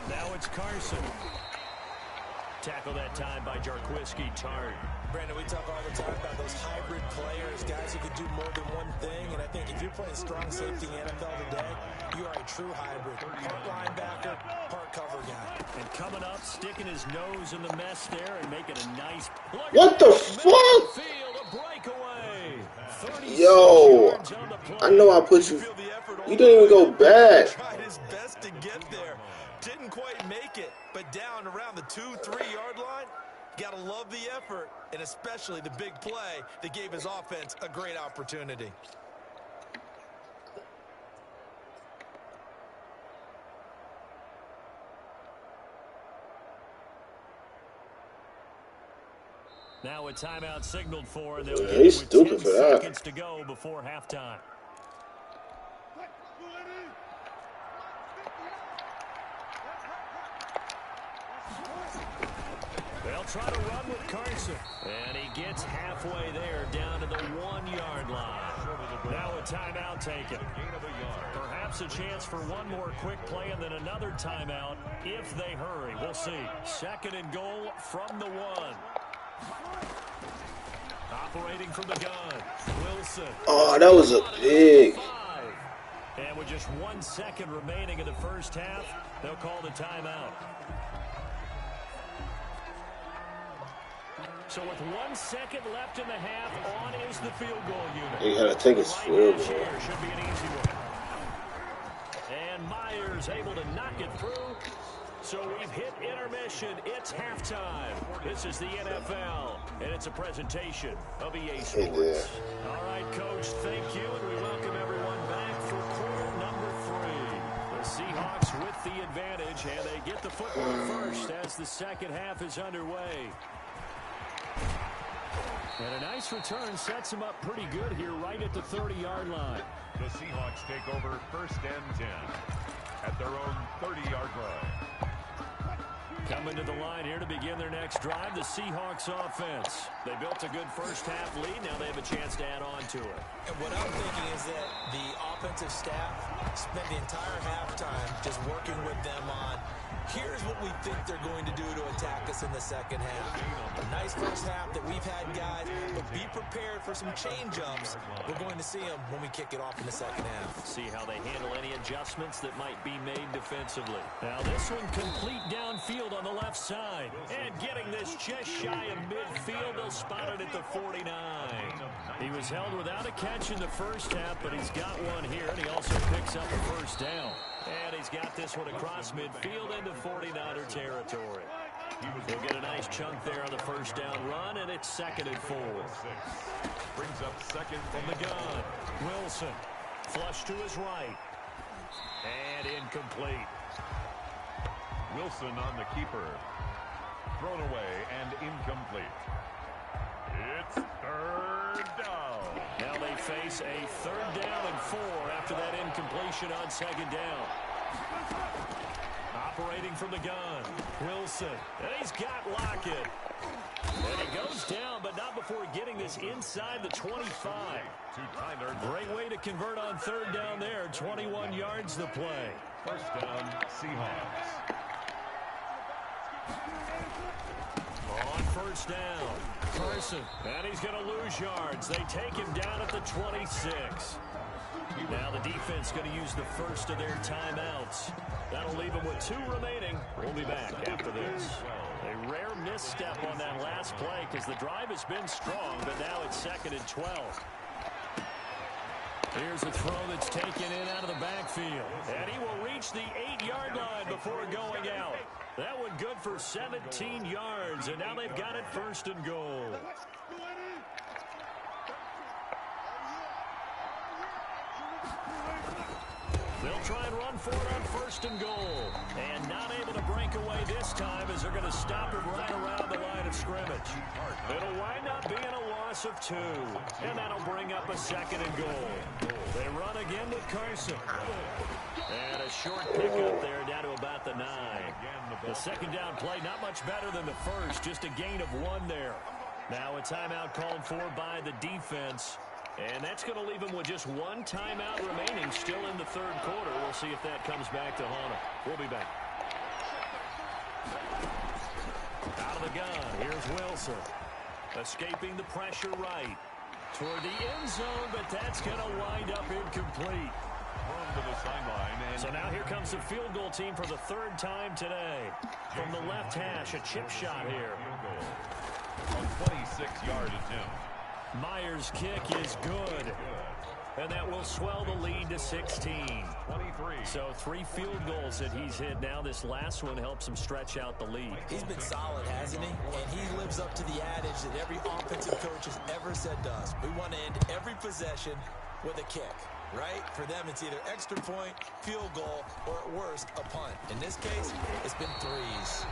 Now it's Carson. Tackle that time by Jarquiski Tart. Brandon, we talk all the time about those hybrid players, guys who can do more than one thing. And I think if you're playing strong safety in the NFL today, you are a true hybrid. Part linebacker, part cover guy. And coming up, sticking his nose in the mess there and making a nice... What the fuck? Field, a breakaway. Yo, I know I put you. You didn't even go back. Tried his best to get there. Didn't quite make it, but down around the 2-3-yard line. Gotta love the effort, and especially the big play that gave his offense a great opportunity. Now a timeout signaled for, and they'll Yeah, get he's with stupid 10 for that. seconds to go before halftime. They'll try to run with Carson. And he gets halfway there, down to the 1-yard line. Now a timeout taken. Perhaps a chance for one more quick play and then another timeout if they hurry. We'll see. 2nd and goal from the 1. Operating from the gun, Wilson. Oh, that was a pig. And with just 1 second remaining in the first half, they'll call the timeout. So with 1 second left in the half, on is the field goal unit. You gotta take his field goal. Here should be an easy one. And Myers able to knock it through. So we've hit intermission. It's halftime. This is the NFL, and it's a presentation of EA Sports. All right, Coach, thank you, and we welcome everyone back for quarter number 3. The Seahawks with the advantage, and they get the football first as the second half is underway. And a nice return sets them up pretty good here right at the 30-yard line. The Seahawks take over 1st and 10 at their own 30-yard line. Coming to the line here to begin their next drive, the Seahawks offense. They built a good first half lead. Now they have a chance to add on to it. And what I'm thinking is that the offensive staff spent the entire halftime just working with them on, here's what we think they're going to do to attack us in the second half. A nice first half that we've had, guys, but be prepared for some change-ups. We're going to see them when we kick it off in the second half. See how they handle any adjustments that might be made defensively. Now this one complete downfield on the left side. And getting this just shy of midfield, they'll spot it at the 49. He was held without a catch in the first half, but he's got one here, and he also picks up a first down. And he's got this one across midfield into 49er territory. He'll get a nice chunk there on the first down run, and it's 2nd and 4. Brings up 2nd from the gun. Wilson, flush to his right. And incomplete. Wilson on the keeper. Thrown away and incomplete. It's 3rd down. Now they face a 3rd down and 4 after that incompletion on 2nd down. Operating from the gun, Wilson. And he's got Lockett. And he goes down, but not before getting this inside the 25. Great way to convert on 3rd down there. 21 yards the play. First down, Seahawks. On 1st down, Carson. And he's going to lose yards. They take him down at the 26. Now the defense going to use the first of their timeouts. That'll leave them with 2 remaining. We'll be back after this. A rare misstep on that last play because the drive has been strong, but now it's 2nd and 12. Here's a throw that's taken in out of the backfield. And he will reach the 8-yard line before going out. That one good for 17 yards, and now they've got it 1st and goal. They'll try and run for it on 1st and goal. And not able to break away this time as they're going to stop him right around the line of scrimmage. It'll wind up being a loss of 2. And that'll bring up a 2nd and goal. They run again with Carson. And a short pickup there down to about the 9. The 2nd down play, not much better than the first. Just a gain of 1 there. Now a timeout called for by the defense. And that's going to leave him with just 1 timeout remaining still in the 3rd quarter. We'll see if that comes back to haunt him. We'll be back. Out of the gun, here's Wilson. Escaping the pressure right. Toward the end zone, but that's going to wind up incomplete. To the sideline. So now here comes the field goal team for the 3rd time today. From the left hash, a chip shot here. On 26-yard attempt. Myers' kick is good. And that will swell the lead to 16. 23. So 3 field goals that he's hit now. This last one helps him stretch out the lead. He's been solid, hasn't he? And he lives up to the adage that every offensive coach has ever said to us. We want to end every possession with a kick, right? For them, it's either extra point, field goal, or at worst, a punt. In this case, it's been 3s.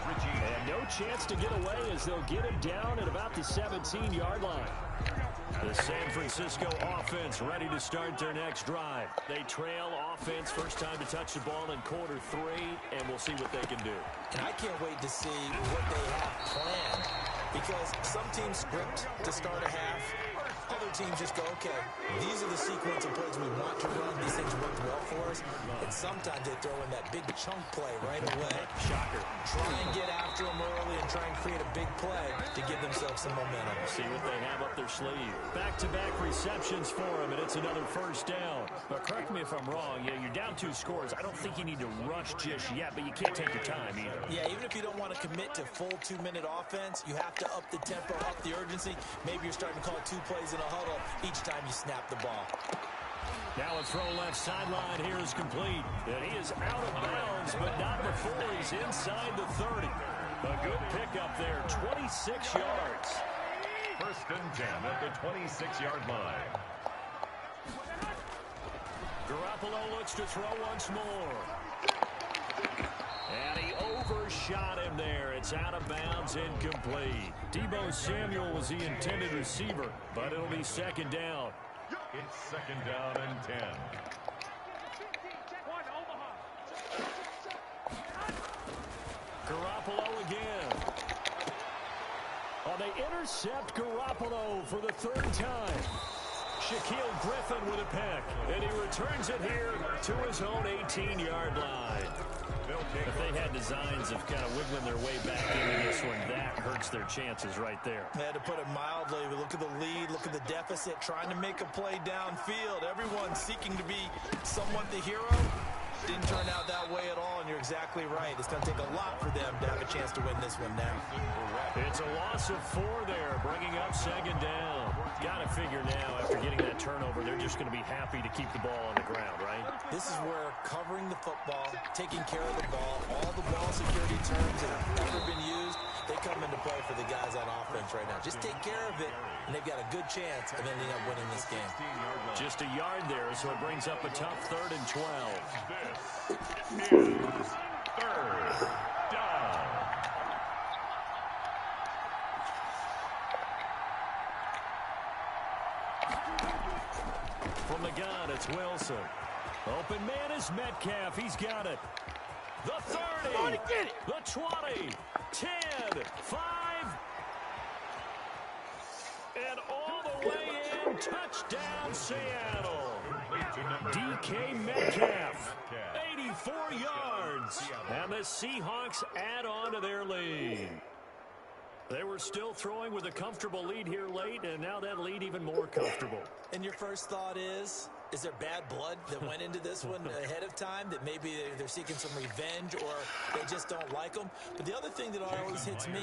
And no chance to get away as they'll get him down at about the 17-yard line. The San Francisco offense ready to start their next drive. They trail offense, first time to touch the ball in quarter 3, and we'll see what they can do. And I can't wait to see what they have planned, because some teams script to start a half. Other teams just go, okay, these are the sequence of plays we want to run. These things worked well for us. And sometimes they throw in that big chunk play right away. Shocker. Try and get after them early and try and create a big play to give themselves some momentum. See what they have up their sleeve. Back-to-back receptions for him, and it's another 1st down. But correct me if I'm wrong. Yeah, you're down 2 scores. I don't think you need to rush just yet, but you can't take your time either. Yeah, even if you don't want to commit to full 2-minute offense, you have to up the tempo, up the urgency. Maybe you're starting to call 2 plays in a huddle each time you snap the ball. Now a throw left sideline here is complete. And he is out of bounds, but not before he's inside the 30. A good pickup there, 26 yards. 1st and 10 at the 26-yard line. Garoppolo looks to throw once more. And he overshot him there. It's out of bounds, incomplete. Deebo Samuel was the intended receiver, but it'll be 2nd down. It's 2nd down and 10. Garoppolo again. Oh, they intercept Garoppolo for the 3rd time. Shaquille Griffin with a pick, and he returns it here to his own 18-yard line. If they had designs of kind of wiggling their way back into this one, that hurts their chances right there. To put it mildly, look at the lead, look at the deficit, trying to make a play downfield. Everyone seeking to be somewhat the hero. Didn't turn out that way at all, and you're exactly right. It's going to take a lot for them to have a chance to win this one now. It's a loss of 4 there, bringing up 2nd down. Got to figure now, after getting that turnover, they're just going to be happy to keep the ball on the ground, right? This is where covering the football, taking care of the ball, all the ball security terms that have ever been used, they come into play for the guys on offense right now. Just take care of it, and they've got a good chance of ending up winning this game. Just a yard there, so it brings up a tough 3rd and 12. This is 3rd down. From the gun, it's Wilson. Open man is Metcalf. He's got it. The 30. The 20. 10. 5. And all the way in. Touchdown, Seattle. DK Metcalf. 84 yards. And the Seahawks add on to their lead. They were still throwing with a comfortable lead here late, and now that lead even more comfortable. And your first thought is there bad blood that went into this one ahead of time, that maybe they're seeking some revenge or they just don't like them? But the other thing that always hits me